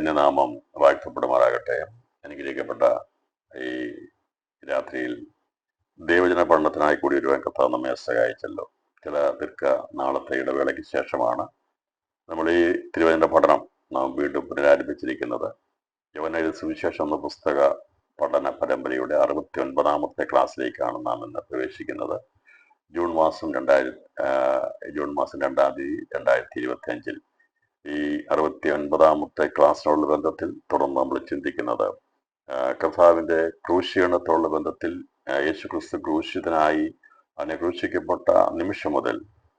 ധന്യനാമം വാഴ്ത്തപ്പെടുമാറാകട്ടെ. അനുഗ്രഹിക്കപ്പെട്ട ഈ രാത്രിയിൽ ദൈവജന പഠനത്തിനായി കൂടി വരുവാൻ കർത്താവ് നമ്മെ സഹായിച്ചല്ലോ. ചില ദീർഘ നാളത്തെ ഇടവേളയ്ക്ക് ശേഷമാണ് നമ്മൾ ഈ തിരുവചന പഠനം നാം വീണ്ടും പുനരാരംഭിച്ചിരിക്കുന്നത്. യോഹന്നാന്റെ സുവിശേഷം എന്ന പുസ്തക പഠന പരമ്പരയുടെ 69ാമത്തെ ക്ലാസ്സിലേക്കാണ് നാം ഇന്ന് പ്രവേശിക്കുന്നത്. ജൂൺ മാസം 2 തീയതി 2025 ഈ 69ാമത്തെ ക്ലാസ്സിനുള്ള ബന്ധത്തിൽ തുടർന്ന് നമ്മൾ ചിന്തിക്കുന്നത് കർത്താവിന്റെ ക്രൂശീകരണത്തോടുള്ള ബന്ധത്തിൽ യേശു ക്രിസ്തു ക്രൂശിതനായി അവനെ ക്രൂശിക്കപ്പെട്ട നിമിഷം മുതൽ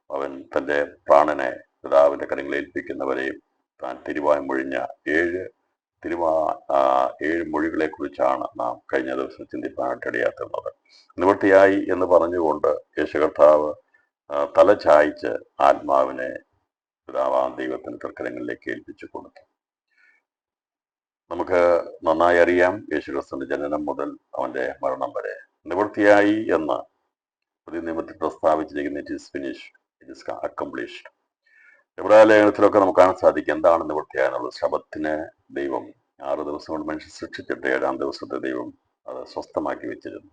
അവൻ തന്റെ പ്രാണനെ പിതാവിന്റെ കരങ്ങളിൽ ഏൽപ്പിക്കുന്നവരെയും താൻ തിരുവായി മൊഴിഞ്ഞ ഏഴ് മൊഴികളെ കുറിച്ചാണ് നാം കഴിഞ്ഞ ദിവസം ചിന്തിപ്പാനായിട്ട് ഇടയാക്കുന്നത്. നിവൃത്തിയായി എന്ന് പറഞ്ഞുകൊണ്ട് യേശു കർത്താവ് തല ചായ്ച്ച് ആത്മാവിനെ പിതാവാം ദൈവത്തിന്റെ തൃക്കരങ്ങളിലേക്ക് ഏൽപ്പിച്ചു കൊടുത്തു. നമുക്ക് നന്നായി അറിയാം യേശുക്രിസ്തുവിന്റെ ജനനം മുതൽ അവന്റെ മരണം വരെ നിവൃത്തിയായി എന്ന് പുതിയ നിയമത്തിൽ പ്രസ്താവിച്ചിരിക്കുന്ന it is finished, it is accomplished. എബ്രായ ലേഖനത്തിലൊക്കെ നമുക്ക് കാണാൻ സാധിക്കും എന്താണ് നിവൃത്തിയായി എന്നുള്ളത്. ശബത്തിന് ദൈവം 6 ദിവസം കൊണ്ട് മനുഷ്യൻ സൃഷ്ടിച്ചിട്ട് 7ാം ദിവസത്തെ ദൈവം അത് സ്വസ്ഥമാക്കി വെച്ചിരുന്നു.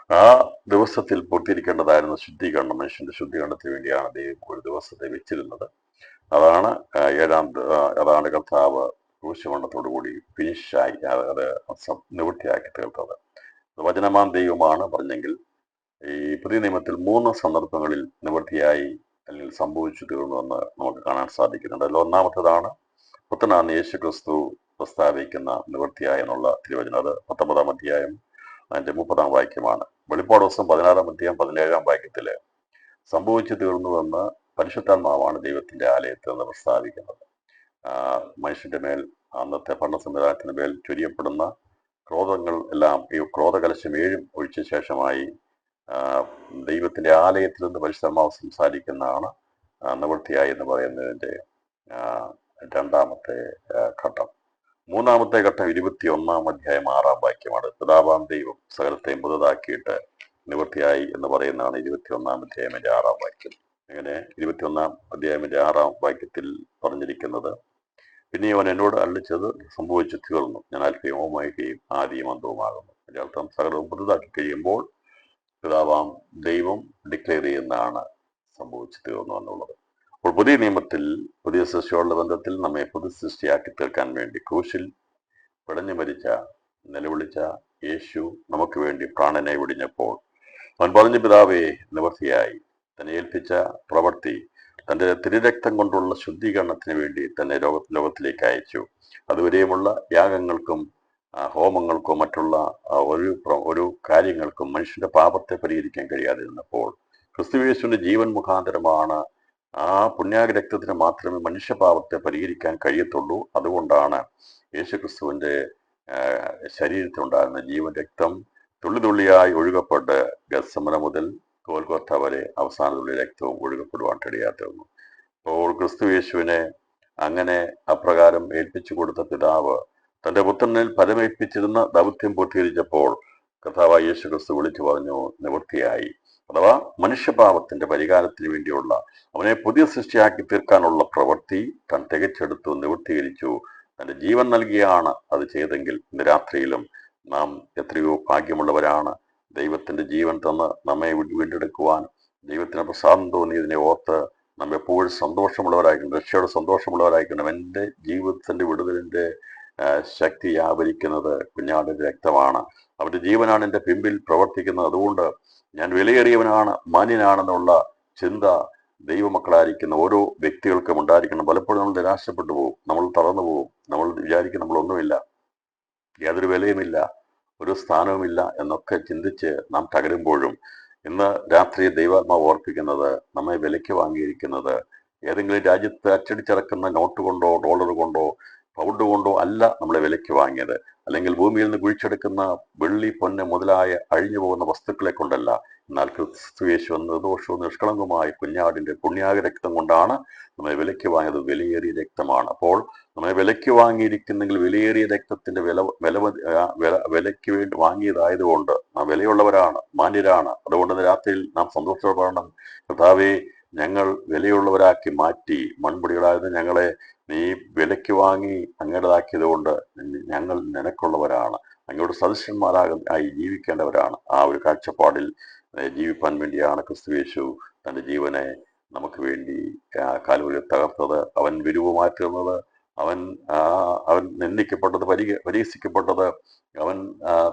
ആ ദിവസത്തിൽ പൂർത്തീകരിക്കേണ്ടതായിരുന്ന ശുദ്ധീകരണം, മനുഷ്യന്റെ ശുദ്ധീകരണത്തിന് വേണ്ടിയാണ് ദൈവം ഒരു ദിവസത്തെ വെച്ചിരുന്നത്. അതാണ് കർത്താവ് ക്രൂശമരണത്തോടുകൂടി ഫിനിഷായി അത് നിവൃത്തിയാക്കി തീർത്തത്. വചനമാൻ ദൈവമാണ് പറഞ്ഞെങ്കിൽ ഈ പുതിയ നിയമത്തിൽ 3 സന്ദർഭങ്ങളിൽ നിവൃത്തിയായി അല്ലെങ്കിൽ സംഭവിച്ചു തീർന്നുവെന്ന് നമുക്ക് കാണാൻ സാധിക്കുന്നുണ്ട്. അതിൽ ഒന്നാമത്തേതാണ് പുത്രനാണ് യേശു ക്രിസ്തു പ്രസ്താവിക്കുന്ന നിവൃത്തിയായി എന്നുള്ള തിരുവചനം. അത് 19ാം അധ്യായം അതിന്റെ 30ാം വാക്യമാണ്. വെളിപ്പാട് ദിവസം 16ാം അധ്യായം 17ാം വാക്യത്തില് സംഭവിച്ചു തീർന്നുവെന്ന് പരിശുദ്ധാത്മാവാണ് ദൈവത്തിന്റെ ആലയത്തിൽ നിന്ന് പ്രസ്താവിക്കുന്നത്. മനുഷ്യന്റെ മേൽ അന്നത്തെ ഭരണ സംവിധാനത്തിന് മേൽ ചൊരിയപ്പെടുന്ന ക്രോധങ്ങൾ എല്ലാം ഈ ക്രോധകലശം 7 ഒഴിച്ച ശേഷമായി ദൈവത്തിന്റെ ആലയത്തിൽ നിന്ന് പരിശുദ്ധാത്മാവ് സംസാരിക്കുന്നതാണ് നിവൃത്തിയായി എന്ന് പറയുന്നതിന്റെ 2ാമത്തെ ഘട്ടം. 3ാമത്തെ ഘട്ടം 21ാം അധ്യായം 6ാം വാക്യമാണ്. പിതാവാം ദൈവം സകലത്തെയും പുതുതാക്കിയിട്ട് നിവൃത്തിയായി എന്ന് പറയുന്നതാണ് 21ാം അധ്യായത്തിന്റെ 6ാം വാക്യം. അങ്ങനെ 21ാം അധ്യായത്തിന്റെ 6ാം വാക്യത്തിൽ പറഞ്ഞിരിക്കുന്നത്, പിന്നെ അവൻ എന്നോട് അരുളിച്ചത് സംഭവിച്ചു തീർന്നു, ഞാൻ അൽഫയും ഓമേഗയും ആദിയും അന്തവുമാകുന്നു. അതിന്റെ അർത്ഥം സകലവും പുതുതാക്കി കഴിയുമ്പോൾ പിതാവാം ദൈവം ഡിക്ലെയർ ചെയ്യുന്നതാണ് സംഭവിച്ചു തീർന്നു എന്നുള്ളത്. അപ്പോൾ പുതിയ നിയമത്തിൽ പുതിയ സൃഷ്ടിയോടുള്ള ബന്ധത്തിൽ നമ്മെ പുതു സൃഷ്ടിയാക്കി തീർക്കാൻ വേണ്ടി ക്രൂശിൽ പിടഞ്ഞു മരിച്ച നിലവിളിച്ച യേശു നമുക്ക് വേണ്ടി പ്രാണനെ വെടിഞ്ഞപ്പോൾ അവൻ പറഞ്ഞു, പിതാവേ നിവൃത്തിയായി. തന്നെ ഏൽപ്പിച്ച പ്രവൃത്തി തന്റെ തിരുരക്തം കൊണ്ടുള്ള ശുദ്ധീകരണത്തിന് വേണ്ടി തന്നെ ലോകത്തിലേക്ക് അയച്ചു. അതുവരെയുമുള്ള യാഗങ്ങൾക്കും ഹോമങ്ങൾക്കോ മറ്റുള്ള ഒരു കാര്യങ്ങൾക്കും മനുഷ്യന്റെ പാപത്തെ പരിഹരിക്കാൻ കഴിയാതിരുന്നപ്പോൾ ക്രിസ്തുയേശുവിന്റെ ജീവൻ മുഖാന്തരമാണ് ആ പുണ്യാഗ രക്തത്തിന് മാത്രമേ മനുഷ്യപാപത്തെ പരിഹരിക്കാൻ കഴിയത്തുള്ളൂ. അതുകൊണ്ടാണ് യേശു ക്രിസ്തുവിന്റെ ശരീരത്തിലുണ്ടായിരുന്ന ജീവൻ രക്തം തുള്ളി തുള്ളിയായി ഒഴുകപ്പെട്ട് ഗത്സമന മുതൽ ഗോൽഗോഥ വരെ അവസാന തുള്ളി രക്തവും ഒഴുകപ്പെടുവാൻ കഴിയാത്തിരുന്നു. അപ്പോൾ ക്രിസ്തു യേശുവിനെ അങ്ങനെ അപ്രകാരം ഏൽപ്പിച്ചു കൊടുത്ത പിതാവ് തന്റെ പുത്രനിൽ പരമേൽപ്പിച്ചിരുന്ന ദൗത്യം പൂർത്തീകരിച്ചപ്പോൾ കർത്താവായ യേശു ക്രിസ്തു വിളിച്ചു പറഞ്ഞു, നിവൃത്തിയായി. അഥവാ മനുഷ്യപാപത്തിന്റെ പരിഹാരത്തിന് വേണ്ടിയുള്ള അവനെ പുതിയ സൃഷ്ടിയാക്കി തീർക്കാനുള്ള പ്രവൃത്തി താൻ തികച്ചെടുത്തു, നിവൃത്തീകരിച്ചു. തന്റെ ജീവൻ നൽകിയാണ് അത് ചെയ്തെങ്കിൽ ഇന്ന് രാത്രിയിലും നാം എത്രയോ ഭാഗ്യമുള്ളവരാണ്. ദൈവത്തിന്റെ ജീവൻ തന്ന് നമ്മെ വീണ്ടെടുക്കുവാൻ ദൈവത്തിന് പ്രസാദം തോന്നിയതിനെ ഓർത്ത് നാം എപ്പോഴും സന്തോഷമുള്ളവരായിരിക്കണം, രക്ഷയോടെ സന്തോഷമുള്ളവരായിരിക്കണം. എൻ്റെ ജീവിതത്തിന്റെ വിടുതലിന്റെ ശക്തി വ്യാപരിക്കുന്നത് കുഞ്ഞാടിന്റെ രക്തമാണ്. അവന്റെ ജീവനാണ് എൻ്റെ പിമ്പിൽ പ്രവർത്തിക്കുന്നത്. അതുകൊണ്ട് ഞാൻ വിലയേറിയവനാണ്, മാന്യനാണെന്നുള്ള ചിന്ത ദൈവമക്കളായിരിക്കുന്ന ഓരോ വ്യക്തികൾക്കും ഉണ്ടായിരിക്കണം. പലപ്പോഴും നമ്മൾ നിരാശപ്പെട്ടു പോകും, നമ്മൾ തളർന്നു പോകും, നമ്മൾ വിചാരിക്കും നമ്മളൊന്നുമില്ല, യാതൊരു വിലയുമില്ല, ഒരു സ്ഥാനവുമില്ല എന്നൊക്കെ ചിന്തിച്ച് നാം തകരുമ്പോഴും ഇന്ന് രാത്രി ദൈവാത്മാവ് ഓർപ്പിക്കുന്നത്, നമ്മെ വിലയ്ക്ക് വാങ്ങിയിരിക്കുന്നത് ഏതെങ്കിലും രാജ്യത്ത് അച്ചടിച്ചിറക്കുന്ന നോട്ട് കൊണ്ടോ ഡോളർ കൊണ്ടോ പൗണ്ട് കൊണ്ടോ അല്ല നമ്മളെ വിലയ്ക്ക് വാങ്ങിയത്. അല്ലെങ്കിൽ ഭൂമിയിൽ നിന്ന് കുഴിച്ചെടുക്കുന്ന വെള്ളി, പൊന്ന് മുതലായ അഴിഞ്ഞു പോകുന്ന വസ്തുക്കളെ കൊണ്ടല്ല. എന്നാൽ ക്രിസ്തു യേശു നിർദോഷവും നിഷ്കളങ്കമായ കുഞ്ഞാടിന്റെ പുണ്യാഗ രക്തം കൊണ്ടാണ് നമ്മെ വിലയ്ക്ക് വാങ്ങിയത്. വിലയേറിയ രക്തമാണ്. അപ്പോൾ നമ്മെ വിലയ്ക്ക് വാങ്ങിയിരിക്കുന്നെങ്കിൽ വിലയേറിയ രക്തത്തിന്റെ വിലയ്ക്ക് വേണ്ടി വാങ്ങിയതായതുകൊണ്ട് നാം വിലയുള്ളവരാണ്, മാന്യരാണ്. അതുകൊണ്ട് രാത്രിയിൽ നാം സന്തോഷത്തോടെ പറയണം, കർത്താവേ ഞങ്ങൾ വിലയുള്ളവരാക്കി മാറ്റി, മൺപൊടികളായത് ഞങ്ങളെ നീ വിലയ്ക്ക് വാങ്ങി അങ്ങയുടേതാക്കിയത് കൊണ്ട് ഞങ്ങൾ നിനക്കുള്ളവരാണ്, അങ്ങയോട് ആയി ജീവിക്കേണ്ടവരാണ്. ആ ഒരു കാഴ്ചപ്പാടിൽ ജീവിപ്പാൻ വേണ്ടിയാണ് ക്രിസ്തുയേശു തൻ്റെ ജീവനെ നമുക്ക് വേണ്ടി കാൽവരിയിൽ തകർത്തത്. അവൻ വിരൂപമായി തീർന്നത്, അവൻ അവൻ നിന്ദിക്കപ്പെട്ടത്, പരിഹസിക്കപ്പെട്ടത്, അവൻ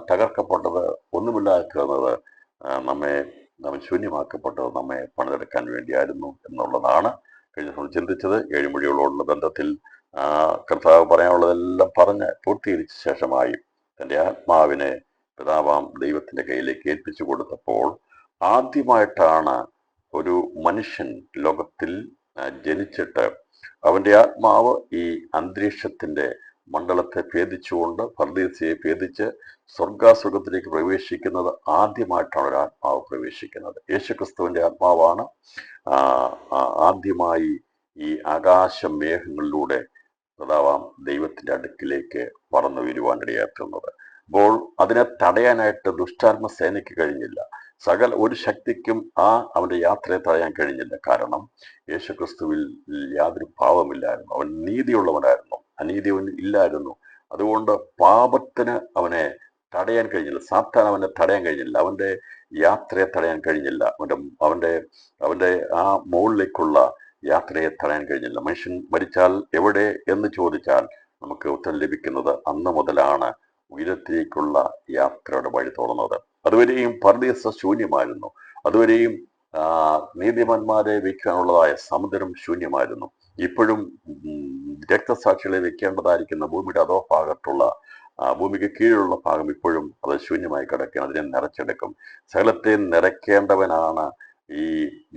തകർക്കപ്പെട്ടത്, ഒന്നുമില്ലാതെ തീർന്നത്, നമ്മെ അവൻ ശൂന്യമാക്കപ്പെട്ടത് നമ്മെ പണിതെടുക്കാൻ വേണ്ടിയായിരുന്നു എന്നുള്ളതാണ് കഴിഞ്ഞ ദിവസം ചിന്തിച്ചത്. ഏഴുമൊഴികളോടുള്ള ബന്ധത്തിൽ കർത്താവ് പറയാനുള്ളതെല്ലാം പറഞ്ഞ് പൂർത്തീകരിച്ച ശേഷമായി തൻ്റെ ആത്മാവിനെ പിതാവാം ദൈവത്തിന്റെ കയ്യിലേക്ക് ഏൽപ്പിച്ചു കൊടുത്തപ്പോൾ ആദ്യമായിട്ടാണ് ഒരു മനുഷ്യൻ ലോകത്തിൽ ജനിച്ചിട്ട് അവന്റെ ആത്മാവ് ഈ അന്തരീക്ഷത്തിന്റെ മണ്ഡലത്തെ ഭേദിച്ചുകൊണ്ട് പർദീസയെ ഭേദിച്ച് സ്വർഗാസുഖത്തിലേക്ക് പ്രവേശിക്കുന്നത് ആദ്യമായിട്ടാണ് ഒരു ആത്മാവ് പ്രവേശിക്കുന്നത്. യേശുക്രിസ്തുവിന്റെ ആത്മാവാണ് ആദ്യമായി ഈ ആകാശ മേഘങ്ങളിലൂടെ പിതാവാം ദൈവത്തിന്റെ അടുക്കിലേക്ക് പറന്നു വരുവാൻ ഇടയാക്കുന്നത്. അപ്പോൾ അതിനെ തടയാനായിട്ട് ദുഷ്ടാത്മ സേനയ്ക്ക് കഴിഞ്ഞില്ല, സകല ഒരു ശക്തിക്കും അവന്റെ യാത്രയെ തടയാൻ കഴിഞ്ഞില്ല. കാരണം യേശുക്രിസ്തുവിൽ യാതൊരു പാപമില്ലായിരുന്നു, അവൻ നീതിയുള്ളവനായിരുന്നു, അനീതി ഇല്ലായിരുന്നു. അതുകൊണ്ട് പാപത്തിന് അവനെ തടയാൻ കഴിഞ്ഞില്ല, സാത്താൻ അവനെ തടയാൻ കഴിഞ്ഞില്ല, അവന്റെ യാത്രയെ തടയാൻ കഴിഞ്ഞില്ല, അവന്റെ ആ മുകളിലേക്കുള്ള യാത്രയെ തടയാൻ കഴിഞ്ഞില്ല. മനുഷ്യൻ മരിച്ചാൽ എവിടെ എന്ന് ചോദിച്ചാൽ നമുക്ക് ഉത്തരം ലഭിക്കുന്നത് അന്ന് മുതലാണ് ഉയരത്തിലേക്കുള്ള യാത്രയുടെ വഴി തുറന്നത്. അതുവരെയും പർദീസ ശൂന്യമായിരുന്നു, അതുവരെയും നീതിമാന്മാരെ വയ്ക്കാനുള്ളതായ സമുദ്രം ശൂന്യമായിരുന്നു. ഇപ്പോഴും രക്തസാക്ഷികളെ വെക്കേണ്ടതായിരിക്കുന്ന ഭൂമിയുടെ അതോ ഭാഗത്തുള്ള ഭൂമിക്ക് കീഴിലുള്ള ഭാഗം ഇപ്പോഴും അത് ശൂന്യമായി കിടക്കുകയാണ്. അതിനെ നിറച്ചെടുക്കും. സകലത്തെ നിറയ്ക്കേണ്ടവനാണ്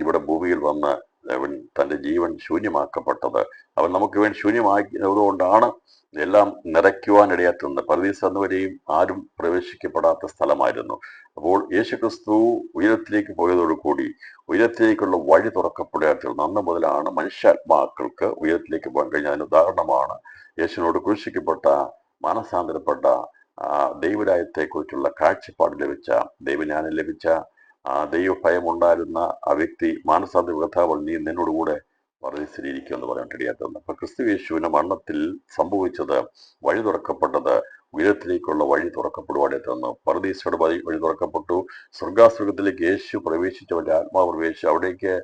ഇവിടെ ഭൂമിയിൽ വന്ന് അവൻ തൻ്റെ ജീവൻ ശൂന്യമാക്കപ്പെട്ടത്. അവൻ നമുക്ക് വേണ്ടി ശൂന്യമാക്കിയതുകൊണ്ടാണ് എല്ലാം നിറയ്ക്കുവാനിടയാത്തുന്നത്. പർദീസ് അന്നുവരെയും ആരും പ്രവേശിക്കപ്പെടാത്ത സ്ഥലമായിരുന്നു. അപ്പോൾ യേശുക്രിസ്തു ഉയരത്തിലേക്ക് പോയതോടുകൂടി ഉയരത്തിലേക്കുള്ള വഴി തുറക്കപ്പെടുകയായിരുന്നു. അന്ന് മുതലാണ് മനുഷ്യാത്മാക്കൾക്ക് ഉയരത്തിലേക്ക് പോകാൻ കഴിഞ്ഞ. അതിന് ഉദാഹരണമാണ് യേശുവിനോട് ക്രൂശിക്കപ്പെട്ട, മാനസാന്തരപ്പെട്ട, ദൈവരാജ്യത്തെക്കുറിച്ചുള്ള കാഴ്ചപ്പാട് ലഭിച്ച, ദൈവജ്ഞാനം ലഭിച്ച, ദൈവഭയം ഉണ്ടായിരുന്ന ആ വ്യക്തി മാനസാന്തര കഥാവ് നീ നിന്നോടുകൂടെ പർദീസയിലിരിക്കും എന്ന് പറയാൻ ഇടയാക്കുന്നത്. അപ്പൊ ക്രിസ്തു യേശുവിന്റെ മരണത്തിൽ സംഭവിച്ചത്, വഴി തുറക്കപ്പെട്ടത്, ഉയരത്തിലേക്കുള്ള വഴി തുറക്കപ്പെടുവാടെ തന്നു. പർദീസയുടെ വഴി തുറക്കപ്പെട്ടു. സ്വർഗാസുഖത്തിലേക്ക് യേശു പ്രവേശിച്ചവന്റെ ആത്മാവ് പ്രവേശിച്ചു. അവിടേക്ക്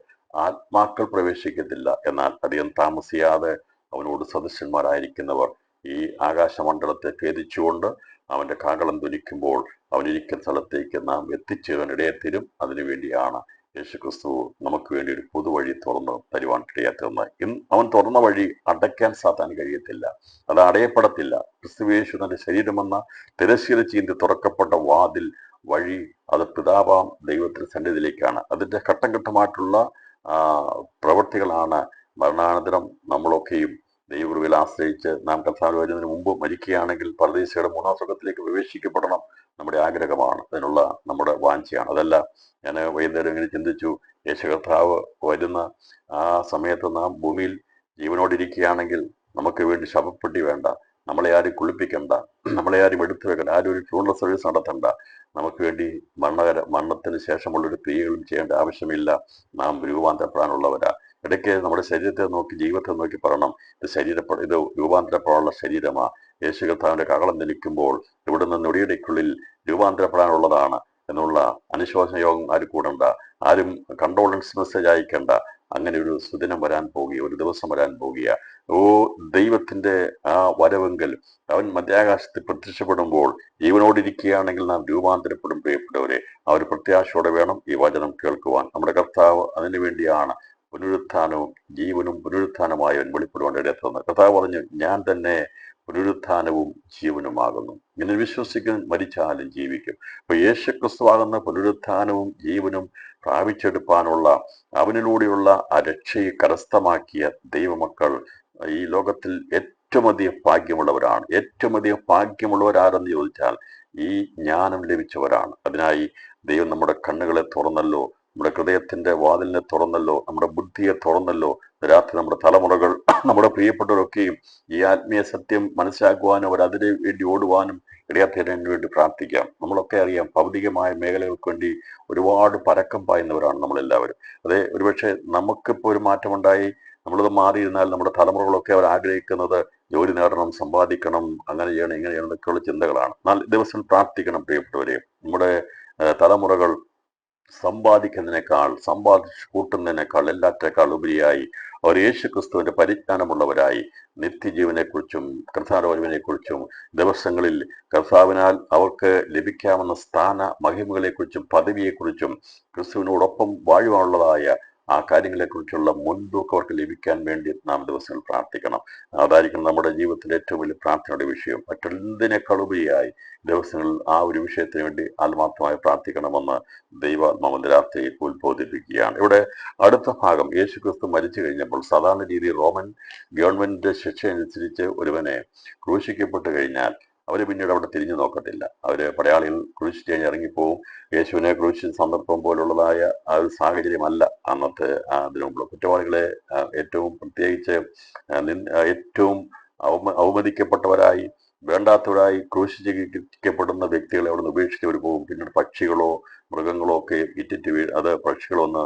ആത്മാക്കൾ പ്രവേശിക്കത്തില്ല. എന്നാൽ അധികം താമസിയാതെ അവനോട് സദസ്യന്മാരായിരിക്കുന്നവർ ഈ ആകാശമണ്ഡലത്തെ ഭേദിച്ചുകൊണ്ട് അവന്റെ കാഹളം ധ്വനിക്കുമ്പോൾ അവനിരിക്കുന്ന സ്ഥലത്തേക്ക് നാം എത്തിച്ചേരാൻ ഇടയത്തരും. അതിനുവേണ്ടിയാണ് യേശുക്രിസ്തു നമുക്ക് വേണ്ടി ഒരു പുതുവഴി തുറന്ന് തരുവാൻ ഇടയാത്തത്. അവൻ തുറന്ന വഴി അടയ്ക്കാൻ സാത്താൻ കഴിയത്തില്ല, അത് അടയപ്പെടത്തില്ല. ക്രിസ്തുയേശു തന്റെ ശരീരമെന്ന തിരശ്ശീല ചീന്തി തുറക്കപ്പെട്ട വാതിൽ വഴി അത് പിതാവാം ദൈവത്തിന്റെ സന്നിധിയിലേക്കാണ്. അതിന്റെ ഘട്ടം ഘട്ടമായിട്ടുള്ള പ്രവൃത്തികളാണ് മരണാനന്തരം നമ്മളൊക്കെയും ദൈവകൃപയിൽ ആശ്രയിച്ച് നാം കർത്താവ് വരുന്നതിന് മുമ്പ് മരിക്കുകയാണെങ്കിൽ പർദീസയുടെ മൂന്നാം സ്വർഗത്തിലേക്ക് പ്രവേശിക്കപ്പെടണം നമ്മുടെ ആഗ്രഹമാണ്, അതിനുള്ള നമ്മുടെ വാഞ്ചയാണ്. അതല്ല, ഞാൻ വൈകുന്നേരം ഇങ്ങനെ ചിന്തിച്ചു, യേശു കർത്താവ് വരുന്ന ആ സമയത്ത് നാം ഭൂമിയിൽ ജീവനോടിരിക്കുകയാണെങ്കിൽ നമുക്ക് വേണ്ടി ശവപ്പെട്ടി വേണ്ട, നമ്മളെ ആരും കുളിപ്പിക്കണ്ട, നമ്മളെ ആരും എടുത്തു വെക്കണ്ട, ആരും ഒരു ഫ്യൂണറൽ സർവീസ് നടത്തണ്ട, നമുക്ക് വേണ്ടി മരണത്തിന് ശേഷമുള്ളൊരു ക്രിയകളും ചെയ്യേണ്ട ആവശ്യമില്ല. നാം രൂപാന്തരപ്പെടാനുള്ളവരാ. ഇടയ്ക്ക് നമ്മുടെ ശരീരത്തെ നോക്കി, ജീവിതത്തെ നോക്കി പറയണം, ഇത് രൂപാന്തരപ്പെടാനുള്ള ശരീരമാ. യേശു കർത്താവിന്റെ കാഹളം ധനിക്കുമ്പോൾ ഇവിടുന്ന് നൊടിയിടയ്ക്കുള്ളിൽ രൂപാന്തരപ്പെടാനുള്ളതാണ് എന്നുള്ള അനുശോചന യോഗം ആരും കൂടണ്ട, ആരും കണ്ടോളൻസ് മെസ്സേജ് അയക്കണ്ട. അങ്ങനെ ഒരു സുദിനം വരാൻ പോകുക, ഒരു ദിവസം വരാൻ പോകുക. ദൈവത്തിന്റെ ആ വരവെങ്കിൽ അവൻ മധ്യാകാശത്തിൽ പ്രത്യക്ഷപ്പെടുമ്പോൾ ജീവനോടിരിക്കുകയാണെങ്കിൽ നാം രൂപാന്തരപ്പെടും. പ്രിയപ്പെട്ടവരെ, ആ ഒരു പ്രത്യാശയോടെ വേണം ഈ വചനം കേൾക്കുവാൻ. നമ്മുടെ കർത്താവ് അതിനു വേണ്ടിയാണ് പുനരുത്ഥാനവും ജീവനും പുനരുത്ഥാനമായവൻ വെളിപ്പെടുവാൻ ഇടയാത്തുന്നത്. കർത്താവ് പറഞ്ഞു, ഞാൻ തന്നെ പുനരുത്ഥാനവും ജീവനുമാകുന്നു, ഇങ്ങനെ വിശ്വസിക്കുന്ന മരിച്ചാലും ജീവിക്കും. അപ്പൊ യേശുക്രിസ്തുവാകുന്ന പുനരുത്ഥാനവും ജീവനും പ്രാപിച്ചെടുപ്പാനുള്ള അവനിലൂടെയുള്ള ആ രക്ഷയെ കരസ്ഥമാക്കിയ ദൈവമക്കൾ ഈ ലോകത്തിൽ ഏറ്റവും അധികം ഭാഗ്യമുള്ളവരാണ്. ഏറ്റവും അധികം ഭാഗ്യമുള്ളവരാരെന്ന് ചോദിച്ചാൽ ഈ ജ്ഞാനം ലഭിച്ചവരാണ്. അതിനായി ദൈവം നമ്മുടെ കണ്ണുകളെ തുറന്നല്ലോ, നമ്മുടെ ഹൃദയത്തിന്റെ വാതിലിനെ തുറന്നല്ലോ, നമ്മുടെ ബുദ്ധിയെ തുറന്നല്ലോ. രാത്രി നമ്മുടെ തലമുറകൾ, നമ്മുടെ പ്രിയപ്പെട്ടവരൊക്കെയും ഈ ആത്മീയ സത്യം മനസ്സിലാക്കുവാനും അവരതിനു വേണ്ടി ഓടുവാനും ഇടയാത്തതിനു വേണ്ടി പ്രാർത്ഥിക്കാം. നമ്മളൊക്കെ അറിയാം, ഭൗതികമായ മേഖലകൾക്ക് വേണ്ടി ഒരുപാട് പരക്കം പായുന്നവരാണ് നമ്മളെല്ലാവരും. അതെ, ഒരുപക്ഷെ നമുക്കിപ്പോൾ ഒരു മാറ്റമുണ്ടായി, നമ്മളത് മാറിയിരുന്നാൽ നമ്മുടെ തലമുറകളൊക്കെ അവർ ആഗ്രഹിക്കുന്നത് ജോലി നേടണം, സമ്പാദിക്കണം, അങ്ങനെ ചെയ്യണം, ഇങ്ങനെ ചെയ്യണം എന്നൊക്കെയുള്ള ചിന്തകളാണ്. എന്നാൽ ദിവസം പ്രാർത്ഥിക്കണം പ്രിയപ്പെട്ടവരെ. നമ്മുടെ തലമുറകൾ സമ്പാദിച്ചു കൂട്ടുന്നതിനേക്കാൾ എല്ലാറ്റേക്കാൾ ഉപരിയായി അവർ യേശു ക്രിസ്തുവിന്റെ പരിജ്ഞാനമുള്ളവരായി നിത്യജീവനെക്കുറിച്ചും കർത്താവിനെക്കുറിച്ചും ദിവസങ്ങളിൽ കർത്താവിനാൽ അവർക്ക് ലഭിക്കാവുന്ന സ്ഥാന മഹിമകളെക്കുറിച്ചും പദവിയെക്കുറിച്ചും ക്രിസ്തുവിനോടൊപ്പം വാഴുവാനുള്ളതായ ആ കാര്യങ്ങളെക്കുറിച്ചുള്ള മുൻതൂക്കം അവർക്ക് ലഭിക്കാൻ വേണ്ടി നാം ദിവസങ്ങൾ പ്രാർത്ഥിക്കണം. അതായിരിക്കും നമ്മുടെ ജീവിതത്തിലെ ഏറ്റവും വലിയ പ്രാർത്ഥനയുടെ വിഷയം. മറ്റെന്തിനേക്കാൾ ഉപരിയായി ദിവസങ്ങളിൽ ആ ഒരു വിഷയത്തിന് വേണ്ടി ആത്മാർത്ഥമായി പ്രാർത്ഥിക്കണമെന്ന് ദൈവാത്മാവിന്റെ രാത്രിയിൽ ഉത്ബോധിപ്പിക്കുകയാണ്. ഇവിടെ അടുത്ത ഭാഗം, യേശു ക്രിസ്തു മരിച്ചു കഴിഞ്ഞപ്പോൾ സാധാരണ രീതിയിൽ റോമൻ ഗവൺമെന്റിന്റെ ശിക്ഷ അനുസരിച്ച് ഒരുവനെ ക്രൂശിക്കപ്പെട്ട് കഴിഞ്ഞാൽ അവര് പിന്നീട് അവിടെ തിരിഞ്ഞു നോക്കത്തില്ല. അവര് പടയാളികൾ ക്രൂശിച്ച് കഴിഞ്ഞ് ഇറങ്ങിപ്പോവും. യേശുവിനെ ക്രൂശിച്ച സന്ദർഭം പോലുള്ളതായ ആ ഒരു സാഹചര്യമല്ല അന്നത്തെ അതിനുമുള്ള കുറ്റവാളികളെ ഏറ്റവും പ്രത്യേകിച്ച് ഏറ്റവും അവമതിക്കപ്പെട്ടവരായി വേണ്ടാത്തവരായി ക്രൂശിക്കപ്പെടുന്ന വ്യക്തികളെ അവിടെ നിന്ന് ഉപേക്ഷിച്ചവർ പോകും. പിന്നീട് പക്ഷികളോ മൃഗങ്ങളോ ഒക്കെ ഇറ്റിറ്റ് അത് പക്ഷികളൊന്ന്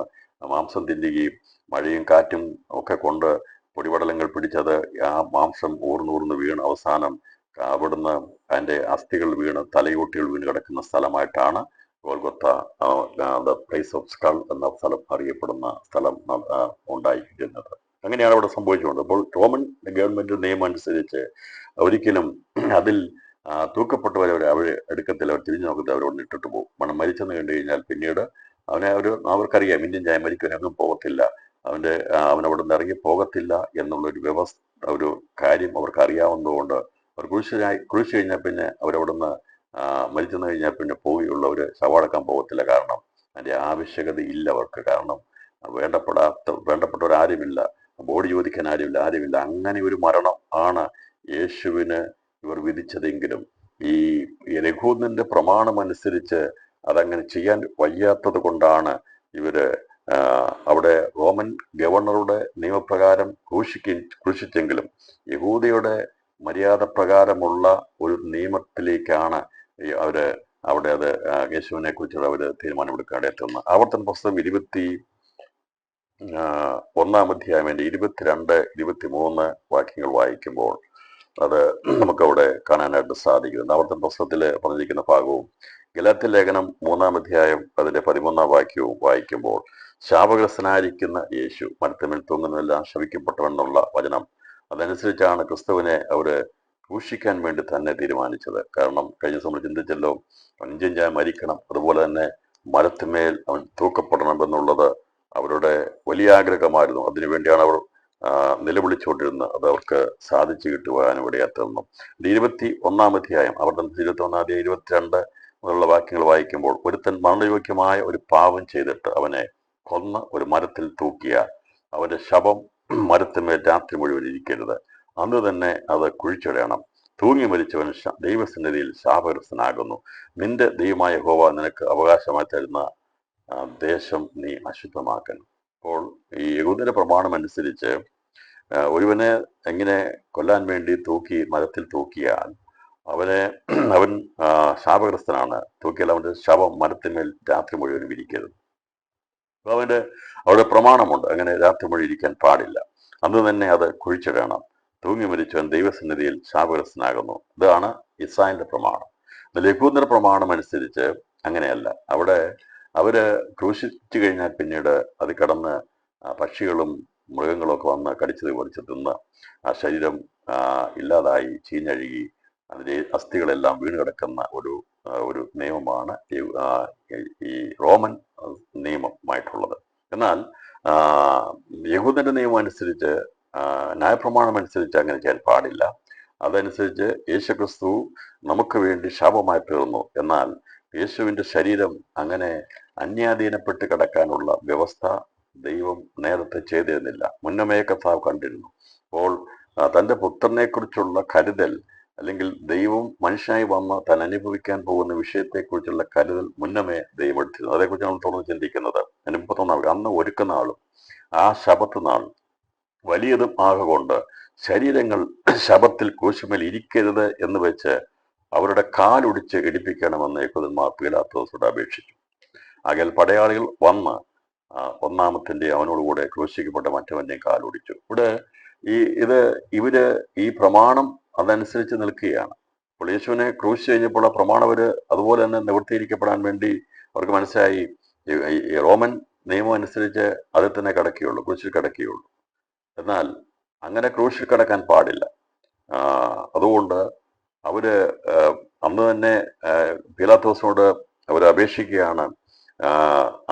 മാംസം തിന്നുകയും മഴയും കാറ്റും ഒക്കെ കൊണ്ട് പൊടിപടലങ്ങൾ പിടിച്ചത് ആ മാംസം ഊർന്നൂർന്ന് വീണ് അവസാനം അവിടുന്ന് അതിന്റെ അസ്ഥികൾ വീണ് തലയോട്ടികൾ വീണ് കിടക്കുന്ന സ്ഥലമായിട്ടാണ് ഗോൽഗൊത്ത ദ പ്ലേസ് ഓഫ് സ്കൾ എന്ന സ്ഥലം അറിയപ്പെടുന്ന സ്ഥലം ഉണ്ടായിരിക്കുന്നത്. അങ്ങനെയാണ് അവിടെ സംഭവിച്ചുകൊണ്ട്. അപ്പോൾ റോമൻ ഗവൺമെന്റ് നിയമം അനുസരിച്ച് ഒരിക്കലും അതിൽ തൂക്കപ്പെട്ടവരെ അവരെ എടുക്കത്തില്ല, അവർ തിരിഞ്ഞു നോക്കത്തില്ല, അവരോട് ഇട്ടിട്ട് പോകും. മണം മരിച്ചെന്ന് കണ്ടു കഴിഞ്ഞാൽ പിന്നീട് അവർക്കറിയാം ഇന്ത്യൻ ജായ മരിക്കുവാനൊന്നും പോകത്തില്ല, അവനവിടെ നിന്ന് ഇറങ്ങി പോകത്തില്ല എന്നുള്ളൊരു ഒരു കാര്യം അവർക്ക് അറിയാവുന്നതുകൊണ്ട് അവർ കുഴിച്ചു കഴിഞ്ഞാൽ പിന്നെ അവരവിടുന്ന് മരിച്ചെന്ന് കഴിഞ്ഞാൽ പിന്നെ പോവുകയുള്ളവര് ശവടക്കാൻ പോകത്തില്ല. കാരണം അതിന്റെ ആവശ്യകത ഇല്ല അവർക്ക്. കാരണം വേണ്ടപ്പെട്ടവരാരുമില്ല, ബോഡി ചോദിക്കാൻ ആരുമില്ല. അങ്ങനെ ഒരു മരണം ആണ് യേശുവിന് ഇവർ വിധിച്ചതെങ്കിലും ഈ രഘുവിന്റെ പ്രമാണം അനുസരിച്ച് അതങ്ങനെ ചെയ്യാൻ വയ്യാത്തത് കൊണ്ടാണ് ഇവര് അവിടെ റോമൻ ഗവർണറുടെ നിയമപ്രകാരം ക്രൂശിച്ചെങ്കിലും യഹൂദയുടെ മര്യാദ പ്രകാരമുള്ള ഒരു നിയമത്തിലേക്കാണ് അവര് അവിടെ അത് യേശുവിനെ കുറിച്ചുള്ള അവര് തീരുമാനമെടുക്കാതെ എത്തുന്നത്. ആവർത്തന പുസ്തകം 21-ാം അധ്യായം 22, 23 വാക്യങ്ങൾ വായിക്കുമ്പോൾ അത് നമുക്കവിടെ കാണാനായിട്ട് സാധിക്കുന്നു. ആവർത്തന പുസ്തകത്തിൽ പറഞ്ഞിരിക്കുന്ന ഭാഗവും ഗലാത്യ ലേഖനം 3-ാം അധ്യായം അതിന്റെ 13-ാം വാക്യവും വായിക്കുമ്പോൾ ശാപഗ്രസ്തനായിരിക്കുന്ന യേശു മരത്തിന്മേൽ തൂങ്ങുന്നതെല്ലാം ശപിക്കപ്പെട്ടവെന്നുള്ള വചനം അതനുസരിച്ചാണ് ക്രിസ്തുവിനെ അവര് ക്രൂശിക്കാൻ വേണ്ടി തന്നെ തീരുമാനിച്ചത്. കാരണം കഴിഞ്ഞ സമയം ചിന്തിച്ചല്ലോ, അഞ്ചഞ്ചായ മരിക്കണം, അതുപോലെ തന്നെ മരത്തിന്മേൽ അവൻ തൂക്കപ്പെടണം എന്നുള്ളത് അവരുടെ വലിയ ആഗ്രഹമായിരുന്നു. അതിനുവേണ്ടിയാണ് അവർ നിലവിളിച്ചുകൊണ്ടിരുന്നത്. അത് അവർക്ക് സാധിച്ചു കിട്ടുവാനും ഇടയാത്തതെന്നും. 21-ാം അധ്യായം അവരുടെ 21-ാം അധ്യായം 22 മുതലുള്ള വാക്യങ്ങൾ വായിക്കുമ്പോൾ ഒരുത്തൻ മരണയോഗ്യമായ ഒരു പാപം ചെയ്തിട്ട് അവനെ കൊന്ന് ഒരു മരത്തിൽ തൂക്കിയാൽ അവന്റെ ശവം മരത്തിന്മേൽ രാത്രി മുഴുവൻ ഇരിക്കരുത്, അന്ന് തന്നെ അത് കുഴിച്ചിടണം. തൂങ്ങി മരിച്ചവൻ ദൈവസന്നിധിയിൽ ശാപഗ്രസ്തനാകുന്നു. നിന്റെ ദൈവമായ യഹോവ നിനക്ക് അവകാശമായി തരുന്ന ദേശം നീ അശുദ്ധമാക്കണം. അപ്പോൾ ഈ യഹൂദന്റെ പ്രമാണം അനുസരിച്ച് ഒരുവനെ എങ്ങനെ കൊല്ലാൻ വേണ്ടി മരത്തിൽ തൂക്കിയാൽ അവൻ ശാപഗ്രസ്തനാണ്. തൂക്കിയാൽ അവന്റെ ശവം മരത്തിന്മേൽ രാത്രി മുഴുവൻ ഇരിക്കരുത്. അപ്പൊ അവിടെ പ്രമാണമുണ്ട്, അങ്ങനെ രാത്രി മുഴുവൻ ഇരിക്കാൻ പാടില്ല, അന്ന് തന്നെ അത് കുഴിച്ചിടണം. തൂങ്ങി മരിച്ചവൻ ദൈവസന്നിധിയിൽ ശാപഗ്രസ്തനാകുന്നു. ഇതാണ് ഇസ്രായേലിന്റെ പ്രമാണം. യഹൂദന്റെ പ്രമാണം അനുസരിച്ച് അങ്ങനെയല്ല. അവിടെ അവര് ക്രൂശിച്ചു കഴിഞ്ഞാൽ പിന്നീട് അത് കടന്ന് പക്ഷികളും മൃഗങ്ങളും ഒക്കെ വന്ന് കടിച്ചത് പൊടിച്ച് തിന്ന് ആ ശരീരം ഇല്ലാതായി ചീഞ്ഞഴുകി അതിന്റെ അസ്ഥികളെല്ലാം വീണ് കിടക്കുന്ന ഒരു നിയമമാണ് ഈ റോമൻ നിയമമായിട്ടുള്ളത്. എന്നാൽ യഹൂദന്റെ നിയമം അനുസരിച്ച് ന്യായപ്രമാണം അനുസരിച്ച് അങ്ങനെ ചെയ്യാൻ പാടില്ല. അതനുസരിച്ച് യേശുക്രിസ്തു നമുക്ക് വേണ്ടി ശാപമായി തീർന്നു. എന്നാൽ യേശുവിന്റെ ശരീരം അങ്ങനെ അന്യാധീനപ്പെട്ട് കിടക്കാനുള്ള വ്യവസ്ഥ ദൈവം നേരത്തെ ചെയ്തിരുന്നില്ല, മുന്നമേ കർത്താവ് കണ്ടിരുന്നു. അപ്പോൾ തന്റെ പുത്രനെ കുറിച്ചുള്ള കരുതൽ, അല്ലെങ്കിൽ ദൈവം മനുഷ്യനായി വന്ന് താൻ അനുഭവിക്കാൻ പോകുന്ന വിഷയത്തെക്കുറിച്ചുള്ള കരുതൽ മുന്നമേ ദൈവം എടുത്തിരുന്നു. അതേക്കുറിച്ച് നമ്മൾ തുറന്ന് ചിന്തിക്കുന്നത് 31 അന്ന് ഒരുക്കുന്ന ആളും ആ ശബത്ത് നാൾ വലിയതും ആകൊണ്ട് ശരീരങ്ങൾ ശബത്തിൽ ക്രൂശുമേൽ ഇരിക്കരുത് എന്ന് വെച്ച് അവരുടെ കാലൊടിച്ച് ഇടിപ്പിക്കണമെന്ന് യഹൂദന്മാർ പീലാത്തോസോട് അപേക്ഷിച്ചു. ആകയാൽ പടയാളികൾ വന്ന് ഒന്നാമത്തിന്റെ അവനോടുകൂടെ ക്രൂശിക്കപ്പെട്ട മറ്റവന്റെയും കാലൊടിച്ചു. ഇവിടെ ഈ ഇത് ഇവര് ഈ പ്രമാണം അതനുസരിച്ച് നിൽക്കുകയാണ്. അപ്പോൾ യേശുവിനെ ക്രൂശിച്ച് കഴിഞ്ഞപ്പോൾ ആ പ്രമാണം അവര് അതുപോലെ തന്നെ നിവൃത്തിയിരിക്കപ്പെടാൻ വേണ്ടി അവർക്ക് മനസ്സിലായി ഈ റോമൻ നിയമം അനുസരിച്ച് അതിൽ തന്നെ കിടക്കുകയുള്ളൂ, ക്രൂശിൽ കിടക്കുകയുള്ളൂ. എന്നാൽ അങ്ങനെ ക്രൂശിൽ കിടക്കാൻ പാടില്ല. അതുകൊണ്ട് അവര് അന്ന് തന്നെ പീലാത്തോസിനോട് അവർ അപേക്ഷിക്കുകയാണ്,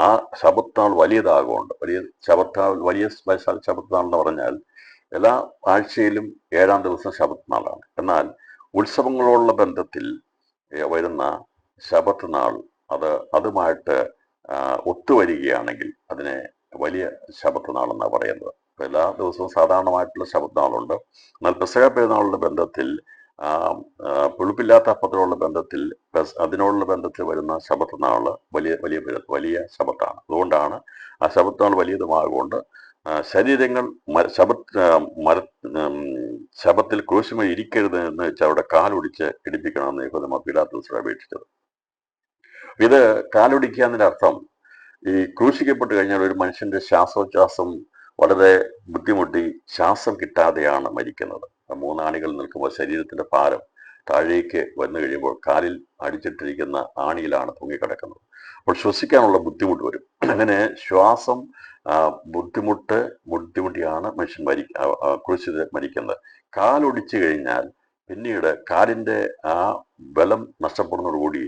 ആ ശബത്ത് വലിയതാകൊണ്ട്, വലിയ ശബത്ത് എന്ന് പറഞ്ഞാൽ എല്ലാ ആഴ്ചയിലും 7-ാം ദിവസം ശബത്ത് നാളാണ്. എന്നാൽ ഉത്സവങ്ങളോടുള്ള ബന്ധത്തിൽ വരുന്ന ശബത്ത് നാൾ അതുമായിട്ട് ഒത്തുവരികയാണെങ്കിൽ അതിനെ വലിയ ശബത്ത് നാളെന്നാണ് പറയുന്നത്. എല്ലാ ദിവസവും സാധാരണമായിട്ടുള്ള ശബത്ത് നാളുണ്ട്. എന്നാൽ പെസഹ പെരുന്നാളുടെ ബന്ധത്തിൽ പുളിപ്പില്ലാത്ത അപ്പത്തിനുള്ള ബന്ധത്തിൽ അതിനോടുള്ള ബന്ധത്തിൽ വരുന്ന ശബത്ത് നാള് വലിയ ശബത്താണ്. അതുകൊണ്ടാണ് ആ ശബത്ത് നാൾ വലിയതുമാകൊണ്ട് ശരീരങ്ങൾ ശബത്തിൽ ക്രൂശുമ ഇരിക്കരുത് എന്ന് വെച്ചാൽ അവിടെ കാലൊടിച്ച് ഇടിപ്പിക്കണമെന്ന് യഹൂദന്മാർ പീലാത്തോസിനോട് അപേക്ഷിച്ചത്. ഇത് കാലൊടിക്കുക അർത്ഥം ഈ ക്രൂശിക്കപ്പെട്ട് കഴിഞ്ഞാൽ ഒരു മനുഷ്യന്റെ ശ്വാസോച്ഛ്വാസം വളരെ ബുദ്ധിമുട്ടി ശ്വാസം കിട്ടാതെയാണ് മരിക്കുന്നത്. 3 ആണികൾ നിൽക്കുമ്പോൾ ശരീരത്തിന്റെ ഭാരം താഴേക്ക് വന്നു കഴിയുമ്പോൾ കാലിൽ അടിച്ചിട്ടിരിക്കുന്ന ആണിയിലാണ് തൂങ്ങിക്കിടക്കുന്നത്. അപ്പോൾ ശ്വസിക്കാനുള്ള ബുദ്ധിമുട്ട് വരും. അങ്ങനെ ശ്വാസം ബുദ്ധിമുട്ടിയാണ് മനുഷ്യൻ ക്രൂശിച്ച് മരിക്കുന്നത്. കാലൊടിച്ചു കഴിഞ്ഞാൽ പിന്നീട് കാലിന്റെ ആ ബലം നഷ്ടപ്പെടുന്നതോടുകൂടി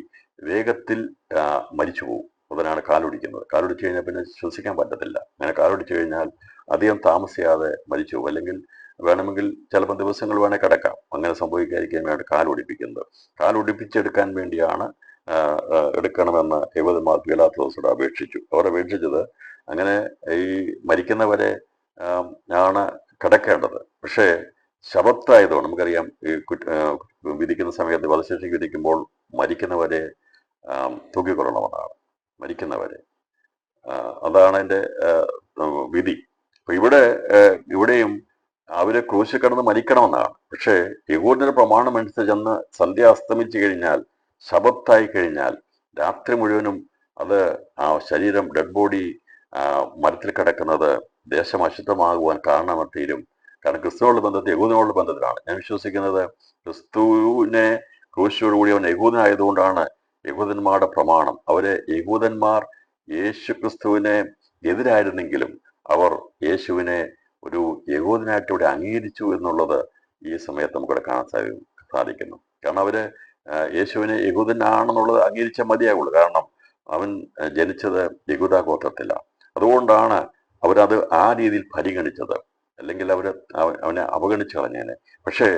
വേഗത്തിൽ മരിച്ചു പോകും. അതിനാണ് കാലൊടിക്കുന്നത്. കാലൊടിച്ചു കഴിഞ്ഞാൽ പിന്നെ ശ്വസിക്കാൻ പറ്റത്തില്ല. അങ്ങനെ കാലൊടിച്ചു കഴിഞ്ഞാൽ അധികം താമസിയാതെ മരിച്ചു പോകും. അല്ലെങ്കിൽ വേണമെങ്കിൽ ചിലപ്പോൾ ദിവസങ്ങൾ വേണേൽ കിടക്കാം. അങ്ങനെ സംഭവിക്കാതിരിക്കാൻ വേണ്ടി കാലൊടിപ്പിക്കുന്നത്. കാലൊടിപ്പിച്ചെടുക്കാൻ വേണ്ടിയാണ് എടുക്കണമെന്ന് യഹൂദന്മാർ പീലാത്തോസിനോട് അപേക്ഷിച്ചു. അവർ അപേക്ഷിച്ചത് അങ്ങനെ ഈ മരിക്കുന്നവരെ ആണ് കിടക്കേണ്ടത്. പക്ഷേ ശബത്തായതുകൊണ്ട് നമുക്കറിയാം, ഈ വിധിക്കുന്ന സമയത്ത് വധശിക്ഷയ്ക്ക് വിധിക്കുമ്പോൾ മരിക്കുന്നവരെ തൂക്കിക്കൊള്ളണമെന്നാണ്. മരിക്കുന്നവരെ അതാണ് അതിന്റെ വിധി. അപ്പൊ ഇവിടെയും അവര് ക്രൂശിൽ കിടന്ന് മരിക്കണമെന്നാണ്. പക്ഷേ യഹൂദന്റെ പ്രമാണം അനുസരിച്ച് സന്ധ്യ അസ്തമിച്ചു കഴിഞ്ഞാൽ, ശബത്തായി കഴിഞ്ഞാൽ രാത്രി മുഴുവനും അത് ആ ശരീരം ഡെഡ് ബോഡി മരത്തിൽ കിടക്കുന്നത് ദേശം അശുദ്ധമാകുവാൻ കാരണമായി തീരും. കാരണം ക്രിസ്തുവിനുള്ള ബന്ധത്തിൽ, യഹൂദനോടുള്ള ബന്ധത്തിലാണ്. ഞാൻ വിശ്വസിക്കുന്നത് ക്രിസ്തുവിനെ ക്രൂശിയോടുകൂടി അവൻ യഹൂദനായതുകൊണ്ടാണ് യഹൂദന്മാരുടെ പ്രമാണം. യഹൂദന്മാർ യേശു ക്രിസ്തുവിനെ എതിരായിരുന്നെങ്കിലും അവർ യേശുവിനെ ഒരു യഹൂദനായിട്ട് ഇവിടെ അംഗീകരിച്ചു എന്നുള്ളത് ഈ സമയത്ത് നമുക്കിവിടെ കാണാൻ സാധിക്കുന്നു. കാരണം അവര് യേശുവിനെ യഹൂദനാണെന്നുള്ളത് അംഗീകരിച്ചാൽ മതിയാകുള്ളൂ. കാരണം അവൻ ജനിച്ചത് യഹൂദ ഗോത്രത്തിലാണ്. അതുകൊണ്ടാണ് അവരത് ആ രീതിയിൽ പരിഗണിച്ചത്. അല്ലെങ്കിൽ അവനെ അവഗണിച്ചു കളഞ്ഞേനെ. പക്ഷേ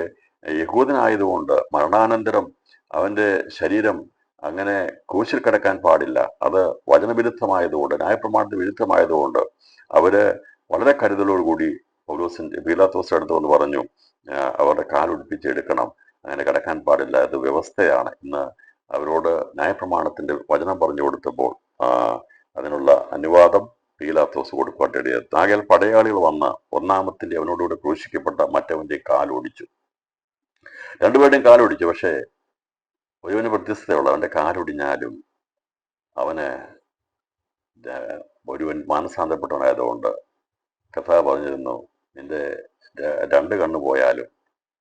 യഹൂദനായതുകൊണ്ട് മരണാനന്തരം അവന്റെ ശരീരം അങ്ങനെ ക്രൂശിൽ കിടക്കാൻ പാടില്ല. അത് വചനവിരുദ്ധമായതുകൊണ്ട്, ന്യായപ്രമാണത്തിന് വിരുദ്ധമായതുകൊണ്ട് അവര് വളരെ കരുതലോടുകൂടി പീലാത്തോസിന്റെ അടുത്ത് വന്ന് പറഞ്ഞു, അവരുടെ കാലൊടിപ്പിച്ചെടുക്കണം, അങ്ങനെ കിടക്കാൻ പാടില്ല, അത് വ്യവസ്ഥയാണ്. ഇന്ന് അവരോട് ന്യായപ്രമാണത്തിന്റെ വചനം പറഞ്ഞു കൊടുത്തപ്പോൾ അതിനുള്ള അനുവാദം പീലാത്തോസ് കൊടുക്കാട്ടിടയത്. ആകയാൽ പടയാളികൾ വന്ന് ഒന്നാമത്തിന്റെ അവനോടുകൂടെ ക്രൂശിക്കപ്പെട്ട മറ്റവന്റെ കാലൊടിച്ചു. രണ്ടുപേരുടെയും കാലൊടിച്ചു. പക്ഷേ ഒരുവന് വ്യത്യസ്തതയുള്ള, അവന്റെ കാലൊടിഞ്ഞാലും ഒരുവൻ മാനസാന്തരപ്പെട്ടവനായതുകൊണ്ട് കർത്താവ് പറഞ്ഞിരുന്നു, നിന്റെ 2 കണ്ണ് പോയാലും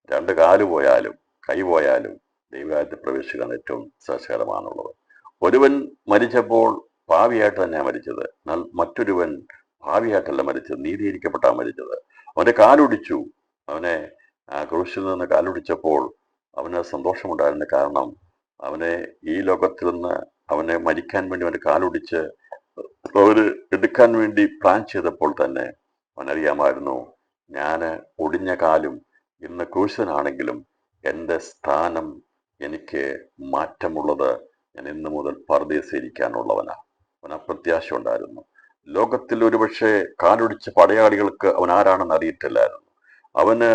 2 കാല് പോയാലും കൈ പോയാലും ദൈവരാജ്യത്തിൽ പ്രവേശിക്കാൻ ഏറ്റവും ശ്രേഷ്ഠകരമാണുള്ളത്. ഒരുവൻ മരിച്ചപ്പോൾ പാപിയായിട്ട് തന്നെയാണ് മരിച്ചത്. എന്നാൽ മറ്റൊരുവൻ ഭാവിയായിട്ടല്ല മരിച്ചത്, നീതീകരിക്കപ്പെട്ടാണ് മരിച്ചത്. അവന്റെ കാലൊടിച്ചു. അവനെ ക്രൂശിൽ നിന്ന് കാലൊടിച്ചപ്പോൾ അവന് സന്തോഷമുണ്ടായിരുന്നു. കാരണം അവനെ ഈ ലോകത്തിൽ നിന്ന് അവനെ മരിക്കാൻ വേണ്ടി അവന്റെ കാലൊടിച്ച് അവര് എടുക്കാൻ വേണ്ടി പ്ലാൻ ചെയ്തപ്പോൾ തന്നെ അവനറിയാമായിരുന്നു, ഞാൻ ഒടിഞ്ഞ കാലും ഇന്ന് ക്രൂശനാണെങ്കിലും എൻ്റെ സ്ഥാനം എനിക്ക് മാറ്റമുള്ളത്. ഞാൻ ഇന്നു മുതൽ പരദേശിരിക്കാനുള്ളവനാ. അവന് പ്രത്യാശ ഉണ്ടായിരുന്നു. ലോകത്തിൽ ഒരുപക്ഷെ കാലൊടിച്ച പടയാളികൾക്ക് അവൻ ആരാണെന്ന് അറിയത്തില്ലായിരുന്നു. അവന്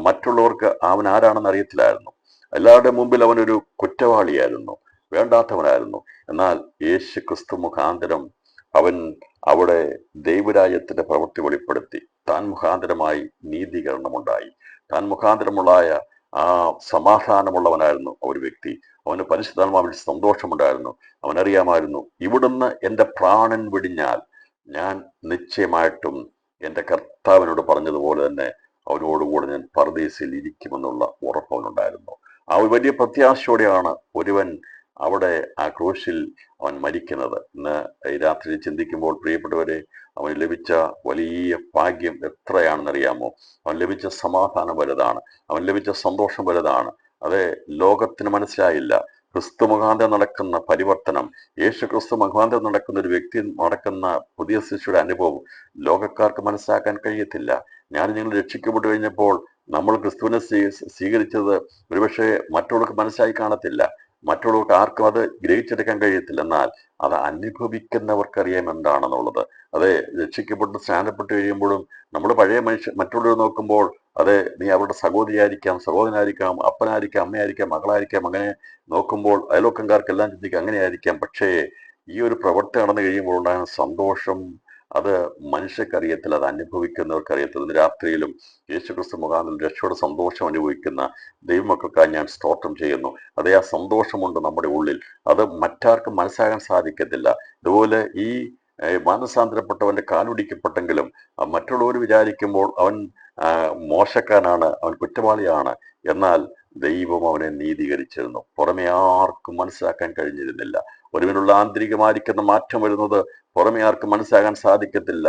മറ്റുള്ളവർക്ക് അവൻ ആരാണെന്ന് അറിയത്തില്ലായിരുന്നു. എല്ലാവരുടെ മുമ്പിൽ അവനൊരു കുറ്റവാളിയായിരുന്നു, വേണ്ടാത്തവനായിരുന്നു. എന്നാൽ യേശു ക്രിസ്തു മുഖാന്തരം അവൻ അവിടെ ദൈവരാജ്യത്തിന്റെ പ്രവൃത്തി വെളിപ്പെടുത്തി. താൻ മുഖാന്തരമായി നീതീകരണമുണ്ടായി. താൻ മുഖാന്തരമുള്ളായ ആ സമാധാനമുള്ളവനായിരുന്നു ഒരു വ്യക്തി. അവന് പരിശുദ്ധാത്മാവിൽ സന്തോഷമുണ്ടായിരുന്നു. അവനറിയാമായിരുന്നു, ഇവിടുന്ന് എൻ്റെ പ്രാണൻ വെടിഞ്ഞാൽ ഞാൻ നിശ്ചയമായിട്ടും എൻ്റെ കർത്താവിനോട് പറഞ്ഞതുപോലെ തന്നെ അവനോടുകൂടെ ഞാൻ പർദീസിൽ ഇരിക്കുമെന്നുള്ള ഉറപ്പ് അവനുണ്ടായിരുന്നു. ആ ഒരു വലിയ പ്രത്യാശയോടെയാണ് ഒരുവൻ അവിടെ ആ ക്രൂശിൽ അവൻ മരിക്കുന്നത്. ഇന്ന് ഈ രാത്രി ചിന്തിക്കുമ്പോൾ പ്രിയപ്പെട്ടവരെ, അവന് ലഭിച്ച വലിയ ഭാഗ്യം എത്രയാണെന്നറിയാമോ? അവൻ ലഭിച്ച സമാധാനം വലുതാണ്, അവൻ ലഭിച്ച സന്തോഷം വലുതാണ്. അത് ലോകത്തിന് മനസ്സിലായില്ല. ക്രിസ്തു മുഖാന്തരം നടക്കുന്ന പരിവർത്തനം, യേശു ക്രിസ്തു മുഖാന്തരം നടക്കുന്ന ഒരു വ്യക്തി നടക്കുന്ന പുതിയ ശിശുയുടെ അനുഭവം ലോകക്കാർക്ക് മനസ്സിലാക്കാൻ കഴിയത്തില്ല. ഞാൻ നിങ്ങൾ രക്ഷിക്കപ്പെട്ടു കഴിഞ്ഞപ്പോൾ നമ്മൾ ക്രിസ്തുവിനെ സ്വീകരിച്ചത് ഒരുപക്ഷെ മറ്റുള്ളവർക്ക് മനസ്സിലായി കാണത്തില്ല, മറ്റുള്ളവർക്ക് ആർക്കും അത് ഗ്രഹിച്ചെടുക്കാൻ കഴിയത്തില്ല. എന്നാൽ അത് അനുഭവിക്കുന്നവർക്കറിയാം എന്താണെന്നുള്ളത്. അതെ, രക്ഷിക്കപ്പെട്ട് സ്നാനപ്പെട്ട് കഴിയുമ്പോഴും നമ്മൾ പഴയ മറ്റുള്ളവർ നോക്കുമ്പോൾ, അതെ, നീ അവരുടെ സഹോദരിയായിരിക്കാം, സഹോദരനായിരിക്കാം, അപ്പനായിരിക്കാം, അമ്മയായിരിക്കാം, മകളായിരിക്കാം, അങ്ങനെ നോക്കുമ്പോൾ അയൽവക്കംകാർക്കെല്ലാം ചിന്തിക്കുക അങ്ങനെയായിരിക്കാം. പക്ഷേ ഈ ഒരു പ്രവൃത്തി നടന്നു കഴിയുമ്പോൾ ഉണ്ടാകുന്ന സന്തോഷം, അത് മനുഷ്യർക്കറിയത്തില്ല, അത് അനുഭവിക്കുന്നവർക്കറിയത്തില്ല. ഇന്ന് രാത്രിയിലും യേശുക്രിസ്തു മുഖാന്തരം രക്ഷയുടെ സന്തോഷം അനുഭവിക്കുന്ന ദൈവമക്കൾക്കായി ഞാൻ സ്തോത്രം ചെയ്യുന്നു. അതേ, ആ സന്തോഷമുണ്ട് നമ്മുടെ ഉള്ളിൽ, അത് മറ്റാർക്കും മനസ്സിലാകാൻ സാധിക്കത്തില്ല. ഇതുപോലെ ഈ മാനസാന്തരപ്പെട്ടവന്റെ കാലൊടിക്കപ്പെട്ടെങ്കിലും മറ്റുള്ളവർ വിചാരിക്കുമ്പോൾ അവൻ മോശക്കാരനാണ്, അവൻ കുറ്റവാളിയാണ്. എന്നാൽ ദൈവം അവനെ നീതീകരിച്ചിരുന്നു. പുറമെ ആർക്കും മനസ്സിലാക്കാൻ കഴിഞ്ഞിരുന്നില്ല. ഒരുവനുള്ള ആന്തരികമായിരിക്കുന്ന മാറ്റം വരുന്നത് പുറമെ ആർക്കും മനസ്സിലാകാൻ സാധിക്കത്തില്ല.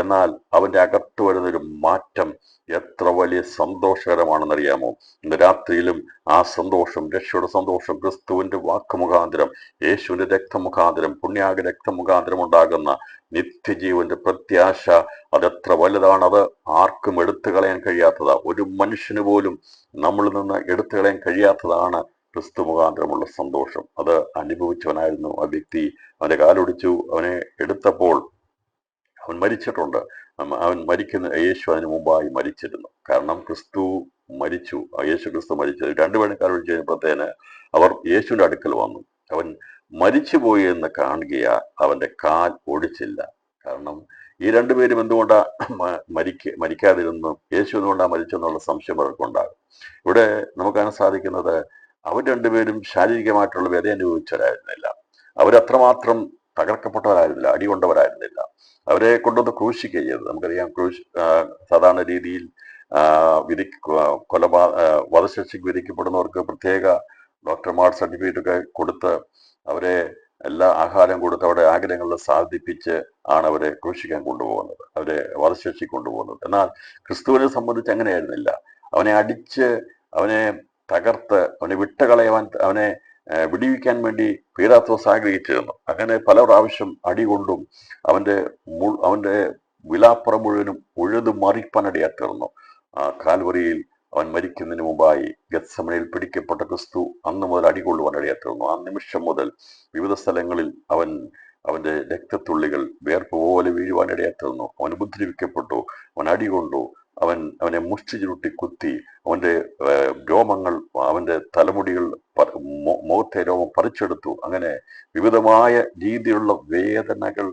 എന്നാൽ അവന്റെ അകത്ത് വരുന്നൊരു മാറ്റം എത്ര വലിയ സന്തോഷകരമാണെന്നറിയാമോ? ഇന്ന് രാത്രിയിലും ആ സന്തോഷം, രക്ഷയുടെ സന്തോഷം, ക്രിസ്തുവിന്റെ വാക്ക് മുഖാന്തരം, യേശുവിന്റെ രക്തമുഖാന്തരം, പുണ്യാഗ രക്തമുഖാന്തരം ഉണ്ടാകുന്ന നിത്യജീവന്റെ പ്രത്യാശ, അതെത്ര വലുതാണ്! അത് ആർക്കും എടുത്തു കളയാൻ കഴിയാത്തതാ. ഒരു മനുഷ്യന് പോലും നമ്മളിൽ നിന്ന് എടുത്തു കളയാൻ കഴിയാത്തതാണ് ക്രിസ്തു മുഖാന്തരമുള്ള സന്തോഷം. അത് അനുഭവിച്ചവനായിരുന്നു ആ വ്യക്തി. അവന്റെ കാലൊടിച്ചു, അവനെ എടുത്തപ്പോൾ അവൻ മരിച്ചിട്ടുണ്ട്. അവൻ മരിക്കുന്ന യേശു അതിനു മുമ്പായി മരിച്ചിരുന്നു. കാരണം ക്രിസ്തു മരിച്ചു, യേശു ക്രിസ്തു മരിച്ചത് രണ്ടുപേരും കാലൊടിച്ചു കഴിഞ്ഞപ്പോഴത്തേന് അവർ യേശുവിന്റെ അടുക്കൽ വന്നു. അവൻ മരിച്ചുപോയി എന്ന് കാണുകയ, അവന്റെ കാൽ ഒടിച്ചില്ല. കാരണം ഈ രണ്ടുപേരും എന്തുകൊണ്ടാ മരിക്കാതിരുന്നു, യേശു എന്തുകൊണ്ടാ മരിച്ചെന്നുള്ള സംശയം അവർക്കുണ്ടാകും. ഇവിടെ നമുക്ക് കാണാൻ സാധിക്കുന്നത്, അവർ രണ്ടുപേരും ശാരീരികമായിട്ടുള്ള വ്യത അനുഭവിച്ചവരായിരുന്നില്ല. അവരത്രമാത്രം തകർക്കപ്പെട്ടവരായിരുന്നില്ല, അടികൊണ്ടവരായിരുന്നില്ല. അവരെ കൊണ്ടൊന്ന് ക്രൂശിക്കുക ചെയ്തത്. നമുക്കറിയാം, സാധാരണ രീതിയിൽ വധശിക്ഷയ്ക്ക് വിധിക്കപ്പെടുന്നവർക്ക് പ്രത്യേക ഡോക്ടർമാർ സർട്ടിഫിക്കറ്റ് ഒക്കെ കൊടുത്ത് അവരെ എല്ലാ ആഹാരം കൊടുത്ത് അവിടെ ആഗ്രഹങ്ങളിൽ സാധിപ്പിച്ച് ആണ് അവരെ ക്രൂശിക്കാൻ കൊണ്ടുപോകുന്നത്, അവരെ വധശിക്ഷയ്ക്ക് കൊണ്ടുപോകുന്നത്. എന്നാൽ ക്രിസ്തുവിനെ സംബന്ധിച്ച് അങ്ങനെയായിരുന്നില്ല. അവനെ അടിച്ച്, അവനെ തകർത്ത്, അവനെ വിട്ടുകളയുവാൻ, അവനെ വിടിവിക്കാൻ വേണ്ടി പീലാത്തോസ് ആഗ്രഹിച്ചിരുന്നു. അങ്ങനെ പല പ്രാവശ്യം അടികൊണ്ടും അവന്റെ വിലാപ്പുറം മുഴുവനും ഉഴുതു മറിപ്പാനടിയായി തീർന്നു. കാൽവറിയിൽ അവൻ മരിക്കുന്നതിന് മുമ്പായി ഗത്സമനയിൽ പിടിക്കപ്പെട്ട ക്രിസ്തു അന്ന് മുതൽ അടികൊള്ളുവാൻ ഇടയായി തീർന്നു. ആ നിമിഷം മുതൽ വിവിധ സ്ഥലങ്ങളിൽ അവന്റെ രക്തത്തുള്ളികൾ വേർപ്പ് പോലെ വീഴുവാൻ ഇടയായി തീർന്നു. അവൻ ഉപദ്രവിക്കപ്പെട്ടു, അവൻ അടികൊണ്ടു, അവനെ മുഷ്ടി ചുരുട്ടി കുത്തി, അവന്റെ രോമങ്ങൾ, അവന്റെ തലമുടികൾ, മുഖത്തെ രോമം പറിച്ചെടുത്തു. അങ്ങനെ വിവിധമായ രീതിയിലുള്ള വേദനകൾ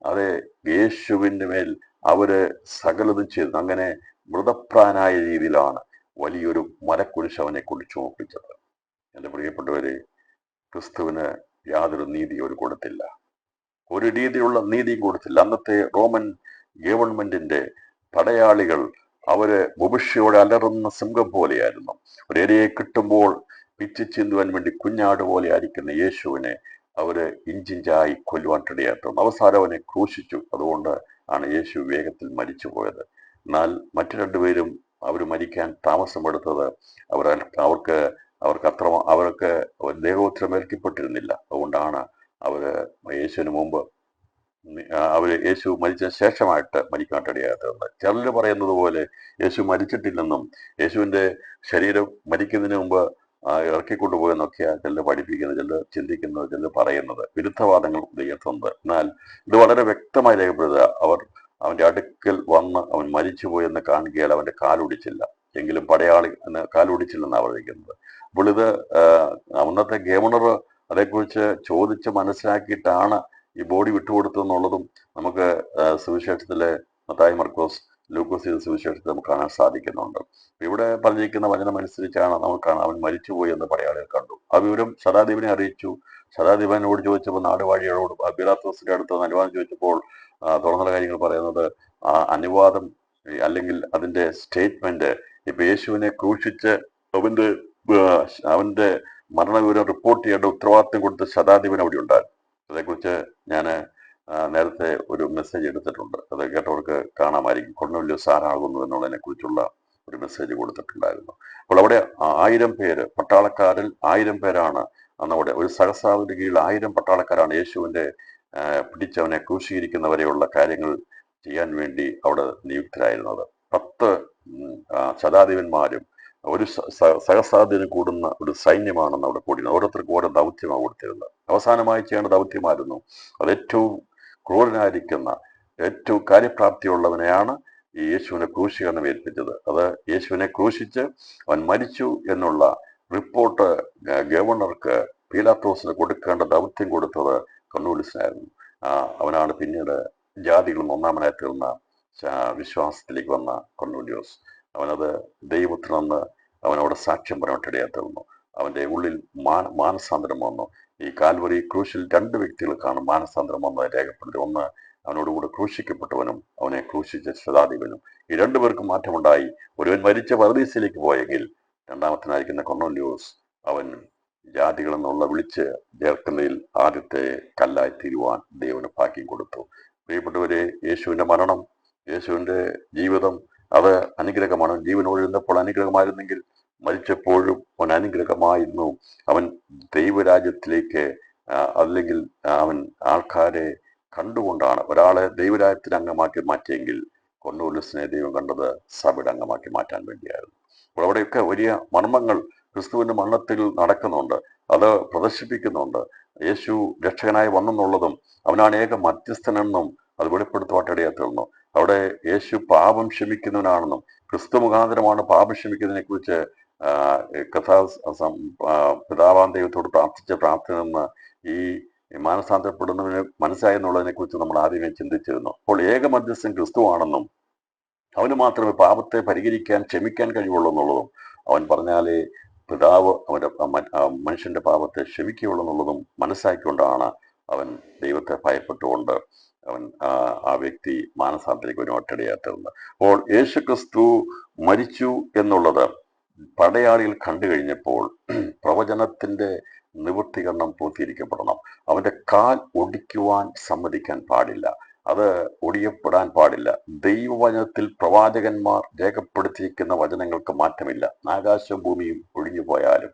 അതെ യേശുവിന്റെ മേൽ അവര് സകലതും ചെയ്തു. അങ്ങനെ മൃതപ്രാനായ രീതിയിലാണ് വലിയൊരു മരക്കുരിശ് അവനെ കൊണ്ട് ചുമപ്പിച്ചത്. എന്റെ പ്രിയപ്പെട്ടവരെ, ക്രിസ്തുവിന് യാതൊരു നീതി അവർ കൊടുത്തില്ല, ഒരു രീതിയിലുള്ള നീതിയും കൊടുത്തില്ല. അന്നത്തെ റോമൻ ഗവൺമെന്റിന്റെ പടയാളികൾ അവര് ബുഭിക്ഷയോടെ അലറുന്ന സിംഹം പോലെയായിരുന്നു. ഒരു ഇരയെ കിട്ടുമ്പോൾ പിച്ചു ചിന്തുവാൻ വേണ്ടി കുഞ്ഞാട് പോലെ ആയിരിക്കുന്ന യേശുവിനെ അവര് ഇഞ്ചിഞ്ചായി കൊല്ലുവാൻ ഇടയായിരുന്നു. അവസാനം അവനെ ക്രൂശിച്ചു. അതുകൊണ്ട് ആണ് യേശു വേഗത്തിൽ മരിച്ചു പോയത്. എന്നാൽ മറ്റു രണ്ടുപേരും അവർ മരിക്കാൻ താമസമെടുത്തത് അവർക്ക് ദേഹോത്തരമേൽക്കപ്പെട്ടിരുന്നില്ല. അതുകൊണ്ടാണ് അവര് യേശുവിന് മുമ്പ് യേശു മരിച്ച ശേഷമായിട്ട് മരിക്കാനിടയാത്തത്. ചിലർ പറയുന്നത് പോലെ യേശു മരിച്ചിട്ടില്ലെന്നും യേശുവിന്റെ ശരീരം മരിക്കുന്നതിന് മുമ്പ് ഇറക്കിക്കൊണ്ടുപോയെന്നൊക്കെയാണ് ചിലർ പഠിപ്പിക്കുന്നത്, ചിലർ ചിന്തിക്കുന്നത്, ചിലർ പറയുന്നത്. വിരുദ്ധവാദങ്ങൾ ഉയർത്തുന്നത്. എന്നാൽ ഇത് വളരെ വ്യക്തമായി രേഖപ്പെടുത്തുക, അവന്റെ അടുക്കൽ വന്ന് അവൻ മരിച്ചുപോയെന്ന് കാണുകയാൽ അവന്റെ കാലൊടിച്ചില്ല, എങ്കിലും പടയാളി കാലൊടിച്ചില്ലെന്നാണ് പറയുന്നത്. അപ്പോൾ ഇത് അന്നത്തെ ഗവർണർ അതേക്കുറിച്ച് ചോദിച്ച് മനസ്സിലാക്കിയിട്ടാണ് ഈ ബോഡി വിട്ടുകൊടുത്തു എന്നുള്ളതും നമുക്ക് സുവിശേഷത്തിലെ മത്തായി, മർക്കോസ്, ലൂക്കോസ് സുവിശേഷത്തിൽ നമുക്ക് കാണാൻ സാധിക്കുന്നുണ്ട്. ഇവിടെ പറഞ്ഞിരിക്കുന്ന വചനം അനുസരിച്ചാണ് നമുക്ക് കാണാം, അവൻ മരിച്ചുപോയി എന്ന് പടയാളികൾ കണ്ടു. ആ വിവരം ശതാധിപനെ അറിയിച്ചു. ശതാധിപനോട് ചോദിച്ചപ്പോൾ, നാടുവാഴികളോട് പിലാത്തോസിന്റെ അടുത്ത് അനുവാദം ചോദിച്ചപ്പോൾ തുറന്നുള്ള കാര്യങ്ങൾ പറയുന്നത്, ആ അനുവാദം അല്ലെങ്കിൽ അതിന്റെ സ്റ്റേറ്റ്മെന്റ്, ഇപ്പൊ യേശുവിനെ ക്രൂശിച്ച് അവന്റെ അവന്റെ മരണവിവരം റിപ്പോർട്ട് ചെയ്യേണ്ട ഉത്തരവാദിത്വം കൊടുത്ത ശതാധിപൻ അവിടെ ഉണ്ടായിരുന്നു. അതേക്കുറിച്ച് ഞാൻ നേരത്തെ ഒരു മെസ്സേജ് എടുത്തിട്ടുണ്ട്. അത് കേട്ടവർക്ക് കാണാമായിരിക്കും. കൊർന്നേലിയോസ് ആരാകുന്നു എന്നുള്ളതിനെ കുറിച്ചുള്ള ഒരു മെസ്സേജ് കൊടുത്തിട്ടുണ്ടായിരുന്നു. അപ്പോൾ അവിടെ 1000 പേര്, പട്ടാളക്കാരിൽ 1000 പേരാണ് അന്നവിടെ. ഒരു സഹസ്രാവിന്റെ കീഴിൽ 1000 പട്ടാളക്കാരാണ് യേശുവിന്റെ പിടിച്ചവനെ ക്രൂശീകരിക്കുന്നവരെയുള്ള കാര്യങ്ങൾ ചെയ്യാൻ വേണ്ടി അവിടെ നിയുക്തരായിരുന്നത്. 10 ശതാധിപന്മാരും ഒരു സഹസ്രാധിപന് കൂടുന്ന ഒരു സൈന്യമാണെന്ന് അവിടെ കൂടിയിരുന്നത്. ഓരോരുത്തർക്കും ഓരോ ദൗത്യമാണ് കൊടുത്തിരുന്നത്. അവസാനമായി ചെയ്യേണ്ട ദൗത്യമായിരുന്നു അത്. ഏറ്റവും ക്രൂരനായിരിക്കുന്ന, ഏറ്റവും കാര്യപ്രാപ്തിയുള്ളവനെയാണ് ഈ യേശുവിനെ ക്രൂശിക്കണം ഏൽപ്പിച്ചത്. അത് യേശുവിനെ ക്രൂശിച്ച് അവൻ മരിച്ചു എന്നുള്ള റിപ്പോർട്ട് ഗവർണർക്ക് പീലാത്തോസിന് കൊടുക്കേണ്ട ദൗത്യം കൊടുത്തത് കൊർന്നേലിയോസിനായിരുന്നു. അവനാണ് പിന്നീട് ജാതികളും ഒന്നാമനായി തീർന്ന വിശ്വാസത്തിലേക്ക് വന്ന കൊർന്നേലിയോസ്. അവനത് ദൈവത്തിനെന്ന് അവനവിടെ സാക്ഷ്യം പറയാനിടയായി തീർന്നു. അവന്റെ ഉള്ളിൽ മാനസാന്തരം വന്നു. ഈ കാൽവറി ക്രൂശിൽ 2 വ്യക്തികൾ കാണും മാനസാന്തരം വന്നത് രേഖപ്പെടുത്തി. ഒന്ന് അവനോടുകൂടെ ക്രൂശിക്കപ്പെട്ടവനും അവനെ ക്രൂശിച്ച ശതാധിപനും. ഈ 2 പേർക്കും മാറ്റമുണ്ടായി. ഒരുവൻ മരിച്ച പറുദീസയിലേക്ക് പോയെങ്കിൽ രണ്ടാമത്തനായിരിക്കുന്ന കൊർന്നേലിയോസ് അവൻ ജാതികളെന്നുള്ള വിളിച്ച് ചേർക്കുന്നതിൽ ആദ്യത്തെ കല്ലായി തീരുവാൻ ദൈവന് ഭാഗ്യം കൊടുത്തു. പ്രിയപ്പെട്ടവരെ, യേശുവിന്റെ മരണം, യേശുവിന്റെ ജീവിതം അത് അനുഗ്രഹമാണ്. ജീവനോഴുന്നപ്പോൾ അനുഗ്രഹമായിരുന്നെങ്കിൽ മരിച്ചപ്പോഴും അവൻ അനുഗ്രഹമായിരുന്നു. അവൻ ദൈവരാജ്യത്തിലേക്ക് അല്ലെങ്കിൽ അവൻ ആൾക്കാരെ കണ്ടുകൊണ്ടാണ് ഒരാളെ ദൈവരാജ്യത്തിന് അംഗമാക്കി മാറ്റിയെങ്കിൽ കൊർന്നേലിയോസിനെ ദൈവം കണ്ടത് സഭയുടെ അംഗമാക്കി മാറ്റാൻ വേണ്ടിയായിരുന്നു. അപ്പോൾ അവിടെയൊക്കെ വലിയ മർമ്മങ്ങൾ ക്രിസ്തുവിന്റെ മരണത്തിൽ നടക്കുന്നുണ്ട്. അത് പ്രദർശിപ്പിക്കുന്നുണ്ട്. യേശു രക്ഷകനായി വന്നെന്നുള്ളതും അവനാണ് ഏക മധ്യസ്ഥനെന്നും അത് വെളിപ്പെടുത്തുവാനിടയായി തീർന്നു. അവിടെ യേശു പാപം ക്ഷമിക്കുന്നവനാണെന്നും ക്രിസ്തു മുഖാന്തരമാണ് പാപം ക്ഷമിക്കുന്നതിനെ കുറിച്ച് പിതാവാം ദൈവത്തോട് പ്രാർത്ഥിച്ച പ്രാർത്ഥന നിന്ന് ഈ മാനസാന്തരപ്പെടുന്നവന് മനസ്സായെന്നുള്ളതിനെ കുറിച്ച് നമ്മൾ ആദ്യമേ ചിന്തിച്ചിരുന്നു. അപ്പോൾ ഏക മധ്യസ്ഥൻ ക്രിസ്തുവാണെന്നും അവന് മാത്രമേ പാപത്തെ പരിഹരിക്കാൻ, ക്ഷമിക്കാൻ കഴിയുള്ളൂ എന്നുള്ളതും അവൻ പറഞ്ഞാലേ പിതാവ് അവന്റെ മനുഷ്യന്റെ പാപത്തെ ക്ഷമിക്കുകയുള്ളൂ എന്നുള്ളതും മനസ്സാക്കിക്കൊണ്ടാണ് അവൻ ദൈവത്തെ ഭയപ്പെട്ടുകൊണ്ട് അവൻ ആ വ്യക്തി മാനസാന്തരയ്ക്ക് ഒരു ഒറ്റടയായി തീർന്നത്. അപ്പോൾ യേശു ക്രിസ്തു മരിച്ചു എന്നുള്ളത് പടയാളികൾ കണ്ടു കഴിഞ്ഞപ്പോൾ പ്രവചനത്തിന്റെ നിവൃത്തീകരണം പൂർത്തീകരിക്കപ്പെടണം. അവന്റെ കാൽ ഒടിക്കുവാൻ സമ്മതിക്കാൻ പാടില്ല. അത് ഒടിയപ്പെടാൻ പാടില്ല. ദൈവവചനത്തിൽ പ്രവാചകന്മാർ രേഖപ്പെടുത്തിയിരിക്കുന്ന വചനങ്ങൾക്ക് മാറ്റമില്ല. ആകാശവും ഭൂമിയും ഒഴിഞ്ഞു പോയാലും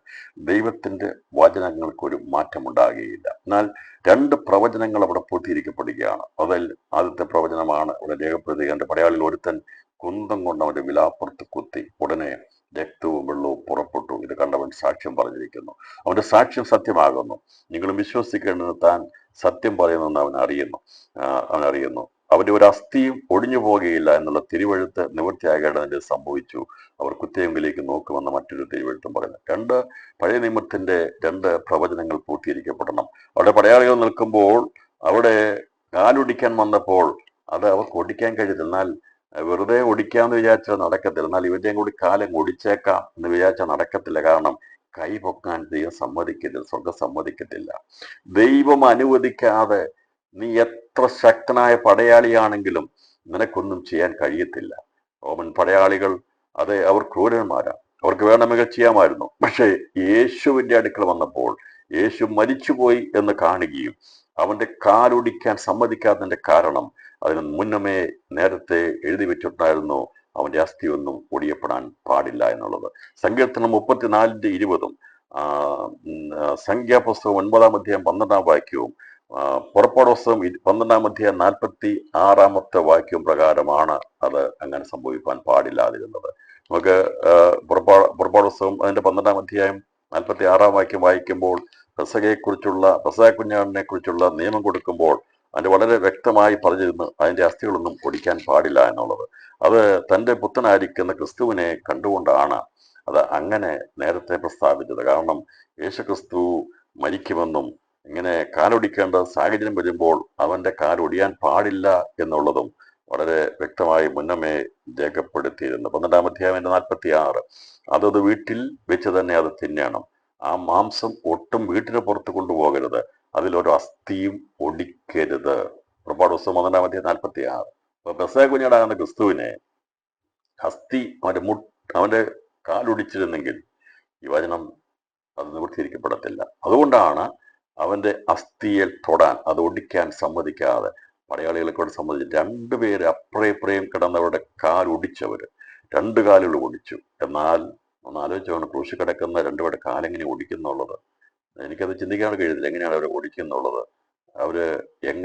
ദൈവത്തിന്റെ വചനങ്ങൾക്കൊരു മാറ്റമുണ്ടാകുകയില്ല. എന്നാൽ 2 പ്രവചനങ്ങൾ അവിടെ പൂർത്തീകരിക്കപ്പെടുകയാണ്. അതിൽ ആദ്യത്തെ പ്രവചനമാണ് ഇവിടെ രേഖപ്പെടുത്തിയ പടയാളിൽ ഒരുത്തൻ കുന്തം കൊണ്ട് അവന്റെ വിലാപ്പുറത്ത് കുത്തി, ഉടനെ രക്തവും വെള്ളവും പുറപ്പെട്ടു. ഇത് കണ്ടവൻ സാക്ഷ്യം പറഞ്ഞിരിക്കുന്നു. അവന്റെ സാക്ഷ്യം സത്യമാകുന്നു. നിങ്ങളും വിശ്വസിക്കേണ്ടത് താൻ സത്യം പറയുന്നെന്ന് അവൻ അറിയുന്നു. അവന്റെ ഒരു അസ്ഥിയും ഒടിഞ്ഞു പോകുകയില്ല എന്നുള്ള തിരുവെഴുത്ത് നിവൃത്തിയാകേണ്ടതിന്റെ സംഭവിച്ചു. അവർ കുത്തിയെങ്കിലേക്ക് നോക്കുമെന്ന മറ്റൊരു തിരുവെഴുത്തും പറയുന്നു. 2 പഴയ നിയമത്തിന്റെ 2 പ്രവചനങ്ങൾ പൂർത്തീകരിക്കപ്പെടണം. അവിടെ പടയാളികൾ നിൽക്കുമ്പോൾ അവിടെ കാലൊടിക്കാൻ വന്നപ്പോൾ അത് അവർക്ക് ഒടിക്കാൻ കഴിയത്തില്ല. എന്നാൽ വെറുതെ ഒടിക്കാമെന്ന് വിചാരിച്ചാൽ നടക്കത്തില്ല. എന്നാൽ ഇവരുടെയും കൂടി കാലം ഒടിച്ചേക്കാം എന്ന് വിചാരിച്ചാൽ നടക്കത്തില്ല. കാരണം കൈ പൊക്കാൻ ദൈവം സമ്മതിക്കത്തില്ല, സ്വർഗം സമ്മതിക്കത്തില്ല. ദൈവം അനുവദിക്കാതെ നീ എത്ര ശക്തനായ പടയാളിയാണെങ്കിലും നിനക്കൊന്നും ചെയ്യാൻ കഴിയത്തില്ല. റോമൻ പടയാളികൾ അതെ, അവർ ക്രൂരന്മാരാ, അവർക്ക് വേണമെങ്കിൽ ചെയ്യാമായിരുന്നു. പക്ഷേ യേശുവിന്റെ അടുക്കൽ വന്നപ്പോൾ യേശു മരിച്ചുപോയി എന്ന് കാണുകയും അവന്റെ കാലൊടിക്കാൻ സമ്മതിക്കാത്തതിന്റെ കാരണം അതിന് മുന്നമേ നേരത്തെ എഴുതി വെച്ചിട്ടുണ്ടായിരുന്നു, അവന്റെ അസ്ഥിയൊന്നും ഒടിയപ്പെടാൻ പാടില്ല എന്നുള്ളത്. സങ്കീർത്തനം 34:20 സംഖ്യാപുസ്തകം 9-ാം അധ്യായം 12-ാം വാക്യവും പുറപ്പാട് പുസ്തകം 12-ാം അധ്യായം 46-ാമത്തെ വാക്യവും പ്രകാരമാണ് അത് അങ്ങനെ സംഭവിക്കാൻ പാടില്ലാതിരുന്നത്. നമുക്ക് പുറപ്പാട് പുസ്തകം അതിന്റെ 12-ാം അധ്യായം 46-ാം വാക്യം വായിക്കുമ്പോൾ പെസഹ കുഞ്ഞാടിനെ കുറിച്ചുള്ള നിയമം കൊടുക്കുമ്പോൾ അതിന്റെ വളരെ വ്യക്തമായി പറഞ്ഞിരുന്നു അതിന്റെ അസ്ഥികളൊന്നും ഒടിക്കാൻ പാടില്ല എന്നുള്ളത്. അത് തന്റെ പുത്രനായിരിക്കുന്ന ക്രിസ്തുവിനെ കണ്ടുകൊണ്ടാണ് അത് അങ്ങനെ നേരത്തെ പ്രസ്താവിച്ചത്. കാരണം യേശു ക്രിസ്തു മരിക്കുമെന്നും ഇങ്ങനെ കാലൊടിക്കേണ്ട സാഹചര്യം വരുമ്പോൾ അവന്റെ കാലൊടിയാൻ പാടില്ല എന്നുള്ളതും വളരെ വ്യക്തമായി മുന്നമേ രേഖപ്പെടുത്തിയിരുന്നു. 12-ാം അധ്യായം 46. അതത് വീട്ടിൽ വെച്ച് തന്നെ അത് തിന്നണം. ആ മാംസം ഒട്ടും വീട്ടിന് പുറത്ത് കൊണ്ടുപോകരുത്. അതിലൊരു അസ്ഥിയും ഒടിക്കരുത്. പുറപ്പാട് പുസ്തകം 12-ാം അധ്യായം 46. അപ്പൊ പെസഹ കുഞ്ഞാടാകുന്ന ക്രിസ്തുവിനെ അസ്ഥി അവന്റെ കാലൊടിച്ചിരുന്നെങ്കിൽ ഈ വചനം അത് നിവൃത്തിയിരിക്കപ്പെടത്തില്ല. അതുകൊണ്ടാണ് അവന്റെ അസ്ഥിയിൽ തൊടാൻ, അത് ഒടിക്കാൻ സമ്മതിക്കാതെ പടയാളികളെ കൊണ്ട് സമ്മതിച്ചു. രണ്ടുപേര് അപ്രയും കിടന്നവരുടെ കാലൊടിച്ചവര്, രണ്ട് കാലുകൾ ഒടിച്ചു. എന്നാൽ ഒന്ന് ആലോചിച്ചാണ് ക്രൂശി കിടക്കുന്ന രണ്ടുപേരുടെ കാലെങ്ങനെ ഒടിക്കുന്നുള്ളത്. എനിക്കത് ചിന്തിക്കാൻ കഴിയുന്നില്ല, എങ്ങനെയാണ് അവരെ ഒടിക്കുന്നുള്ളത്. അവര്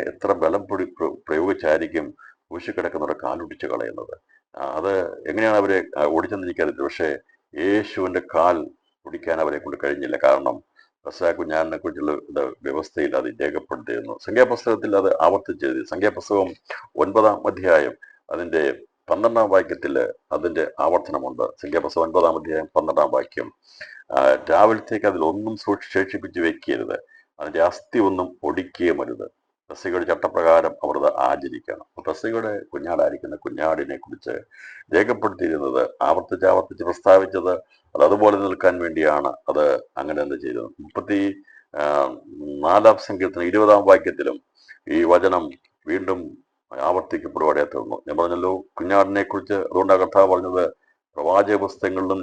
എത്ര ബലം പ്രയോഗിച്ചായിരിക്കും ക്രൂശി കിടക്കുന്നവരുടെ കാലൊടിച്ച് കളയുന്നത്. അത് എങ്ങനെയാണ് അവരെ ഓടിച്ചെന്ന് എനിക്കറിയില്ല. പക്ഷേ യേശുവിന്റെ കാൽ ഒടിക്കാൻ അവരെ കൊണ്ട് കഴിഞ്ഞില്ല. കാരണം പെസഹ കുഞ്ഞാടിനെ കുറിച്ചുള്ള വ്യവസ്ഥയിൽ അത് രേഖപ്പെടുത്തിയിരുന്നു. സംഖ്യാപുസ്തകത്തിൽ അത് ആവർത്തിച്ചെഴുതി. സംഖ്യാപുസ്തകം 9-ാം അധ്യായം അതിന്റെ 12-ാം വാക്യത്തില് അതിന്റെ ആവർത്തനമുണ്ട്. സംഖ്യാപുസ്തകം 9-ാം അധ്യായം 12-ാം വാക്യം. രാവിലത്തേക്ക് അതിലൊന്നും ശേഷിപ്പിച്ച് വെക്കരുത്, അതിന്റെ അസ്ഥി ഒന്നും ഒടിക്കുകയും അരുത്. പെസഹയുടെ ചട്ടപ്രകാരം അവർ അത് ആചരിക്കണം. പെസഹയുടെ കുഞ്ഞാടായിരിക്കുന്ന കുഞ്ഞാടിനെ കുറിച്ച് രേഖപ്പെടുത്തിയിരുന്നത്, ആവർത്തിച്ച് പ്രസ്താവിച്ചത് അത് അതുപോലെ നിൽക്കാൻ വേണ്ടിയാണ് അത് അങ്ങനെ തന്നെ ചെയ്തത്. 34-ാം സങ്കീർത്തനം 20-ാം വാക്യത്തിലും ഈ വചനം വീണ്ടും ആവർത്തിക്കപ്പെടുവാടെ തീർന്നു. ഞാൻ പറഞ്ഞല്ലോ കുഞ്ഞാടിനെ കുറിച്ച്. അതുകൊണ്ടാണ് കർത്താവ് പറഞ്ഞത്, പ്രവാചക പുസ്തകങ്ങളിലും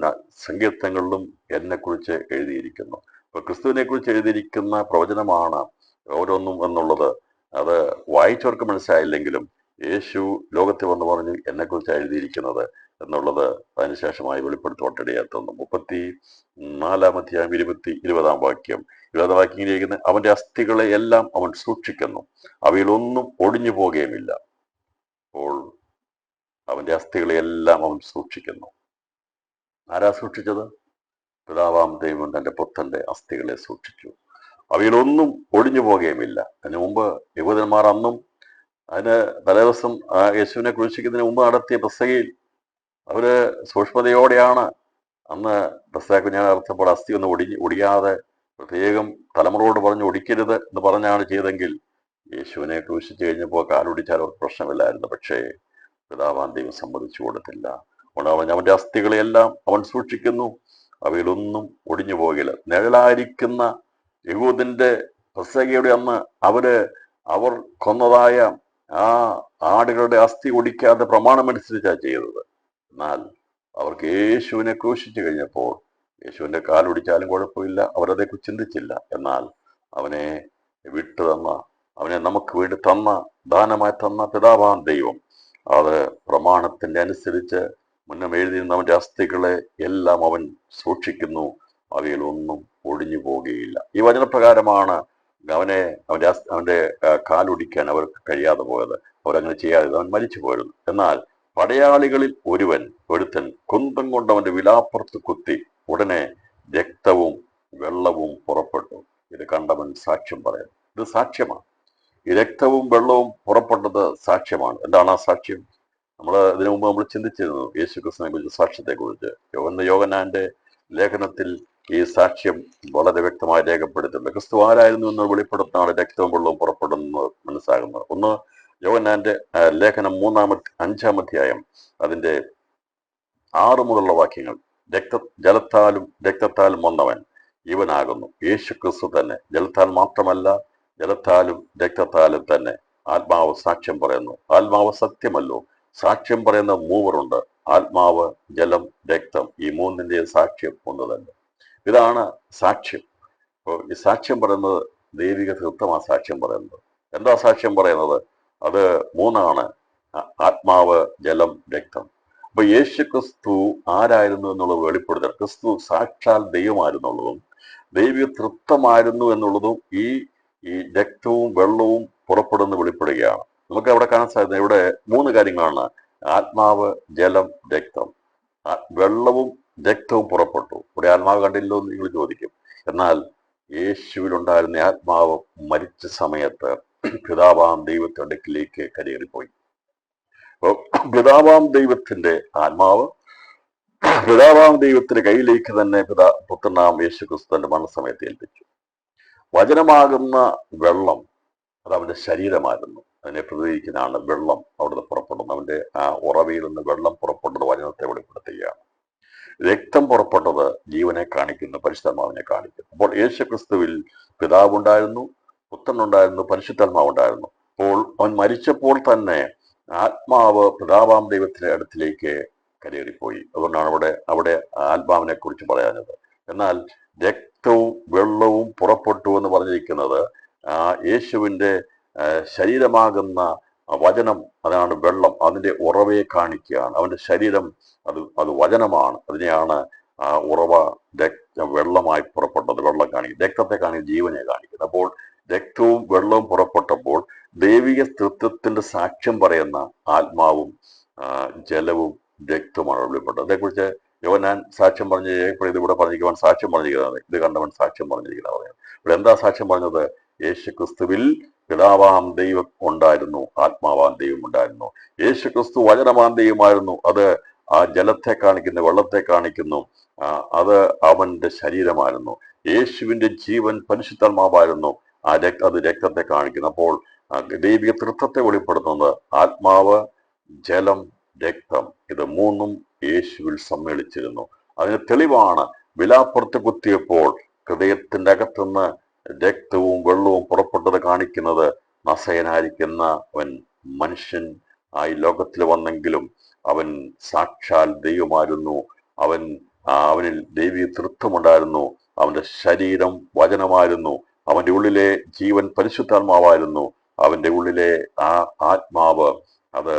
സങ്കീർത്തങ്ങളിലും എന്നെ കുറിച്ച് എഴുതിയിരിക്കുന്നു. അപ്പൊ ക്രിസ്തുവിനെ കുറിച്ച് എഴുതിയിരിക്കുന്ന പ്രവചനമാണ് ഓരോന്നും എന്നുള്ളത്. അത് വായിച്ചവർക്ക് മനസ്സിലായില്ലെങ്കിലും യേശു ലോകത്തിൽ വന്ന് പറഞ്ഞു എന്നെ കുറിച്ച് എഴുതിയിരിക്കുന്നത് എന്നുള്ളത് അതിനുശേഷമായി വെളിപ്പെടുത്തുവാട്ടിടയാത്തുന്നു. 34-ാം അധ്യായം 20-ാം വാക്യം. 20-ാം വാക്യം ഇരിക്കുന്ന, അവന്റെ അസ്ഥികളെ എല്ലാം അവൻ സൂക്ഷിക്കുന്നു, അവയിലൊന്നും ഒടിഞ്ഞു പോകുകയുമില്ല. അപ്പോൾ അവന്റെ അസ്ഥികളെ എല്ലാം അവൻ സൂക്ഷിക്കുന്നു. ആരാ സൂക്ഷിച്ചത്? പിതാവാം ദൈവം തന്റെ പുത്രന്റെ അസ്ഥികളെ സൂക്ഷിച്ചു, അവയിലൊന്നും ഒടിഞ്ഞു പോകുകയുമില്ല. അതിനു മുമ്പ് യഹൂദന്മാർ അന്നും അതിന് തലേദിവസം യേശുവിനെ ക്രൂശിക്കുന്നതിന് മുമ്പ് നടത്തിയ പെസഹയിൽ അവര് സൂക്ഷ്മതയോടെയാണ് അന്ന് പെസഹ കുഞ്ഞാട് അർത്ഥപ്പോൾ അസ്ഥി ഒന്നും ഒടിയാതെ പ്രത്യേകം തലമുറയോട് പറഞ്ഞു ഒടിക്കരുത് എന്ന് പറഞ്ഞാണ് ചെയ്തെങ്കിൽ യേശുവിനെ ക്രൂശിച്ചു കഴിഞ്ഞപ്പോൾ കാലൊടിച്ചാൽ അവർക്ക് പ്രശ്നമില്ലായിരുന്നു. പക്ഷേ പിതാവാൻ ദൈവം സമ്മതിച്ചു കൊടുത്തില്ല. അവന്റെ അസ്ഥികളെയെല്ലാം അവൻ സൂക്ഷിക്കുന്നു, അവയിലൊന്നും ഒടിഞ്ഞു പോകില്ല. നിഴലായിരിക്കുന്ന യഹൂദിന്റെ പെസഹയുടെ അന്ന് അവർ കൊന്നതായ ആ ആടുകളുടെ അസ്ഥി ഒടിക്കാതെ പ്രമാണമനുസരിച്ചാണ് ചെയ്തത്. എന്നാൽ അവർക്ക് യേശുവിനെ ക്രൂശിച്ചു കഴിഞ്ഞപ്പോൾ യേശുവിന്റെ കാലൊടിച്ചാലും കുഴപ്പമില്ല, അവരതേക്കുറിച്ച് ചിന്തിച്ചില്ല. എന്നാൽ അവനെ വിട്ടു തന്ന, അവനെ നമുക്ക് വേണ്ടി തന്ന, ദാനമായി തന്ന പിതാവാൻ ദൈവം അത് പ്രമാണത്തിന്റെ അനുസരിച്ച് മുന്നം എഴുതിയിരുന്ന അവന്റെ അസ്ഥികളെ എല്ലാം അവൻ സൂക്ഷിക്കുന്നു, അവയിലൊന്നും ഒടിഞ്ഞു പോകുകയില്ല. ഈ വചനപ്രകാരമാണ് അവന്റെ കാലൊടിക്കാൻ അവർക്ക് കഴിയാതെ പോയത്. അവരങ്ങനെ ചെയ്യാതെ അവൻ മരിച്ചു പോയിരുന്നു. എന്നാൽ പടയാളികളിൽ ഒരുത്തൻ കുന്തം കൊണ്ട് അവന്റെ വിലാപ്പുറത്ത് കുത്തി, ഉടനെ രക്തവും വെള്ളവും പുറപ്പെട്ടു. ഇത് കണ്ടവൻ സാക്ഷ്യം പറയുന്നു. ഇത് സാക്ഷ്യമാണ്. ഈ രക്തവും വെള്ളവും പുറപ്പെട്ടത് സാക്ഷ്യമാണ്. എന്താണ് ആ സാക്ഷ്യം? ഇതിനു മുമ്പ് നമ്മൾ ചിന്തിച്ചിരുന്നു യേശു ക്രിസ്തുവിനെ കുറിച്ച്, സാക്ഷ്യത്തെ കുറിച്ച്. യോഹന്നാന്റെ ലേഖനത്തിൽ ഈ സാക്ഷ്യം വളരെ വ്യക്തമായി രേഖപ്പെടുത്തുന്നുണ്ട്. ക്രിസ്തു ആരായിരുന്നു എന്ന് വെളിപ്പെടുത്താണ് രക്തവും വെള്ളവും പുറപ്പെടുന്നത് മനസ്സിലാകുന്നത്. ഒന്ന് യോഹന്നാന്റെ ലേഖനം 5-ാം അധ്യായം അതിന്റെ 6 മുതലുള്ള വാക്യങ്ങൾ. ജലത്താലും രക്തത്താലും വന്നവൻ ഇവനാകുന്നു, യേശു ക്രിസ്തു തന്നെ. ജലത്താൽ മാത്രമല്ല, ജലത്താലും രക്തത്താലും തന്നെ. ആത്മാവ് സാക്ഷ്യം പറയുന്നു. ആത്മാവ് സത്യമല്ലോ. സാക്ഷ്യം പറയുന്ന മൂവരുണ്ട്, ആത്മാവ്, ജലം, രക്തം. ഈ മൂന്നിന്റെ സാക്ഷ്യം ഒന്ന് തന്നെ. ഇതാണ് സാക്ഷ്യം. അപ്പോൾ ഈ സാക്ഷ്യം പറയുന്നത് ദൈവിക തൃത്വമാണ്. സാക്ഷ്യം പറയുന്നത് എന്താ? സാക്ഷ്യം പറയുന്നത് അത് മൂന്നാണ്, ആത്മാവ്, ജലം, രക്തം. അപ്പൊ യേശു ക്രിസ്തു ആരായിരുന്നു എന്നുള്ളത് വെളിപ്പെടുത്തൽ. ക്രിസ്തു സാക്ഷാൽ ദൈവമായിരുന്നുള്ളതും ദൈവിക തൃത്വമായിരുന്നു എന്നുള്ളതും ഈ രക്തവും വെള്ളവും പുറപ്പെടുന്ന വെളിപ്പെടുകയാണ്. നമുക്ക് അവിടെ കാണാൻ സാധിക്കുന്നത് ഇവിടെ 3 കാര്യങ്ങളാണ്: ആത്മാവ്, ജലം, രക്തം. വെള്ളവും രക്തവും പുറപ്പെട്ടു. ഇവിടെ ആത്മാവ് കണ്ടില്ലോ എന്ന് നിങ്ങൾ ചോദിക്കും. എന്നാൽ യേശുവിലുണ്ടായിരുന്ന ആത്മാവ് മരിച്ച സമയത്ത് പിതാവാം ദൈവത്തിന്റെ അടുക്കിലേക്ക് കരയേറിപ്പോയി. പിതാവാം ദൈവത്തിന്റെ ആത്മാവ് പിതാവാം ദൈവത്തിന്റെ കയ്യിലേക്ക് തന്നെ പുത്രനാം യേശു ക്രിസ്തുവിന്റെ മരണസമയത്ത് ഏൽപ്പിച്ചു. വചനമാകുന്ന വെള്ളം അത് അവന്റെ ശരീരമായിരുന്നു. അതിനെ പ്രതികരിക്കുന്നതാണ് വെള്ളം അവിടുന്ന് പുറപ്പെടുന്നത്. അവന്റെ ആ ഉറവയിൽ നിന്ന് വെള്ളം പുറപ്പെട്ടത് വചനത്തെ വെളിപ്പെടുത്തുകയാണ്. രക്തം പുറപ്പെട്ടത് ജീവനെ കാണിക്കുന്നു, പരിശുദ്ധാത്മാവിനെ കാണിക്കുന്നു. അപ്പോൾ യേശു ക്രിസ്തുവിൽ പിതാവുണ്ടായിരുന്നു, പുത്രനുണ്ടായിരുന്നു, പരിശുദ്ധാത്മാവുണ്ടായിരുന്നു. അപ്പോൾ അവൻ മരിച്ചപ്പോൾ തന്നെ ആത്മാവ് പിതാവാം ദൈവത്തിന്റെ അടുത്തിലേക്ക് കരയേറിപ്പോയി. അതുകൊണ്ടാണ് അവിടെ ആത്മാവിനെ കുറിച്ച് പറയാഞ്ഞത്. എന്നാൽ രക്തവും വെള്ളവും പുറപ്പെട്ടു എന്ന് പറഞ്ഞിരിക്കുന്നത് യേശുവിന്റെ ശരീരമാകുന്ന വചനം, അതാണ് വെള്ളം, അതിന്റെ ഉറവയെ കാണിക്കുകയാണ്. അവന്റെ ശരീരം അത് വചനമാണ്. അതിനെയാണ് ഉറവ വെള്ളമായി പുറപ്പെട്ടത്. വെള്ളം കാണിക്കും, രക്തത്തെ കാണിക്കും, ജീവനെ കാണിക്കുന്നത്. അപ്പോൾ രക്തവും വെള്ളവും പുറപ്പെട്ടപ്പോൾ ദൈവിക തൃത്വത്തിന്റെ സാക്ഷ്യം പറയുന്ന ആത്മാവും ജലവും രക്തവുമാണ് വെളിപ്പെട്ടത്. അതേക്കുറിച്ച് യോഹന്നാൻ സാക്ഷ്യം പറഞ്ഞ് ഇവിടെ പറഞ്ഞിരിക്കുവാൻ സാക്ഷ്യം പറഞ്ഞിരിക്കുന്നത്, ഇത് കണ്ടവൻ സാക്ഷ്യം പറഞ്ഞിരിക്കുന്നത് പറയുന്നത്. ഇവിടെ എന്താ സാക്ഷ്യം പറഞ്ഞത്? യേശു ക്രിസ്തുവിൽ പിതാവാം ദൈവം ഉണ്ടായിരുന്നു, ആത്മാവാം ദൈവം ഉണ്ടായിരുന്നു. യേശു ക്രിസ്തു വചനമാം ദൈവമായിരുന്നു. അത് ആ ജലത്തെ കാണിക്കുന്നു, വെള്ളത്തെ കാണിക്കുന്നു. അത് അവന്റെ ശരീരമായിരുന്നു. യേശുവിന്റെ ജീവൻ പരിശുദ്ധാത്മാവായിരുന്നു. അത് രക്തത്തെ കാണിക്കുന്നു. അപ്പോൾ ദൈവിക തൃത്വത്തെ വെളിപ്പെടുത്തുന്നത് ആത്മാവ്, ജലം, രക്തം, ഇത് മൂന്നും യേശുവിൽ സമ്മേളിച്ചിരുന്നു. അതിന് തെളിവാണ് വിലാപ്പുറത്ത് കുത്തിയപ്പോൾ ഹൃദയത്തിന്റെ അകത്തുനിന്ന് രക്തവും വെള്ളവും പുറപ്പെട്ടത് കാണിക്കുന്നത്. നസയനായിരിക്കുന്ന അവൻ മനുഷ്യൻ ആയി ലോകത്തിൽ വന്നെങ്കിലും അവൻ സാക്ഷാൽ ദൈവമായിരുന്നു. അവനിൽ ദൈവിക തൃത്വമുണ്ടായിരുന്നു. അവന്റെ ശരീരം വചനമായിരുന്നു. അവന്റെ ഉള്ളിലെ ജീവൻ പരിശുദ്ധാത്മാവായിരുന്നു. അവന്റെ ഉള്ളിലെ ആ ആത്മാവ് അത്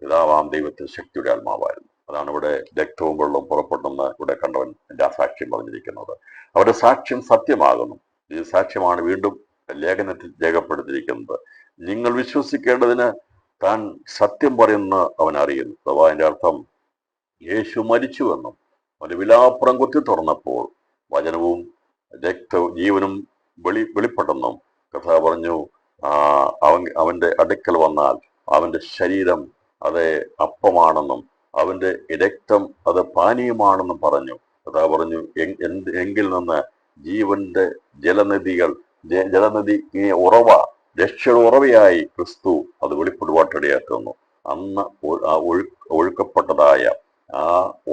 പിതാവാം ദൈവത്തിന്റെ ശക്തിയുടെ ആത്മാവായിരുന്നു. അതാണ് ഇവിടെ രക്തവും വെള്ളവും പുറപ്പെട്ടെന്ന് ഇവിടെ കണ്ടവൻ എൻ്റെ ആ സാക്ഷ്യം പറഞ്ഞിരിക്കുന്നത്. അവരുടെ സാക്ഷ്യം സത്യമാകുന്നു. ഈ സാക്ഷ്യമാണ് വീണ്ടും ലേഖനത്തിൽ രേഖപ്പെടുത്തിയിരിക്കുന്നത്. നിങ്ങൾ വിശ്വസിക്കേണ്ടതിന് താൻ സത്യം പറയുന്ന അവൻ അറിയുന്നു. അഥവാ അതിന്റെ അർത്ഥം യേശു മരിച്ചുവെന്നും അവന്റെ വിലാപ്പുറം കുത്തി തുറന്നപ്പോൾ വചനവും രക്തവും ജീവനും വെളിപ്പെട്ടെന്നും കർത്താവ് പറഞ്ഞു. അവന്റെ അടുക്കൽ വന്നാൽ അവന്റെ ശരീരം അത് അപ്പമാണെന്നും അവന്റെ രക്തം അത് പാനീയമാണെന്നും പറഞ്ഞു. കർത്താവ് പറഞ്ഞു, എങ്കിൽ നിന്ന് ജീവന്റെ ജലനദി ഉറവ, രക്ഷയുടെ ഉറവയായി ക്രിസ്തു അത് വെളിപ്പെടുവാട്ടിടയാക്കുന്നു. അന്ന് ഒഴുക്കപ്പെട്ടതായ ആ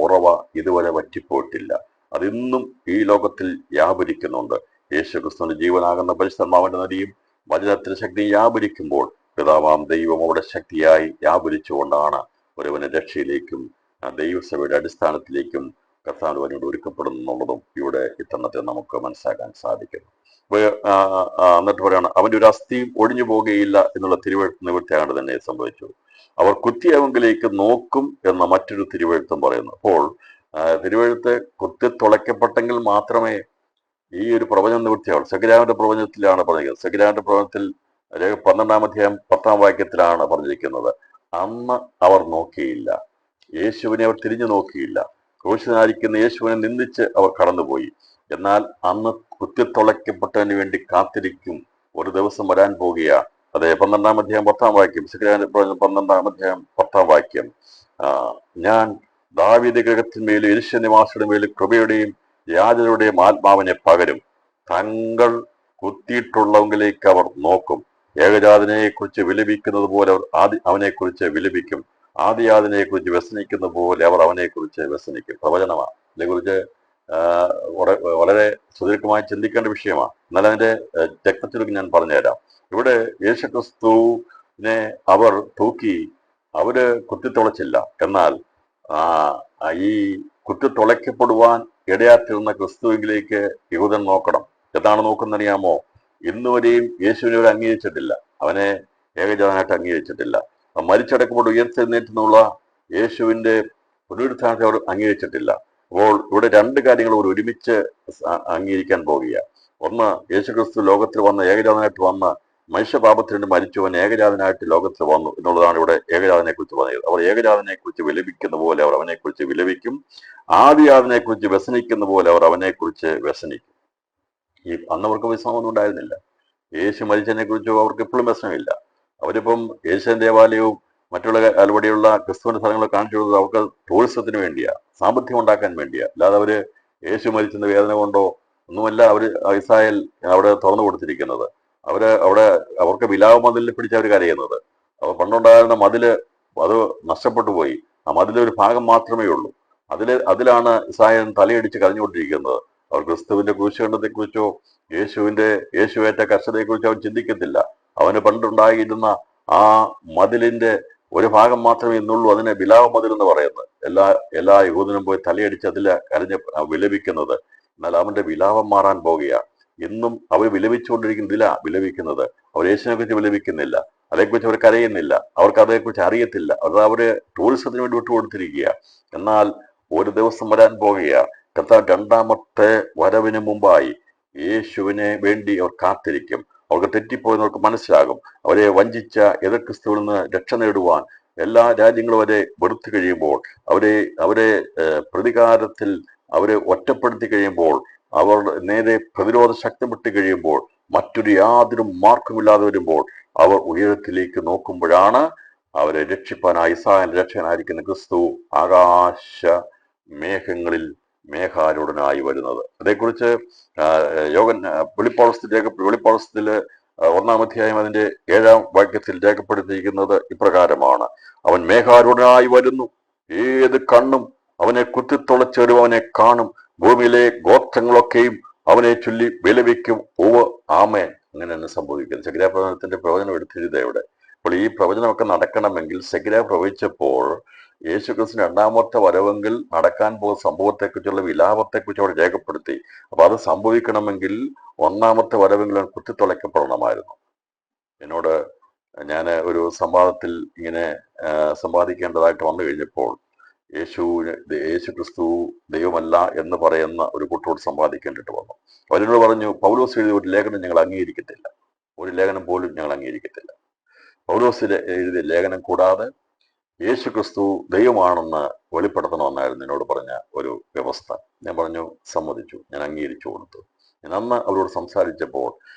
ഉറവ ഇതുവരെ വറ്റിപ്പോയിട്ടില്ല. അതിന്നും ഈ ലോകത്തിൽ വ്യാപരിക്കുന്നുണ്ട്. യേശു ക്രിസ്തുവിന്റെ ജീവനാകുന്ന പരിശുദ്ധാത്മാവിന്റെ നദിയും വചനത്തിന്റെ ശക്തിയും വ്യാപരിക്കുമ്പോൾ പിതാവാം ദൈവം അവിടെ ശക്തിയായി വ്യാപരിച്ചുകൊണ്ടാണ് ഒരുവനെ രക്ഷയിലേക്കും ദൈവസഭയുടെ അടിസ്ഥാനത്തിലേക്കും കർത്താവ് അവനോട് ഒരുക്കപ്പെടുന്നു എന്നുള്ളതും ഇവിടെ ഇത്തരണത്തെ നമുക്ക് മനസ്സിലാക്കാൻ സാധിക്കുന്നു. എന്നിട്ട് പറയാണ്, അവന്റെ ഒരു അസ്ഥിയും ഒഴിഞ്ഞു പോകുകയില്ല എന്നുള്ള തിരുവെഴുത്ത് നിവൃത്തിയാണ്ട് തന്നെ സംഭവിച്ചു. അവർ കുത്തിയവങ്കിലേക്ക് നോക്കും എന്ന മറ്റൊരു തിരുവെഴുത്തും പറയുന്നു. അപ്പോൾ തിരുവെഴുത്ത് കുത്തി തുളയ്ക്കപ്പെട്ടെങ്കിൽ മാത്രമേ ഈ ഒരു പ്രവചനം നിവൃത്തിയാവുള്ളൂ. സെഖര്യാവിന്റെ പ്രവചനത്തിലാണ് പറഞ്ഞിരിക്കുന്നത്. സെഖര്യാവിന്റെ പ്രവചനത്തിൽ 12-ാം അധ്യായം 10-ാം വാക്യത്തിലാണ് പറഞ്ഞിരിക്കുന്നത്, അന്ന് അവർ നോക്കിയില്ല, യേശുവിനെ അവർ തിരിഞ്ഞു നോക്കിയില്ല, ക്രൂശനായിരിക്കുന്ന യേശുവിനെ നിന്ദിച്ച് അവർ കടന്നുപോയി. എന്നാൽ അന്ന് കുത്തിത്തുളയ്ക്കപ്പെട്ടതിന് വേണ്ടി കാത്തിരിക്കും ഒരു ദിവസം വരാൻ പോകുക. അതെ, 12-ാം അധ്യായം 10-ാം വാക്യം, സെഖര്യാവിന്റെ പ്രവചനം 12-ാം അധ്യായം 10-ാം വാക്യം, ഞാൻ ദാവീദ് ഗൃഹത്തിന്മേലും യെരൂശലേം നിവാസികളുടെ മേലും കൃപയുടെയും യാചനയുടെയും ആത്മാവിനെ പകരും. തങ്ങൾ കുത്തിയിട്ടുള്ളവങ്കിലേക്ക് അവർ നോക്കും. ഏകജാതനെ കുറിച്ച് വിലപിക്കുന്നത് പോലെ അവർ അവനെക്കുറിച്ച് വിലപിക്കും. ആദിയാതിനെ കുറിച്ച് വ്യസനിക്കുന്ന പോലെ അവർ അവനെക്കുറിച്ച് വ്യസനിക്കും. പ്രവചനമാണ്. ഇതിനെക്കുറിച്ച് വളരെ സുദീർഘമായി ചിന്തിക്കേണ്ട വിഷയമാണ്. എന്നാൽ അതിന്റെ രക്തത്തിലേക്ക് ഞാൻ പറഞ്ഞുതരാം. ഇവിടെ യേശുക്രിസ്തുവിനെ അവർ തൂക്കി, അവര് കുത്തിത്തുളച്ചില്ല. എന്നാൽ ഈ കുത്തിത്തുളയ്ക്കപ്പെടുവാൻ ഇടയാത്തിരുന്ന ക്രിസ്തുവിലേക്ക് യഹൂദൻ നോക്കണം. എന്താണ് നോക്കുന്നറിയാമോ? ഇന്നുവരെയും യേശുവിനെ അവർ അംഗീകരിച്ചിട്ടില്ല. അവനെ ഏകജാതനായിട്ട് അംഗീകരിച്ചിട്ടില്ല. മരിച്ചടക്കപ്പെട്ട് ഉയർത്തെഴുന്നേറ്റെന്നുള്ള യേശുവിന്റെ പുനരുത്ഥാനത്തെ അവർ അംഗീകരിച്ചിട്ടില്ല. അപ്പോൾ ഇവിടെ രണ്ട് കാര്യങ്ങൾ അവർ ഒരുമിച്ച് അംഗീകരിക്കാൻ പോകുക. ഒന്ന്, യേശുക്രിസ്തു ലോകത്തിൽ വന്ന ഏകജാതനായിട്ട് വന്ന മനുഷ്യപാപത്തിന് മരിച്ചവൻ ഏകജാതനായിട്ട് ലോകത്തിൽ വന്നു എന്നുള്ളതാണ് ഇവിടെ ഏകജാതനെ കുറിച്ച് പറഞ്ഞത്. അവർ ഏകജാതനെ കുറിച്ച് വിലപിക്കുന്ന പോലെ അവർ അവനെക്കുറിച്ച് വിലപിക്കും. ആദിയാതനെ കുറിച്ച് വ്യസനിക്കുന്ന പോലെ അവർ അവനെക്കുറിച്ച് വ്യസനിക്കും. അന്നവർക്ക് വിശ്രമമൊന്നും ഉണ്ടായിരുന്നില്ല. യേശു മരിച്ചതിനെ കുറിച്ചോ അവർക്ക് എപ്പോഴും വ്യസനമില്ല. അവരിപ്പം യേശുവിൻ ദേവാലയവും മറ്റുള്ള അലുപടിയുള്ള ക്രിസ്തുവിന്റെ സ്ഥലങ്ങൾ കാണിച്ചു കൊടുത്തത് അവർക്ക് ടൂറിസത്തിന് വേണ്ടിയാ, സാമ്പത്തികം ഉണ്ടാക്കാൻ വേണ്ടിയാ. അല്ലാതെ അവര് യേശു മരിച്ചെന്ന വേദന കൊണ്ടോ ഒന്നുമല്ല അവർ ഇസ്രായേൽ അവിടെ തുറന്നു കൊടുത്തിരിക്കുന്നത്. അവിടെ അവർക്ക് വിലാപ മതിലിൽ പിടിച്ച് അവർ കരയുന്നത്. അവർ പണ്ടുണ്ടായിരുന്ന മതില് അത് നഷ്ടപ്പെട്ടു പോയി. ആ മതിലെ ഒരു ഭാഗം മാത്രമേ ഉള്ളൂ. അതിലാണ് ഇസ്രായേൽ തലയടിച്ച് കരഞ്ഞുകൊണ്ടിരിക്കുന്നത്. അവർ ക്രിസ്തുവിന്റെ ക്രൂശീകരണത്തെക്കുറിച്ചോ യേശുവേറ്റ കഷ്ടതയെക്കുറിച്ചോ അവൻ ചിന്തിക്കത്തില്ല. അവന് പണ്ടുണ്ടായിരുന്ന ആ മതിലിന്റെ ഒരു ഭാഗം മാത്രമേ ഇന്നുള്ളൂ. അതിനെ വിലാപ മതിൽ എന്ന് പറയുന്നത്. എല്ലാ യഹൂദനും പോയി തലയടിച്ച് അതിൽ കരഞ്ഞ് വിലപിക്കുന്നത്. എന്നാൽ അവന്റെ വിലാപം മാറാൻ പോകുകയാ. ഇന്നും അവർ വിലപിച്ചുകൊണ്ടിരിക്കുന്നതില വിലപിക്കുന്നത്. അവർ യേശുവിനെ കുറിച്ച് വിലപിക്കുന്നില്ല. അതേക്കുറിച്ച് അവർ കരയുന്നില്ല. അവർക്ക് അതേക്കുറിച്ച് അറിയത്തില്ല. അവര് ടൂറിസത്തിന് വേണ്ടി വിട്ടുകൊടുത്തിരിക്കുക. എന്നാൽ ഒരു ദിവസം വരാൻ പോകുകയാ. കർത്താവ് രണ്ടാമത്തെ വരവിന് മുമ്പായി യേശുവിനെ വേണ്ടി അവർ കാത്തിരിക്കും. അവർക്ക് തെറ്റിപ്പോയെന്നവർക്ക് മനസ്സിലാകും. അവരെ വഞ്ചിച്ച എതിർ ക്രിസ്തുവിൽ നിന്ന് രക്ഷ നേടുവാൻ എല്ലാ രാജ്യങ്ങളും അവരെ വെറുത്തു കഴിയുമ്പോൾ, അവരെ പ്രതികാരത്തിൽ അവരെ ഒറ്റപ്പെടുത്തി കഴിയുമ്പോൾ, അവർ നേരെ പ്രതിരോധ ശക്തിപ്പെട്ട് കഴിയുമ്പോൾ, മറ്റൊരു യാതൊരു മാർക്കുമില്ലാതെ വരുമ്പോൾ അവർ ഉയരത്തിലേക്ക് നോക്കുമ്പോഴാണ് അവരെ രക്ഷിപ്പാനായി രക്ഷകനായിരിക്കുന്ന ക്രിസ്തു ആകാശ മേഘങ്ങളിൽ മേഘാരൂഢനായി വരുന്നത്. അതേക്കുറിച്ച് വെളിപ്പാടത്തില് 1-ാം അധ്യായം അതിന്റെ 7-ാം വാക്യത്തിൽ രേഖപ്പെടുത്തിയിരിക്കുന്നത് ഇപ്രകാരമാണ്: അവൻ മേഘാരൂഢനായി വരുന്നു, ഏത് കണ്ണും അവനെ കുത്തിത്തുളച്ചേരും അവനെ കാണും, ഭൂമിയിലെ ഗോത്രങ്ങളൊക്കെയും അവനെ ചൊല്ലി വിലപിക്കും. ആമേൻ. അങ്ങനെ തന്നെ സംഭവിക്കുന്നത്. സെഖര്യാ പ്രവചനത്തിന്റെ പ്രവചനം എടുത്തിരുന്നത് ഇവിടെ. അപ്പോൾ ഈ പ്രവചനമൊക്കെ നടക്കണമെങ്കിൽ സെഖര്യാ പ്രവചിച്ചപ്പോൾ യേശുക്രിസ്തു രണ്ടാമത്തെ വരവെങ്കിൽ നടക്കാൻ പോകുന്ന സംഭവത്തെക്കുറിച്ചുള്ള വിലാപത്തെക്കുറിച്ച് അവിടെ രേഖപ്പെടുത്തി. അപ്പൊ അത് സംഭവിക്കണമെങ്കിൽ 1-ാമത്തെ വരവെങ്കിലും കുത്തിത്തുളയ്ക്കപ്പെടണമായിരുന്നു. എന്നോട് ഞാൻ ഒരു സംവാദത്തിൽ ഇങ്ങനെ സമ്പാദിക്കേണ്ടതായിട്ട് വന്നു കഴിഞ്ഞപ്പോൾ യേശു ക്രിസ്തു ദൈവമല്ല എന്ന് പറയുന്ന ഒരു കൂട്ടരോട് സമ്പാദിക്കേണ്ടിട്ട് വന്നു. അവരോട് പറഞ്ഞു, പൗലോസ് എഴുതിയ ഒരു ലേഖനം ഞങ്ങൾ അംഗീകരിക്കത്തില്ല, ഒരു ലേഖനം പോലും ഞങ്ങൾ അംഗീകരിക്കത്തില്ല. പൗലോസ് എഴുതിയ ലേഖനം കൂടാതെ യേശു ക്രിസ്തു ദൈവമാണെന്ന് വെളിപ്പെടുത്തണമെന്നായിരുന്നു എന്നോട് പറഞ്ഞ ഒരു വ്യവസ്ഥ. ഞാൻ പറഞ്ഞു, സമ്മതിച്ചു, ഞാൻ അംഗീകരിച്ചു കൊടുത്തു. ഞാൻ അന്ന് അവരോട് സംസാരിച്ചപ്പോൾ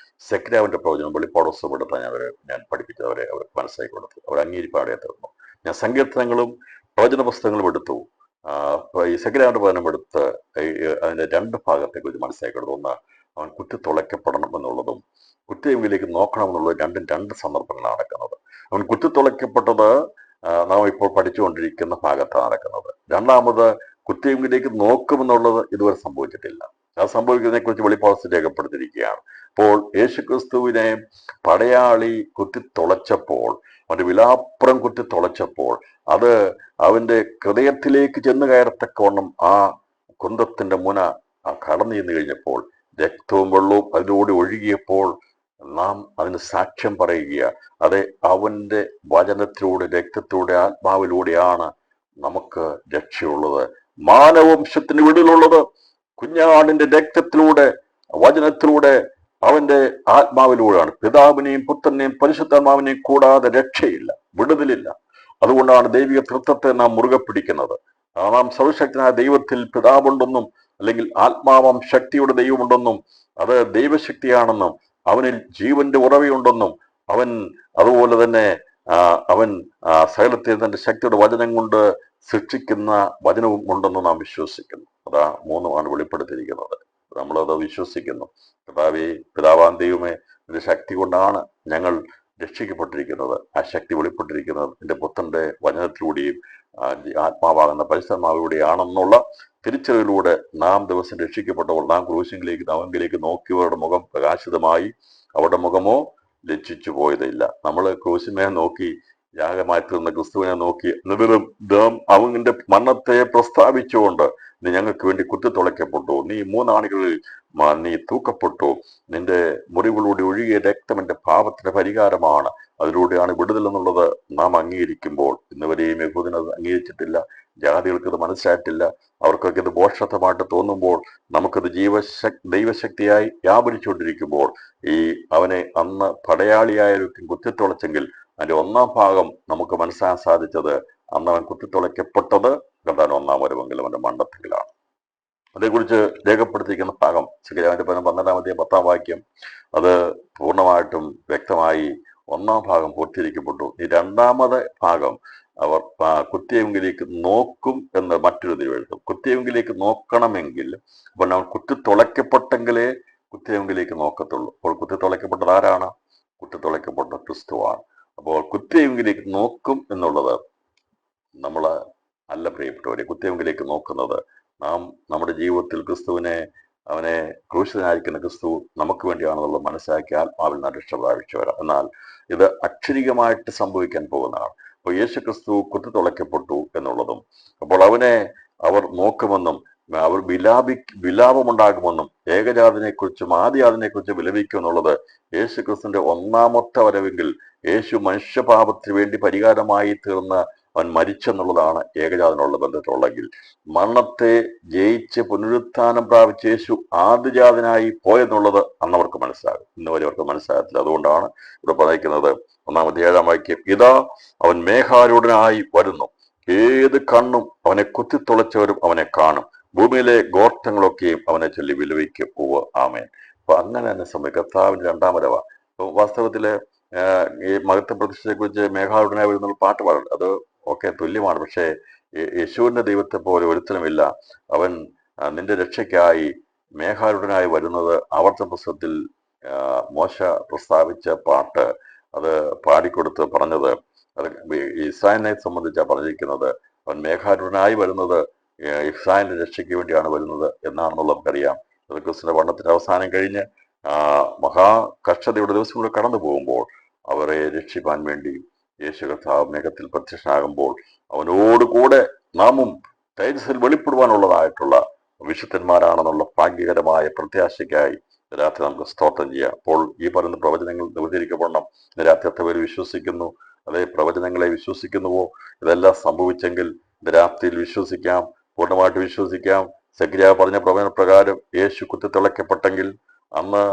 സെഖര്യാവിന്റെ പ്രവചനം വെളിപ്പാടോസ്തപ്പെടുത്താൻ ഞാൻ പഠിപ്പിച്ചത് അവർക്ക് മനസ്സിലാക്കി കൊടുത്തു. അവർ അംഗീകരിപ്പാടെ തീർന്നു. ഞാൻ സങ്കീർത്തനങ്ങളും പ്രവചന പുസ്തകങ്ങളും എടുത്തു. ഈ സെഖര്യാവിന്റെ പ്രവചനം എടുത്ത് അതിന്റെ 2 ഭാഗത്തെക്കുറിച്ച് മനസ്സിലാക്കി കൊടുത്തു. ഒന്ന്, അവൻ കുത്തിത്തുളയ്ക്കപ്പെടണം എന്നുള്ളതും കുത്തിയെങ്കിലേക്ക് നോക്കണമെന്നുള്ളത് രണ്ടും 2 സന്ദർഭങ്ങളാണ് നടക്കുന്നത്. അവൻ കുത്തിത്തുളയ്ക്കപ്പെട്ടത് നാം ഇപ്പോൾ പഠിച്ചുകൊണ്ടിരിക്കുന്ന ഭാഗത്താണ് നടക്കുന്നത്. രണ്ടാമത്, കുത്തിയെങ്കിലേക്ക് നോക്കുമെന്നുള്ളത് ഇതുവരെ സംഭവിച്ചിട്ടില്ല. അത് സംഭവിക്കുന്നതിനെ കുറിച്ച് വെളിപ്പാട് രേഖപ്പെടുത്തിയിരിക്കുകയാണ്. അപ്പോൾ യേശുക്രിസ്തുവിനെ പടയാളി കുത്തിത്തുളച്ചപ്പോൾ, അവന്റെ വിലാപ്പുറം കുത്തിത്തുളച്ചപ്പോൾ, അത് അവന്റെ ഹൃദയത്തിലേക്ക് ചെന്ന് കയറത്തക്കവണ്ണം ആ കുന്തത്തിന്റെ മുന കടന്നു ചെന്ന് കഴിഞ്ഞപ്പോൾ, രക്തവും വെള്ളവും അതിലൂടെ ഒഴുകിയപ്പോൾ നാം അതിന് സാക്ഷ്യം പറയുക. അതെ, അവന്റെ വചനത്തിലൂടെ, രക്തത്തിലൂടെ, ആത്മാവിലൂടെയാണ് നമുക്ക് രക്ഷയുള്ളത്, മാനവംശത്തിന് വിടുതലുള്ളത്. കുഞ്ഞാടിന്റെ രക്തത്തിലൂടെ, വചനത്തിലൂടെ, അവന്റെ ആത്മാവിലൂടെയാണ്. പിതാവിനെയും പുത്രനെയും പരിശുദ്ധാത്മാവിനെയും കൂടാതെ രക്ഷയില്ല, വിടുതലില്ല. അതുകൊണ്ടാണ് ദൈവിക തൃത്വത്തെ നാം മുറുകെ പിടിക്കുന്നത്. നാം സർവശക്തനായ ദൈവത്തിൽ പിതാവുണ്ടെന്നും, അല്ലെങ്കിൽ ആത്മാവം ശക്തിയുടെ ദൈവമുണ്ടെന്നും, അത് ദൈവശക്തിയാണെന്നും, അവനിൽ ജീവന്റെ ഉറവയുണ്ടെന്നും, അവൻ അതുപോലെ തന്നെ അവൻ സകലത്തെ തന്റെ ശക്തിയുടെ വചനം കൊണ്ട് സൃഷ്ടിക്കുന്ന വചനവും ഉണ്ടെന്ന് നാം വിശ്വസിക്കുന്നു. അതാ 3 വെളിപ്പെടുത്തിയിരിക്കുന്നത്. നമ്മളത് വിശ്വസിക്കുന്നു. പിതാവാൻ ദൈവമേ, നിന്റെ ശക്തി കൊണ്ടാണ് ഞങ്ങൾ രക്ഷിക്കപ്പെട്ടിരിക്കുന്നത്. ആ ശക്തി വെളിപ്പെട്ടിരിക്കുന്നത് നിന്റെ പുത്രന്റെ വചനത്തിലൂടെയും ആത്മാവാകുന്ന പരിശുദ്ധാത്മാവിലൂടെയാണെന്നുള്ള തിരിച്ചറിവിലൂടെ നാം ദിവസം രക്ഷിക്കപ്പെട്ടപ്പോൾ നാം ക്രൂശിലേക്ക്, അവങ്കിലേക്ക് നോക്കിയവരുടെ മുഖം പ്രകാശിതമായി, അവരുടെ മുഖമോ ലജ്ജിച്ചു പോയതില്ല. നമ്മൾ ക്രൂശിനെ നോക്കി, യാഗമായി തീർന്ന ക്രിസ്തുവിനെ നോക്കി അവന്റെ മരണത്തെ പ്രസ്താവിച്ചുകൊണ്ട്, നീ ഞങ്ങൾക്ക് വേണ്ടി കുത്തിത്തുളയ്ക്കപ്പെട്ടു, നീ 3 ആണികളിൽ നീ തൂക്കപ്പെട്ടു, നിന്റെ മുറിവിലൂടെ ഒഴുകിയ രക്തം എന്റെ പാപത്തിന്റെ പരിഹാരമാണ്, അതിലൂടെയാണ് വിടുതൽ എന്നുള്ളത് നാം അംഗീകരിക്കുമ്പോൾ, ഇന്നുവരെയും യഹൂദനത് അംഗീകരിച്ചിട്ടില്ല, ജാതികൾക്കത് മനസ്സിലായിട്ടില്ല. അവർക്കൊക്കെ ഇത് ബോഷത്വമായിട്ട് തോന്നുമ്പോൾ, നമുക്കത് ദൈവശക്തിയായി വ്യാപരിച്ചുകൊണ്ടിരിക്കുമ്പോൾ, ഈ അവനെ അന്ന് പടയാളിയായൊരു കുത്തിത്തുളച്ചെങ്കിൽ അതിന്റെ 1-ാം ഭാഗം നമുക്ക് മനസ്സിലാക്കാൻ സാധിച്ചത്, അന്ന് അവൻ കുത്തിത്തുളയ്ക്കപ്പെട്ടത് കണ്ടാൻ 1-ാം വരവെങ്കിലും അവന്റെ മണ്ഡലത്തിലാണ്. അതേക്കുറിച്ച് രേഖപ്പെടുത്തിയിരിക്കുന്ന ഭാഗം സെഖര്യാവിന്റെ 12-ാം അധ്യായം 10-ാം വാക്യം, അത് പൂർണ്ണമായിട്ടും വ്യക്തമായി 1-ാം ഭാഗം പൂർത്തീകരിക്കപ്പെട്ടു. ഈ 2-ാമത് ഭാഗം അവർ കുത്തിയെങ്കിലേക്ക് നോക്കും എന്ന് മറ്റൊരു തിരുവെഴുത്തും. കുത്തിയെങ്കിലേക്ക് നോക്കണമെങ്കിൽ, അപ്പോൾ അവൻ കുത്തിത്തുളയ്ക്കപ്പെട്ടെങ്കിലേ കുത്തിയെങ്കിലേക്ക് നോക്കത്തുള്ളൂ. അപ്പോൾ കുത്തിത്തുളയ്ക്കപ്പെട്ടത് ആരാണ്? കുത്തിത്തുളയ്ക്കപ്പെട്ട ക്രിസ്തുവാണ്. അപ്പോൾ കുത്തിയെങ്കിലേക്ക് നോക്കും എന്നുള്ളത് നമ്മൾ അല്ല പ്രിയപ്പെട്ടവരെ. കുത്തിയെങ്കിലേക്ക് നോക്കുന്നത് നാം നമ്മുടെ ജീവിതത്തിൽ ക്രിസ്തുവിനെ, അവനെ ക്രൂശിതനായിരിക്കുന്ന ക്രിസ്തു നമുക്ക് വേണ്ടിയാണെന്നുള്ളത് മനസ്സിലാക്കി ആത്മാവിൽ നിന്ന് രക്ഷ പ്രാപിച്ചവരാ. എന്നാൽ ഇത് അക്ഷരികമായിട്ട് സംഭവിക്കാൻ പോകുന്നതാണ്. അപ്പോൾ യേശു ക്രിസ്തു കുത്തിത്തുളയ്ക്കപ്പെട്ടു എന്നുള്ളതും, അപ്പോൾ അവനെ അവർ നോക്കുമെന്നും അവർ വിലാപമുണ്ടാകുമെന്നും ഏകജാതിനെ കുറിച്ചും ആദിജാതിനെ കുറിച്ചും വിലപിക്കും എന്നുള്ളത് യേശു ക്രിസ്തുവിന്റെ ഒന്നാമത്തെ വരവെങ്കിൽ യേശു മനുഷ്യപാപത്തിന് വേണ്ടി പരിഹാരമായി തീർന്ന അവൻ മരിച്ചെന്നുള്ളതാണ് ഏകജാതനുള്ള ബന്ധത്തിലുള്ളെങ്കിൽ, മരണത്തെ ജയിച്ച് പുനരുത്ഥാനം പ്രാപിച്ച യേശു ആദിജാതനായി പോയെന്നുള്ളത് അന്നവർക്ക് മനസ്സിലാകും. ഇന്ന് വരെ അവർക്ക് മനസ്സിലാകത്തില്ല. അതുകൊണ്ടാണ് ഇവിടെ പറയുന്നത് 1-ാം വാക്യം, ഇതാ അവൻ മേഘാരൂഢനായി വരുന്നു, ഏത് കണ്ണും അവനെ കുത്തിത്തുളച്ചവരും അവനെ കാണും, ഭൂമിയിലെ ഗോത്രങ്ങളൊക്കെയും അവനെ ചൊല്ലി വിലപിക്കും. ആമേൻ. അപ്പൊ അങ്ങനെ തന്നെ സംഭവിക്കും. കർത്താവിന്റെ രണ്ടാം വരവ. വാസ്തവത്തില് ഈ മഹത്വ പ്രതിഷ്ഠയെ കുറിച്ച് മേഘാരൂഢനായി വരുന്ന പാട്ട് പാടുന്നുണ്ട്. അത് ഒക്കെ തുല്യമാണ്. പക്ഷേ യേശുവിന്റെ ദൈവത്തെ പോലെ ഒരുത്തനുമില്ല. അവൻ നിന്റെ രക്ഷയ്ക്കായി മേഘാരൂഢനായി വരുന്നത് ആവർത്തന പുസ്തകത്തിൽ മോശ പ്രസ്താവിച്ച പാട്ട്, അത് പാടിക്കൊടുത്ത് പറഞ്ഞത്, അത് ഇസ്രായേലിനെ സംബന്ധിച്ചാണ് പറഞ്ഞിരിക്കുന്നത്. അവൻ മേഘാരൂഢനായി വരുന്നത് ഇസ്രായേലിന്റെ രക്ഷയ്ക്ക് വേണ്ടിയാണ് വരുന്നത് എന്നാണെന്നുള്ളത് നമുക്കറിയാം. അത് ക്രിസ്തുവിന്റെ വർണ്ണത്തിന്റെ അവസാനം കഴിഞ്ഞ് മഹാകഷ്ടതയുടെ ദിവസങ്ങൾ കടന്നു പോകുമ്പോൾ അവരെ രക്ഷിപ്പാൻ വേണ്ടി യേശു കർത്താവ് മേഘത്തിൽ പ്രത്യക്ഷനാകുമ്പോൾ അവനോടുകൂടെ നാമും തേജസ്സിൽ വെളിപ്പെടുവാനുള്ളതായിട്ടുള്ള വിശുദ്ധന്മാരാണെന്നുള്ള ഭാഗ്യകരമായ പ്രത്യാശയ്ക്കായി രാത്രി നമുക്ക് സ്തോത്രം ചെയ്യാം. അപ്പോൾ ഈ പറയുന്ന പ്രവചനങ്ങൾ നിവർത്തിക്കപ്പെടണം. രാത്രി എത്ര പേര് വിശ്വസിക്കുന്നു? അതേ പ്രവചനങ്ങളെ വിശ്വസിക്കുന്നുവോ? ഇതെല്ലാം സംഭവിച്ചെങ്കിൽ രാത്രിയിൽ വിശ്വസിക്കാം, പൂർണ്ണമായിട്ട് വിശ്വസിക്കാം. സെഖര്യാവ് പറഞ്ഞ പ്രവചന പ്രകാരം യേശു കുത്തിത്തിളയ്ക്കപ്പെട്ടെങ്കിൽ അന്ന്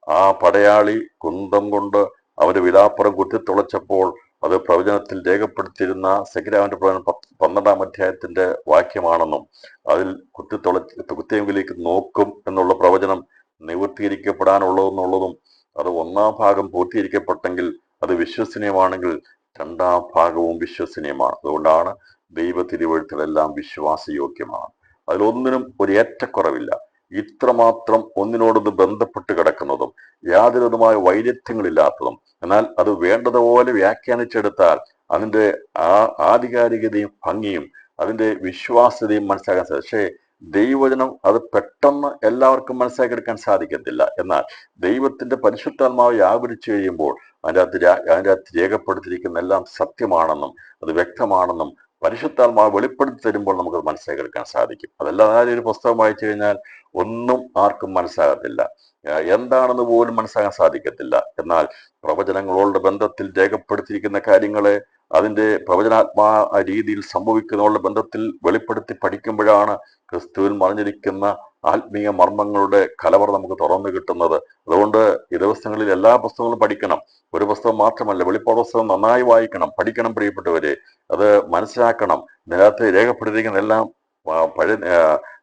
ആ പടയാളി കുന്തം കൊണ്ട് അവര് വിലാപ്പുറം കുത്തിത്തുളച്ചപ്പോൾ അത് പ്രവചനത്തിൽ രേഖപ്പെടുത്തിയിരുന്ന സെഖര്യാവിന്റെ പ്രവചനം 12-ാം അധ്യായത്തിന്റെ വാക്യമാണെന്നും അതിൽ കുത്തിയെങ്കിലേക്ക് നോക്കും എന്നുള്ള പ്രവചനം നിവൃത്തീകരിക്കപ്പെടാനുള്ളതെന്നുള്ളതും, അത് 1-ാം ഭാഗം പൂർത്തീകരിക്കപ്പെട്ടെങ്കിൽ അത് വിശ്വസനീയമാണെങ്കിൽ 2-ാം ഭാഗവും വിശ്വസനീയമാണ്. അതുകൊണ്ടാണ് ദൈവ തിരുവെഴുത്തുകളെല്ലാം വിശ്വാസയോഗ്യമാണ്. അതിലൊന്നിനും ഒരു ഏറ്റക്കുറവില്ല. ഇത്രമാത്രം ഒന്നിനോടൊന്ന് ബന്ധപ്പെട്ട് കിടക്കുന്നതും യാതൊരുവിധമായ വൈരുദ്ധ്യങ്ങളില്ലാത്തതും, എന്നാൽ അത് വേണ്ടതുപോലെ വ്യാഖ്യാനിച്ചെടുത്താൽ അതിന്റെ ആധികാരികതയും ഭംഗിയും അതിന്റെ വിശ്വാസ്യതയും മനസ്സിലാക്കാൻ സാധിക്കും. പക്ഷേ ദൈവവചനം അത് പെട്ടെന്ന് എല്ലാവർക്കും മനസ്സിലാക്കിയെടുക്കാൻ സാധിക്കത്തില്ല. എന്നാൽ ദൈവത്തിന്റെ പരിശുദ്ധാത്മാവ് വ്യാപരിച്ചു കഴിയുമ്പോൾ അതിൻ്റെ അകത്ത് രേഖപ്പെടുത്തിയിരിക്കുന്ന എല്ലാം സത്യമാണെന്നും അത് വ്യക്തമാണെന്നും പരിശുദ്ധാത്മാവ് വെളിപ്പെടുത്തി തരുമ്പോൾ നമുക്കത് മനസ്സിലാക്കിയെടുക്കാൻ സാധിക്കും. അതല്ലാതെ ഒരു പുസ്തകം വായിച്ചു കഴിഞ്ഞാൽ ഒന്നും ആർക്കും മനസ്സിലാകത്തില്ല, എന്താണെന്ന് പോലും മനസ്സിലാക്കാൻ സാധിക്കത്തില്ല. എന്നാൽ പ്രവചനങ്ങളോട് ബന്ധത്തിൽ രേഖപ്പെടുത്തിയിരിക്കുന്ന കാര്യങ്ങളെ അതിന്റെ പ്രവചനാത്മാ രീതിയിൽ സംഭവിക്കുന്നതിനുള്ള ബന്ധത്തിൽ വെളിപ്പെടുത്തി പഠിക്കുമ്പോഴാണ് ക്രിസ്തുവിൽ മറിഞ്ഞിരിക്കുന്ന ആത്മീയ മർമ്മങ്ങളുടെ കലവറ നമുക്ക് തുറന്നു കിട്ടുന്നത്. അതുകൊണ്ട് ഈ ദിവസങ്ങളിൽ എല്ലാ പുസ്തകങ്ങളും പഠിക്കണം. ഒരു പുസ്തകം മാത്രമല്ല, വെളിപ്പാട് പുസ്തകം നന്നായി വായിക്കണം, പഠിക്കണം പ്രിയപ്പെട്ടവരെ. അത് മനസ്സിലാക്കണം. ഇതിനകത്ത് രേഖപ്പെടുത്തിയിരിക്കുന്ന എല്ലാം പഴയ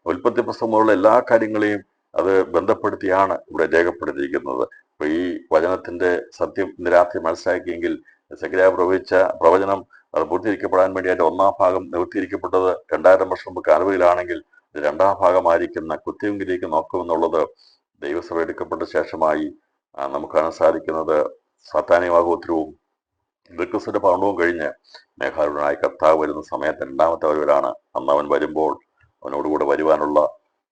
ഉൽപ്പത്തി പുസ്തകമുള്ള എല്ലാ കാര്യങ്ങളെയും അത് ബന്ധപ്പെടുത്തിയാണ് ഇവിടെ രേഖപ്പെടുത്തിയിരിക്കുന്നത്. അപ്പൊ ഈ വചനത്തിന്റെ സത്യം ഇന്ന് രാത്രി മനസ്സിലാക്കിയെങ്കിൽ സെഖര്യാവ് പ്രവചിച്ച പ്രവചനം അത് പൂർത്തീകരിക്കപ്പെടാൻ വേണ്ടി അതിന്റെ 1-ാം ഭാഗം നിവൃത്തിയിരിക്കപ്പെട്ടത് 2000 വർഷം മുമ്പ് കാൽവരിയിലാണെങ്കിൽ 2-ാം ഭാഗമായിരിക്കുന്ന കുത്തിയെങ്കിലേക്ക് നോക്കുമെന്നുള്ളത് ദൈവസഭ എടുക്കപ്പെട്ട ശേഷമായി നമുക്ക് കാണാൻ സാധിക്കുന്നത് സാത്താനികമാകോത്രവും ക്രിസ്തുവിന്റെ ഭരണവും കഴിഞ്ഞ് മേഘാരൂഢനായി കർത്താവ് വരുന്ന സമയത്ത് 2-ാമത്തെ വരവിലാണ്. അന്ന് അവൻ വരുമ്പോൾ അവനോടുകൂടെ വരുവാനുള്ള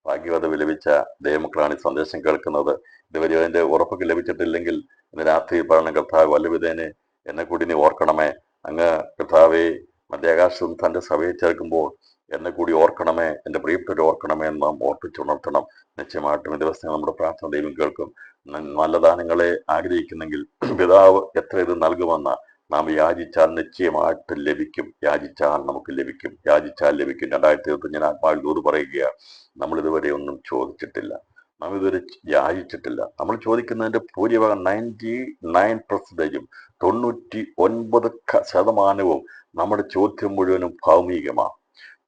ഭാഗ്യവത ലഭിച്ച ദൈവമക്കളാണ് ഈ സന്ദേശം കേൾക്കുന്നത്. ഇതുവരെ അതിന്റെ ഉറപ്പൊക്കെ ലഭിച്ചിട്ടില്ലെങ്കിൽ ഇന്ന് രാത്രി പറയണ കർത്താവ് വല്ലവിധേനെ എന്നെ കൂടി നീ ഓർക്കണമേ. അങ്ങ് കർത്താവെ മധ്യാകാശത്തും തന്റെ സഭയെ ചേർക്കുമ്പോൾ എന്നെ കൂടി ഓർക്കണമേ, എൻ്റെ പ്രിയപ്പെട്ടവരെ ഓർക്കണമേ എന്ന് നാം ഓർപ്പിച്ചുണർത്തണം. നിശ്ചയമായിട്ടും ഈ ദിവസം നമ്മുടെ പ്രാർത്ഥന ദൈവം കേൾക്കും. നല്ല ദാനങ്ങളെ ആഗ്രഹിക്കുന്നെങ്കിൽ പിതാവ് എത്ര ഇത് നൽകുമെന്ന് നാം യാചിച്ചാൽ നിശ്ചയമായിട്ട് ലഭിക്കും. യാചിച്ചാൽ നമുക്ക് ലഭിക്കും, യാചിച്ചാൽ ലഭിക്കും. 2025 ആത്മാവിൽ ദൂത് പറയുക, നമ്മൾ ഇതുവരെ ഒന്നും ചോദിച്ചിട്ടില്ല, നാം ഇതുവരെ യാചിച്ചിട്ടില്ല. നമ്മൾ ചോദിക്കുന്നതിന്റെ ഭൂരിഭാഗം 99%, 99% നമ്മുടെ ചോദ്യം മുഴുവനും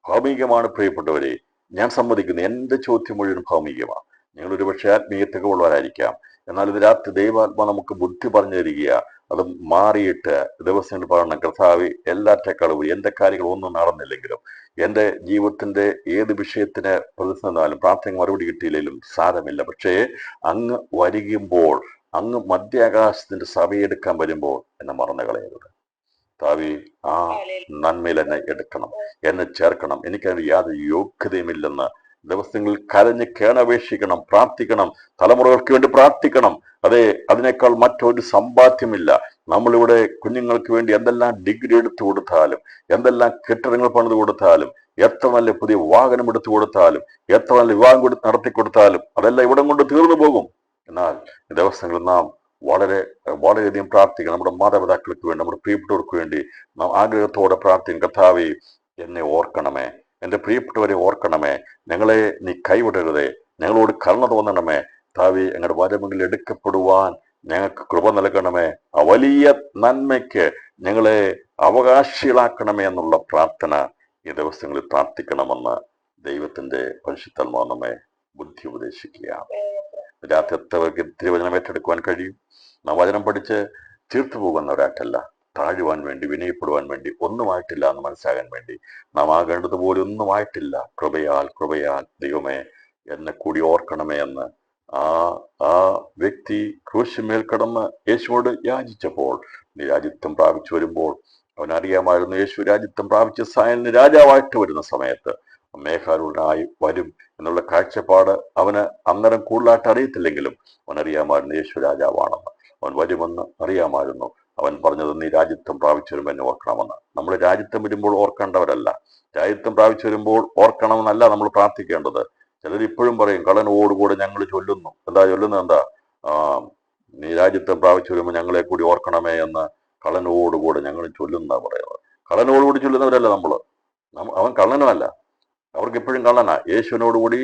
ഭൗമികമാണ് പ്രിയപ്പെട്ടവരെ. ഞാൻ സമ്മതിക്കുന്നു, എൻ്റെ ചോദ്യം മുഴുവനും ഭൗമികമാണ്. നിങ്ങൾ ഒരുപക്ഷെ ആത്മീയത്തൊക്കെ ഉള്ളവരായിരിക്കാം. എന്നാൽ ഇത് രാത്രി ദൈവാത്മ നമുക്ക് ബുദ്ധി പറഞ്ഞു തരിക, അത് മാറിയിട്ട് ദിവസങ്ങൾ പറയണം, കർത്താവ് എല്ലാറ്റേക്കാളും എൻ്റെ കാര്യങ്ങൾ ഒന്നും നടന്നില്ലെങ്കിലും, എൻ്റെ ജീവിതത്തിന്റെ ഏത് വിഷയത്തിന് പ്രതിസന്ധാലും പ്രാർത്ഥന മറുപടി കിട്ടിയില്ലെങ്കിലും സാരമില്ല, പക്ഷേ അങ്ങ് വരികുമ്പോൾ, അങ്ങ് മധ്യാകാശത്തിന്റെ സഭയെടുക്കാൻ വരുമ്പോൾ എന്നെ മറന്നു കളയരുത്. താവി ആ നന്മയിൽ എന്നെ എടുക്കണം, എന്നെ ചേർക്കണം. എനിക്കതിന് യാതൊരു യോഗ്യതയുമില്ലെന്ന് ദിവസങ്ങളിൽ കരഞ്ഞ് കേണപേക്ഷിക്കണം, പ്രാർത്ഥിക്കണം, തലമുറകൾക്ക് വേണ്ടി പ്രാർത്ഥിക്കണം. അതെ, അതിനേക്കാൾ മറ്റൊരു സമ്പാദ്യമില്ല. നമ്മളിവിടെ കുഞ്ഞുങ്ങൾക്ക് വേണ്ടി എന്തെല്ലാം ഡിഗ്രി എടുത്തു കൊടുത്താലും, എന്തെല്ലാം കെട്ടിടങ്ങൾ പണിത് കൊടുത്താലും, എത്ര നല്ല പുതിയ വാഹനം എടുത്തു കൊടുത്താലും, എത്ര നല്ല വിവാഹം നടത്തി കൊടുത്താലും അതെല്ലാം ഇവിടം കൊണ്ട് തീർന്നു പോകും. എന്നാൽ ദിവസങ്ങളിൽ നാം വളരെയധികം പ്രാർത്ഥിക്കണം. നമ്മുടെ മാതാപിതാക്കൾക്ക് വേണ്ടി, നമ്മുടെ പ്രിയപ്പെട്ടവർക്ക് വേണ്ടി നാം ആഗ്രഹത്തോടെ പ്രാർത്ഥിക്കും. കർത്താവേ, എന്നെ ഓർക്കണമേ, എൻ്റെ പ്രിയപ്പെട്ടവരെ ഓർക്കണമേ, ഞങ്ങളെ നീ കൈവിടരുതേ, ഞങ്ങളോട് കരുണ തോന്നണമേ. കർത്താവേ, ഞങ്ങളുടെ വരമെങ്കിൽ എടുക്കപ്പെടുവാൻ ഞങ്ങൾക്ക് കൃപ നൽകണമേ, ആ വലിയ നന്മയ്ക്ക് ഞങ്ങളെ അവകാശികളാക്കണമേ എന്നുള്ള പ്രാർത്ഥന ഈ ദിവസങ്ങളിൽ പ്രാർത്ഥിക്കണമെന്ന് ദൈവത്തിന്റെ പരിശുദ്ധാത്മാവ് നമ്മെ ബുദ്ധി ഉപദേശിക്കുകയാണ്. രാത്രി എത്രവർക്ക് തിരുവചനം ഏറ്റെടുക്കുവാൻ കഴിയും? നാം വചനം പഠിച്ച് തീർത്തു പോകുന്നവരായിട്ടല്ല, താഴുവാൻ വേണ്ടി, വിനയപ്പെടുവാൻ വേണ്ടി, ഒന്നുമായിട്ടില്ല എന്ന് മനസ്സിലാകാൻ വേണ്ടി, നാം ആകേണ്ടതുപോലെ ഒന്നുമായിട്ടില്ല, കൃപയാൽ ദൈവമേ എന്നെ കൂടി ഓർക്കണമേ എന്ന് ആ വ്യക്തി ക്രൂശിന്മേൽ കടന്ന് യേശുവോട് യാചിച്ചപ്പോൾ, നീ രാജ്യത്വം പ്രാപിച്ചു വരുമ്പോൾ, അവൻ അറിയാമായിരുന്നു യേശു രാജ്യത്വം പ്രാപിച്ച സായലിന് രാജാവായിട്ട് വരുന്ന സമയത്ത് മേഘാരൂഢനായി വരും എന്നുള്ള കാഴ്ചപ്പാട് അവന് അന്നേരം കൂടുതലായിട്ട് അറിയത്തില്ലെങ്കിലും അവൻ അറിയാമായിരുന്നു യേശു രാജാവാണെന്ന്. അവൻ വരുമെന്ന് അറിയാമായിരുന്നു. അവൻ പറഞ്ഞത്, നീ രാജ്യത്വം പ്രാപിച്ചു വരുമ്പോൾ എന്നെ ഓർക്കണമെന്ന്. നമ്മൾ രാജ്യത്വം വരുമ്പോൾ ഓർക്കേണ്ടവരല്ല, രാജ്യത്വം പ്രാപിച്ചു വരുമ്പോൾ ഓർക്കണമെന്നല്ല നമ്മൾ പ്രാർത്ഥിക്കേണ്ടത്. ചിലർ ഇപ്പോഴും പറയും, കള്ളനോടുകൂടെ ഞങ്ങൾ ചൊല്ലുന്നു. ചൊല്ലുന്നത് എന്താ? നീ രാജ്യത്വം പ്രാപിച്ചു വരുമ്പോൾ ഞങ്ങളെ കൂടി ഓർക്കണമേ എന്ന് കള്ളനോടുകൂടെ ഞങ്ങൾ ചൊല്ലുന്ന പറയുന്നത്. കള്ളനോടുകൂടി ചൊല്ലുന്നവരല്ല നമ്മള്. അവൻ കള്ളനുമല്ല, അവർക്ക് എപ്പോഴും കള്ളനാ. യേശുവിനോടുകൂടി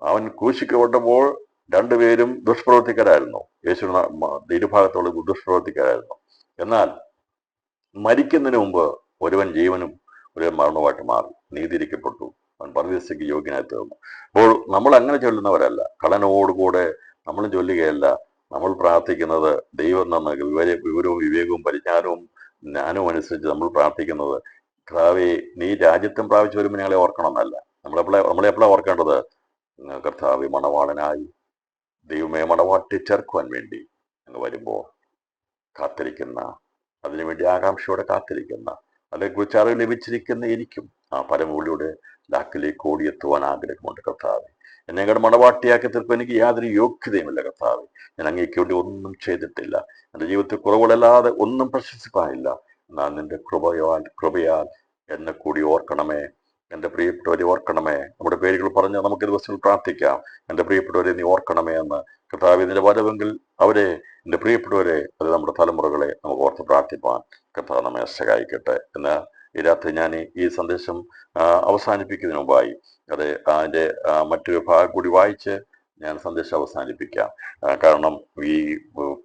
അവൻ ക്രൂശിക്കപ്പെട്ടപ്പോൾ രണ്ടുപേരും ദുഷ്പ്രവർത്തിക്കാരായിരുന്നു. യേശുവിന് ഇരുഭാഗത്തുള്ള ദുഷ്പ്രവർത്തിക്കാരായിരുന്നു. എന്നാൽ മരിക്കുന്നതിന് മുമ്പ് ഒരുവൻ ജീവനും ഒരുവൻ മരണവുമായിട്ട് മാറി, നീതിരിക്കപ്പെട്ടു, അവൻ പരദേശിക്ക് യോഗ്യനായി തീർന്നു. അപ്പോൾ നമ്മൾ അങ്ങനെ ചൊല്ലുന്നവരല്ല, കള്ളനോടുകൂടെ നമ്മളും ചൊല്ലുകയല്ല. നമ്മൾ പ്രാർത്ഥിക്കുന്നത് ദൈവം തന്ന വിവരവും വിവേകവും പരിജ്ഞാനവും ജ്ഞാനവും അനുസരിച്ച് നമ്മൾ പ്രാർത്ഥിക്കുന്നത്, കർത്താവേ നീ രാജ്യത്വം പ്രാപിച്ചു വരുമ്പോൾ ഞങ്ങളെ ഓർക്കണം എന്നല്ല. നമ്മളെപ്പോഴാണ് ഓർക്കേണ്ടത്? കർത്താവേ, മണവാളനായി ദൈവമേ മണവാട്ടി ചേർക്കുവാൻ വേണ്ടി അങ്ങ് വരുമ്പോൾ കാത്തിരിക്കുന്ന, അതിനുവേണ്ടി ആകാംക്ഷയോടെ കാത്തിരിക്കുന്ന, അതേക്കുറിച്ച് അറിവ് ലഭിച്ചിരിക്കുന്ന എനിക്കും ആ പരമവിളിയുടെ ലാക്കിലേക്ക് ഓടിയെത്തുവാൻ ആഗ്രഹമുണ്ട്. കർത്താവെ, എന്നെ ഞങ്ങളുടെ മണവാട്ടിയാക്കി തീർക്കും. എനിക്ക് യാതൊരു യോഗ്യതയുമില്ല കർത്താവെ. ഞാൻ അങ്ങേക്ക് വേണ്ടി ഒന്നും ചെയ്തിട്ടില്ല. എൻ്റെ ജീവിതത്തിൽ കുറവുകളല്ലാതെ ഒന്നും പ്രശംസിക്കാനില്ല. എന്നാൽ നിന്റെ കൃപയാൽ എന്നെ കൂടി ഓർക്കണമേ, എൻ്റെ പ്രിയപ്പെട്ടവരെ ഓർക്കണമേ. നമ്മുടെ പേരുകൾ പറഞ്ഞ് നമുക്ക് ദിവസങ്ങൾ പ്രാർത്ഥിക്കാം. എൻ്റെ പ്രിയപ്പെട്ടവരെ നീ ഓർക്കണമേ എന്ന്. കർത്താവെ, നിന്റെ വരവെങ്കിൽ അവരെ, എൻ്റെ പ്രിയപ്പെട്ടവരെ, അത് നമ്മുടെ തലമുറകളെ നമുക്ക് ഓർത്ത് പ്രാർത്ഥിപ്പാൻ കർത്താവ് നമ്മെ സഹായിക്കട്ടെ എന്ന് ഈ രാത്രി ഞാൻ ഈ സന്ദേശം അവസാനിപ്പിക്കുന്നതിന് മുമ്പായി അതിൻ്റെ മറ്റൊരു ഭാഗം കൂടി വായിച്ച് ഞാൻ സന്ദേശം അവസാനിപ്പിക്കാം. കാരണം ഈ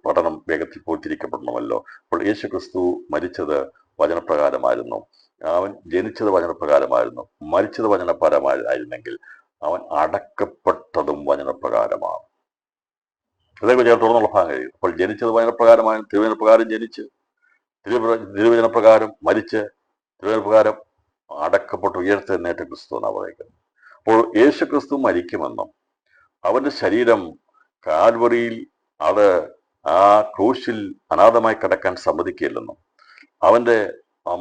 പഠനം വേഗത്തിൽ പൂർത്തീകരിക്കപ്പെടണമല്ലോ. അപ്പോൾ യേശു ക്രിസ്തു മരിച്ചത് വചനപ്രകാരമായിരുന്നു, അവൻ ജനിച്ചത് വചനപ്രകാരമായിരുന്നു, മരിച്ചത് വചനപ്രകാരമായിരുന്നെങ്കിൽ അവൻ അടക്കപ്പെട്ടതും വചനപ്രകാരമാണ്. അതേക്കുറിച്ച് തുടർന്നുള്ള ഭാഗം കഴിയും. അപ്പോൾ ജനിച്ചത് വചനപ്രകാരമാണ്, തിരുവചനപ്രകാരം ജനിച്ച്, തിരുവചനപ്രകാരം മരിച്ച്, തിരുവചനപ്രകാരം അടക്കപ്പെട്ട് ഉയർത്തെഴുന്നേറ്റ ക്രിസ്തു എന്നാണ് പറയുന്നത്. അപ്പോൾ യേശു ക്രിസ്തു മരിക്കുമെന്നും അവന്റെ ശരീരം കാൽവറിയിൽ അത് ആ ക്രൂശിൽ അനാഥമായി കിടക്കാൻ സമ്മതിക്കില്ലെന്നും അവന്റെ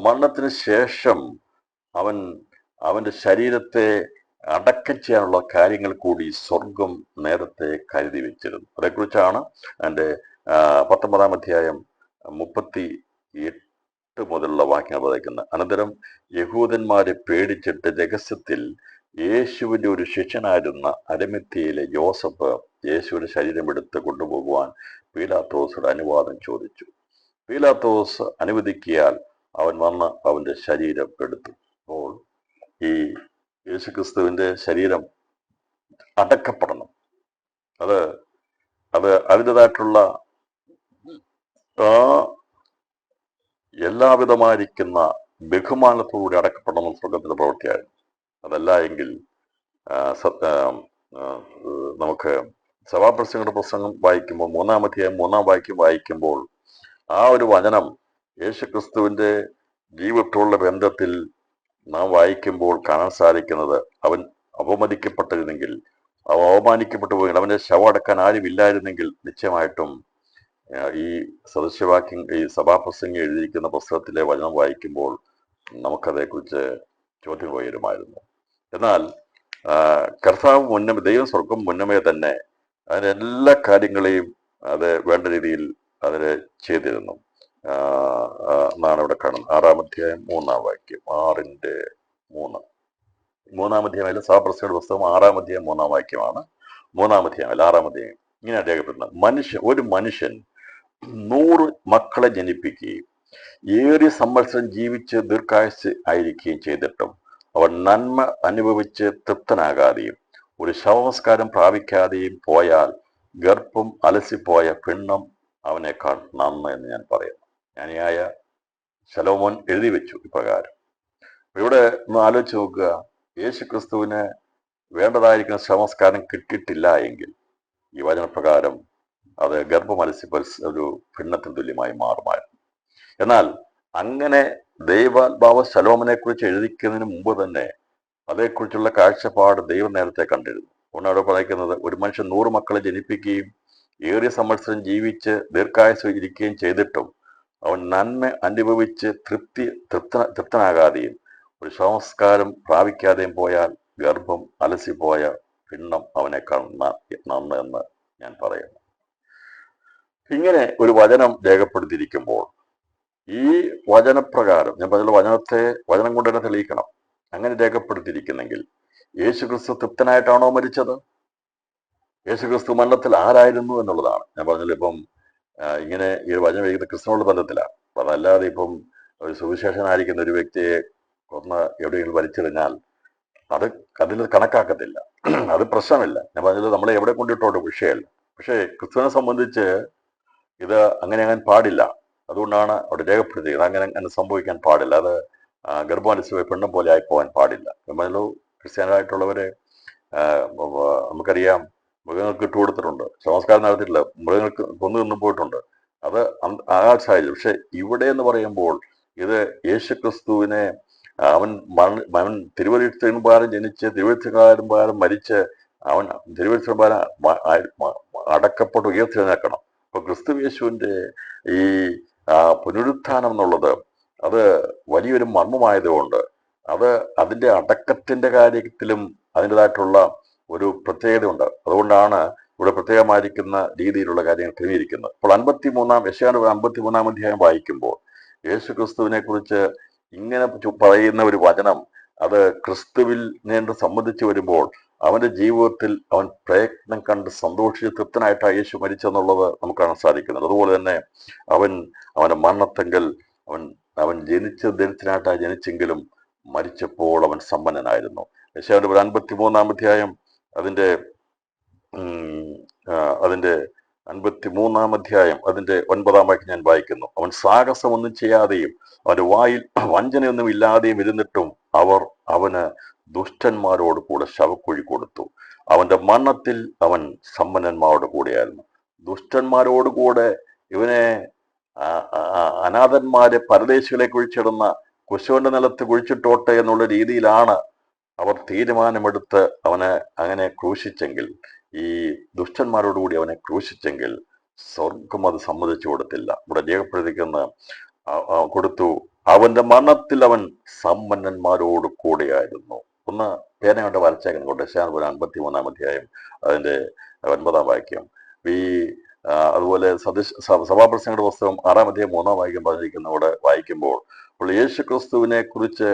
മരണത്തിന് ശേഷം അവന്റെ ശരീരത്തെ അടക്കം ചെയ്യാനുള്ള കാര്യങ്ങൾ കൂടി സ്വർഗം നേരത്തെ കരുതി വെച്ചിരുന്നു. അതേക്കുറിച്ചാണ് എൻ്റെ 19-ാം അധ്യായം 38 മുതലുള്ള വാക്യങ്ങൾ പറയുന്നത്. അനന്തരം യഹൂദന്മാരെ പേടിച്ചിട്ട് രഹസ്യത്തിൽ യേശുവിന്റെ ഒരു ശിഷ്യനായിരുന്ന അരിമത്യയിലെ യോസഫ് യേശുവിന്റെ ശരീരം എടുത്ത് കൊണ്ടുപോകുവാൻ പീലാത്തോസിന്റെ അനുവാദം ചോദിച്ചു. പീലാത്തോസ് അനുവദിക്കിയാൽ അവൻ വന്ന് അവന്റെ ശരീരം എടുത്തു. അപ്പോൾ ഈ യേശുക്രിസ്തുവിന്റെ ശരീരം അടക്കപ്പെടണം. അത് അതിൻ്റെതായിട്ടുള്ള എല്ലാവിധമായിരിക്കുന്ന ബഹുമാനത്തോടുകൂടി അടക്കപ്പെടണം സ്വർഗത്തിന്റെ പ്രവൃത്തിയായിരുന്നു. അതല്ല എങ്കിൽ നമുക്ക് സഭാപ്രസംഗങ്ങളുടെ പ്രസംഗം വായിക്കുമ്പോൾ 3-ാം അധ്യായം 3-ാം വാക്യം വായിക്കുമ്പോൾ ആ ഒരു വചനം യേശുക്രിസ്തുവിന്റെ ജീവിതത്തോടുള്ള ബന്ധത്തിൽ നാം വായിക്കുമ്പോൾ കാണാൻ സാധിക്കുന്നത്, അവൻ അപമതിക്കപ്പെട്ടിരുന്നെങ്കിൽ, അവ അവമാനിക്കപ്പെട്ടു പോയി, അവന്റെ ശവം അടക്കാൻ ആരുമില്ലായിരുന്നെങ്കിൽ നിശ്ചയമായിട്ടും ഈ സദൃശവാക്യം, ഈ സഭാപ്രസംഗം എഴുതിയിരിക്കുന്ന പുസ്തകത്തിലെ വചനം വായിക്കുമ്പോൾ നമുക്കതേക്കുറിച്ച് ചോദ്യം ഉയരുമായിരുന്നു. എന്നാൽ കർത്താവ് മുന്നമേ, ദൈവം സ്വർഗം മുന്നമേ തന്നെ അതിന് എല്ലാ കാര്യങ്ങളെയും അത് വേണ്ട രീതിയിൽ അതിന് ചെയ്തിരുന്നു എന്നാണ് ഇവിടെ കാണുന്നത്. 6-ാം അധ്യായം 3-ാം വാക്യം, 6:3. 3-ാം അധ്യായം സഭാപ്രസംഗയുടെ പുസ്തകം 6-ാം അധ്യായം 3-ാം വാക്യമാണ്. 3-ാം അധ്യായം 6-ാം അധ്യായം ഇങ്ങനെ രേഖപ്പെടുന്നത്, ഒരു മനുഷ്യൻ 100 മക്കളെ ജനിപ്പിക്കുകയും ഏറിയ സംവത്സരം ജീവിച്ച് ദീർഘായുസ് ആയിരിക്കുകയും ചെയ്തിട്ടും അവൻ നന്മ അനുഭവിച്ച് തൃപ്തനാകാതെയും ഒരു ശവസംസ്കാരം പ്രാപിക്കാതെയും പോയാൽ ഗർഭം അലസിപ്പോയ പിണ്ണം അവനേക്കാൾ നന്ന് എന്ന് ഞാൻ പറയുന്നു. ജ്ഞാനിയായ ശലോമോൻ എഴുതി വെച്ചു ഇപ്രകാരം. ഇവിടെ ഒന്ന് ആലോചിച്ച് നോക്കുക, യേശുക്രിസ്തുവിന് വേണ്ടതായിരിക്കുന്ന ശവസംസ്കാരം കിട്ടിയിട്ടില്ല എങ്കിൽ ഈ വചനപ്രകാരം അത് ഗർഭം അലസിപ്പോ ഒരു പിണ്ണത്തിന് തുല്യമായി മാറുമായിരുന്നു. എന്നാൽ അങ്ങനെ ദൈവാത്മാവ് ശലോമനെ കുറിച്ച് എഴുതിക്കുന്നതിന് മുമ്പ് തന്നെ അതേക്കുറിച്ചുള്ള കാഴ്ചപ്പാട് ദൈവം നേരത്തെ കണ്ടിരുന്നു. അതുകൊണ്ടാണ് പറയുന്നത്, ഒരു മനുഷ്യൻ 100 മക്കളെ ജനിപ്പിക്കുകയും ഏറിയ സംവത്സരം ജീവിച്ച് ദീർഘായുസ് ഇരിക്കുകയും ചെയ്തിട്ടും അവൻ നന്മ അനുഭവിച്ച് തൃപ്തനാകാതെയും ഒരു സംസ്കാരം പ്രാപിക്കാതെയും പോയാൽ ഗർഭം അലസിപ്പോയ പിണ്ണം അവനേക്കാൾ നന്ന് എന്ന് ഞാൻ പറയുന്നു. ഇങ്ങനെ ഒരു വചനം രേഖപ്പെടുത്തിയിരിക്കുമ്പോൾ ഈ വചനപ്രകാരം, ഞാൻ പറഞ്ഞ വചനം കൊണ്ട് തന്നെ തെളിയിക്കണം. അങ്ങനെ രേഖപ്പെടുത്തിയിരിക്കുന്നെങ്കിൽ യേശുക്രിസ്തു തൃപ്തനായിട്ടാണോ മരിച്ചത്? യേശുക്രിസ്തു മരണത്തിൽ ആരായിരുന്നു എന്നുള്ളതാണ് ഞാൻ പറഞ്ഞല്ലോ. ഇപ്പം ഇങ്ങനെ ഈ വചനം എഴുതുന്ന ക്രിസ്തുവിനോട് ബന്ധത്തിലാണ്. അതല്ലാതെ ഇപ്പം ഒരു സുവിശേഷനായിരിക്കുന്ന ഒരു വ്യക്തിയെ കൊന്ന് എവിടെയെങ്കിലും വലിച്ചെറിഞ്ഞാൽ അതിൽ കണക്കാക്കത്തില്ല, അത് പ്രശ്നമില്ല. ഞാൻ പറഞ്ഞത് നമ്മളെ എവിടെ കൊണ്ടിട്ടോട്ട് വിഷയമല്ല. പക്ഷേ ക്രിസ്തുവിനെ സംബന്ധിച്ച് ഇത് അങ്ങനെ പാടില്ല. അതുകൊണ്ടാണ് അവിടെ രേഖപ്പെടുത്തിയത്. അങ്ങനെ സംഭവിക്കാൻ പാടില്ല. അത് ഗർഭാനുസരിച്ച് പെണ്ണും പോലെ ആയിപ്പോവാൻ പാടില്ല. നമ്മളോ ക്രിസ്ത്യാനായിട്ടുള്ളവരെ നമുക്കറിയാം, മൃഗങ്ങൾക്ക് ഇട്ടുകൊടുത്തിട്ടുണ്ട്, സംസ്കാരം നടത്തിയിട്ടില്ല, മൃഗങ്ങൾക്ക് കൊന്നു നിന്നും പോയിട്ടുണ്ട്. അത് ആ സാഹചര്യം. പക്ഷെ ഇവിടെ എന്ന് പറയുമ്പോൾ ഇത് യേശുക്രിസ്തുവിനെ അവൻ തിരുവഴുത്തൻപാരം ജനിച്ച് തിരുവഴുത്തുകാരൻ മരിച്ച് അവൻ തിരുവഴുത്തൻപാരം അടക്കപ്പെട്ട് ഉയർത്തെഴുന്നേൽക്കണം. അപ്പൊ ക്രിസ്തു യേശുവിന്റെ ഈ പുനരുത്ഥാനം എന്നുള്ളത് അത് വലിയൊരു മർമ്മമായതുകൊണ്ട് അതിന്റെ അടക്കത്തിന്റെ കാര്യത്തിലും അതിൻ്റെതായിട്ടുള്ള ഒരു പ്രത്യേകതയുണ്ട്. അതുകൊണ്ടാണ് ഇവിടെ പ്രത്യേകമായിരിക്കുന്ന രീതിയിലുള്ള കാര്യങ്ങൾ ക്രമീകരിക്കുന്നത്. അപ്പോൾ 53-ാം അധ്യായം വായിക്കുമ്പോൾ യേശു ക്രിസ്തുവിനെ കുറിച്ച് ഇങ്ങനെ പറയുന്ന ഒരു വചനം, അത് ക്രിസ്തുവിൽ നിന്ന് സംബന്ധിച്ച് വരുമ്പോൾ അവന്റെ ജീവിതത്തിൽ അവൻ പ്രയത്നം കണ്ട് സന്തോഷിച്ച് തൃപ്തനായിട്ടാണ് യേശു മരിച്ചെന്നുള്ളത് നമുക്ക് കാണാൻ സാധിക്കുന്നത്. അതുപോലെ തന്നെ അവന്റെ മരണത്തെങ്കിൽ അവൻ ദരിദ്രനായിട്ടാണ് ജനിച്ചെങ്കിലും മരിച്ചപ്പോൾ അവൻ സമ്പന്നനായിരുന്നു. യെശയ്യാവിന്റെ 53-ാം അധ്യായം അതിന്റെ 53-ാം അധ്യായം അതിന്റെ 9-ാം വാക്യം ഞാൻ വായിക്കുന്നു. അവൻ സാഹസമൊന്നും ചെയ്യാതെയും അവന്റെ വായിൽ വഞ്ചനയൊന്നും ഇല്ലാതെയും ഇരുന്നിട്ടും അവന് ദുഷ്ടന്മാരോട് കൂടെ ശവക്കുഴി കൊടുത്തു. അവന്റെ മരണത്തിൽ അവൻ സമ്പന്നന്മാരോട് കൂടെയായിരുന്നു. ദുഷ്ടന്മാരോട് കൂടെ ഇവനെ അനാഥന്മാരെ പരദേശികളെ കുഴിച്ചിടുന്ന കുശവന്റെ നിലത്ത് കുഴിച്ചിട്ടോട്ടെ എന്നുള്ള രീതിയിലാണ് അവർ തീരുമാനമെടുത്ത് അവനെ അങ്ങനെ ക്രൂശിച്ചെങ്കിൽ, ഈ ദുഷ്ടന്മാരോടുകൂടി അവനെ ക്രൂശിച്ചെങ്കിൽ സ്വർഗം അത് സമ്മതിച്ചു കൊടുത്തില്ല. ഇവിടെ രേഖപ്പെടുത്തിക്കുന്ന കൊടുത്തു, അവന്റെ മരണത്തിൽ അവൻ സമ്പന്നന്മാരോട് കൂടെയായിരുന്നു. ഒന്ന് പേനയോടെ വരച്ചേക്കുന്നു കൊണ്ട് യെശയ്യാ 53-ാം അധ്യായം അതിന്റെ 9-ാം വാക്യം. ഈ അതുപോലെ സഭാപ്രസംഗയുടെ പുസ്തകം 6-ാം അധ്യായം 3-ാം വാക്യം പറഞ്ഞിരിക്കുന്ന ഇവിടെ വായിക്കുമ്പോൾ യേശു ക്രിസ്തുവിനെ കുറിച്ച്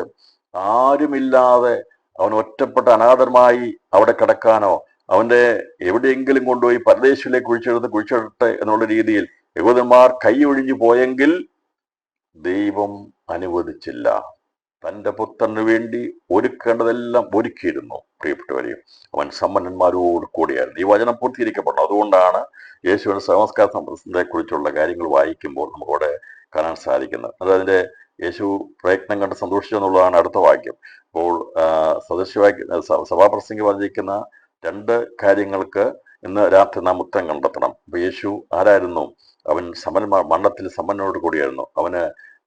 ആരുമില്ലാതെ അവൻ ഒറ്റപ്പെട്ട അനാഥമായി അവിടെ കിടക്കാനോ അവന്റെ എവിടെയെങ്കിലും കൊണ്ടുപോയി പരദേശിയിലേക്ക് കുഴിച്ചിടട്ടെ എന്നുള്ള രീതിയിൽ യഹൂദന്മാർ കൈയൊഴിഞ്ഞു പോയെങ്കിൽ ദൈവം അനുവദിച്ചില്ല. തന്റെ പുത്രന് വേണ്ടി ഒരുക്കേണ്ടതെല്ലാം ഒരുക്കിയിരുന്നു. പ്രിയപ്പെട്ടവരെയും അവൻ സമ്പന്നന്മാരോട് കൂടിയായിരുന്നു. ഈ വചനം പൂർത്തീകരിക്കപ്പെടണം. അതുകൊണ്ടാണ് യേശുവിന്റെ സംസ്കാരത്തെ കുറിച്ചുള്ള കാര്യങ്ങൾ വായിക്കുമ്പോൾ നമുക്കവിടെ കാണാൻ സാധിക്കുന്നത്. അതിന്റെ യേശു പ്രയത്നം കണ്ട് സന്തോഷിച്ചു എന്നുള്ളതാണ് അടുത്ത വാക്യം. അപ്പോൾ സഭാപ്രസംഗി പറഞ്ഞിരിക്കുന്ന 2 കാര്യങ്ങൾക്ക് ഇന്ന് രാത്രി നാം ഉത്തരം കണ്ടെത്തണം. അപ്പൊ യേശു ആരായിരുന്നു? അവൻ മരണത്തിൽ സമ്പന്നോട് കൂടിയായിരുന്നു. അവന്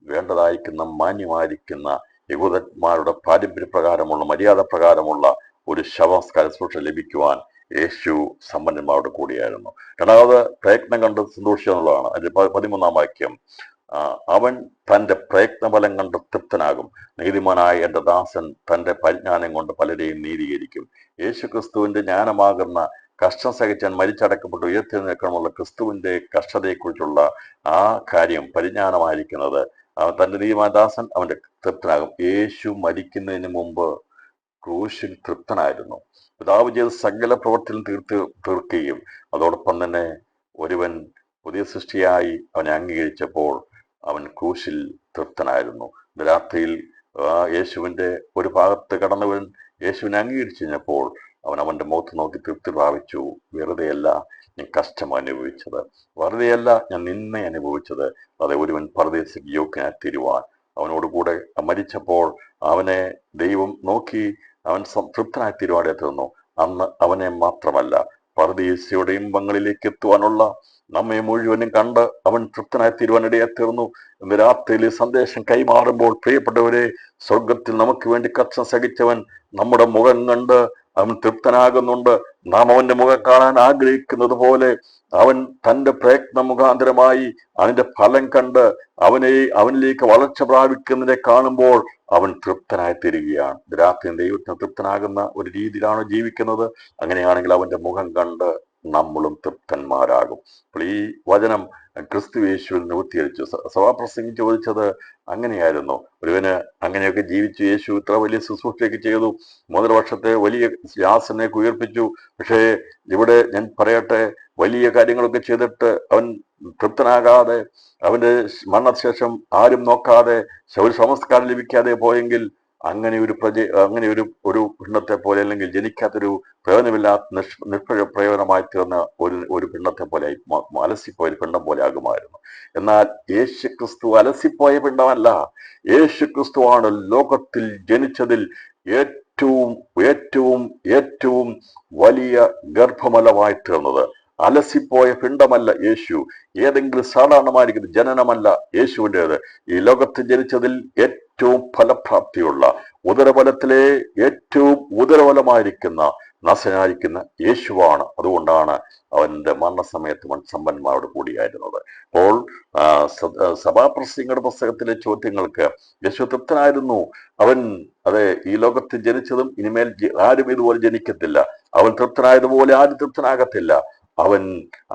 വേണ്ടതായിരിക്കുന്ന മാന്യമായിരിക്കുന്ന യഹൂദന്മാരുടെ പാരമ്പര്യ പ്രകാരമുള്ള മര്യാദ പ്രകാരമുള്ള ഒരു ശവസ്കാര ശുശ്രൂഷ ലഭിക്കുവാൻ യേശു സമ്പന്നന്മാരുടെ കൂടിയായിരുന്നു. രണ്ടാമത് പ്രയത്നം കണ്ട് സന്തോഷിക്കുക എന്നുള്ളതാണ്. അതിന്റെ 13-ാം വാക്യം, അവൻ തന്റെ പ്രയത്നഫലം കണ്ട് തൃപ്തനാകും. നീതിമാനായ എന്റെ ദാസൻ തന്റെ പരിജ്ഞാനം കൊണ്ട് പലരെയും നീതീകരിക്കും. യേശു ക്രിസ്തുവിന്റെ ജ്ഞാനമാകുന്ന കഷ്ടം സഹിച്ചാൻ മരിച്ചടക്കപ്പെട്ട് ഉയർത്തെഴുന്നേൽക്കണമുള്ള ക്രിസ്തുവിന്റെ കഷ്ടതയെക്കുറിച്ചുള്ള ആ കാര്യം പരിജ്ഞാനമായിരിക്കുന്നത് തന്റെ നീതിമാദാസൻ അവന്റെ തൃപ്തനാകും. യേശു മരിക്കുന്നതിന് മുമ്പ് ക്രൂശിൽ തൃപ്തനായിരുന്നു. പിതാവ് ചെയ്ത സകല പ്രവർത്തിയും തീർക്കുകയും അതോടൊപ്പം തന്നെ ഒരുവൻ പുതിയ സൃഷ്ടിയായി അവനെ അംഗീകരിച്ചപ്പോൾ അവൻ ക്രൂശിൽ തൃപ്തനായിരുന്നു. രാത്രിയിൽ യേശുവിന്റെ ഒരു ഭാഗത്ത് കടന്നവൻ യേശുവിനെ അംഗീകരിച്ചു കഴിഞ്ഞപ്പോൾ അവന്റെ മുഖത്ത് നോക്കി തൃപ്തി പ്രാപിച്ചു. വെറുതെയല്ല ഞാൻ കഷ്ടം അനുഭവിച്ചത്, വെറുതെയല്ല ഞാൻ നിന്നെ അനുഭവിച്ചത്, അതെ ഒരുവൻ പരദേശിക്ക് യോഗ്യനായി തീരുവാൻ. അവനോടുകൂടെ മരിച്ചപ്പോൾ അവനെ ദൈവം നോക്കി അവൻ തൃപ്തനായി തീരുവാനിടയെ തീർന്നു. അന്ന് അവനെ മാത്രമല്ല പരദേശിയുടെ ഇമ്പങ്ങളിലേക്ക് എത്തുവാനുള്ള നമ്മെ മുഴുവനും കണ്ട് അവൻ തൃപ്തനായി തീരുവാനിടയെ തീർന്നു. ഇന്ന് രാത്രിയിൽ സന്ദേശം കൈമാറുമ്പോൾ പ്രിയപ്പെട്ടവരെ, സ്വർഗത്തിൽ നമുക്ക് വേണ്ടി കഷ്ടം സഹിച്ചവൻ നമ്മുടെ മുഖം കണ്ട് അവൻ തൃപ്തനാകുന്നുണ്ട്. നാം അവന്റെ മുഖം കാണാൻ ആഗ്രഹിക്കുന്നത് പോലെ അവൻ തന്റെ പ്രയത്ന മുഖാന്തരമായി അതിന്റെ ഫലം കണ്ട് അവനിലേക്ക് വളർച്ച പ്രാപിക്കുന്നതിനെ കാണുമ്പോൾ അവൻ തൃപ്തനായി തീരുകയാണ്. രാത്രി ദൈവത്തിന് തൃപ്തനാകുന്ന ഒരു രീതിയിലാണ് ജീവിക്കുന്നത്. അങ്ങനെയാണെങ്കിൽ അവന്റെ മുഖം കണ്ട് നമ്മളും തൃപ്തന്മാരാകും. അപ്പോൾ ഈ വചനം ക്രിസ്തു യേശുവിൽ നിവൃത്തീകരിച്ചു. സഭാപ്രസംഗി ചോദിച്ചത് അങ്ങനെയായിരുന്നു. ഒരുവന് അങ്ങനെയൊക്കെ ജീവിച്ചു, യേശു ഇത്ര വലിയ ശുശ്രൂഷയൊക്കെ ചെയ്തു, 3 വർഷത്തെ വലിയ യാസനെ ഉയർപ്പിച്ചു. പക്ഷേ ഇവിടെ ഞാൻ പറയട്ടെ, വലിയ കാര്യങ്ങളൊക്കെ ചെയ്തിട്ട് അവൻ തൃപ്തനാകാതെ അവന്റെ മരണശേഷം ആരും നോക്കാതെ ഒരു സംസ്കാരം ലഭിക്കാതെ പോയെങ്കിൽ അങ്ങനെ ഒരു പിണ്ണത്തെ പോലെ, അല്ലെങ്കിൽ ജനിക്കാത്തൊരു പ്രയോജനമില്ലാത്ത നിഷ്പ്രയോജനമായി തീർന്ന ഒരു പിണ്ണത്തെ പോലെ അലസിപ്പോയ ഒരു പിണ്ഡം പോലെ ആകുമായിരുന്നു. എന്നാൽ യേശു ക്രിസ്തു അലസിപ്പോയ പിണ്ഡമല്ല. യേശു ക്രിസ്തുവാണ് ലോകത്തിൽ ജനിച്ചതിൽ ഏറ്റവും ഏറ്റവും ഏറ്റവും വലിയ ഗർഭമലമായി തീർന്നത്. അലസിപ്പോയ പിണ്ഡമല്ല യേശു. ഏതെങ്കിലും സാധാരണമായിരിക്കുന്ന ജനനമല്ല യേശുവിൻ്റെത്. ഈ ലോകത്തിൽ ജനിച്ചതിൽ ഏറ്റവും ഫലപ്രാപ്തിയുള്ള ഉദരബലത്തിലെ ഏറ്റവും ഉദരബലമായിരിക്കുന്ന നസനായിരിക്കുന്ന യേശുവാണ്. അതുകൊണ്ടാണ് അവന്റെ മരണസമയത്ത് അവൻ സമ്പന്മാരോട് കൂടിയായിരുന്നത്. അപ്പോൾ സഭാപ്രസംഗിയുടെ പുസ്തകത്തിലെ ചോദ്യങ്ങൾക്ക് യേശു തൃപ്തനായിരുന്നു. അവൻ ഈ ലോകത്തിൽ ജനിച്ചതും ഇനിമേൽ ആരും ഇതുപോലെ ജനിക്കത്തില്ല. അവൻ തൃപ്തനായതുപോലെ ആരും തൃപ്തനാകത്തില്ല.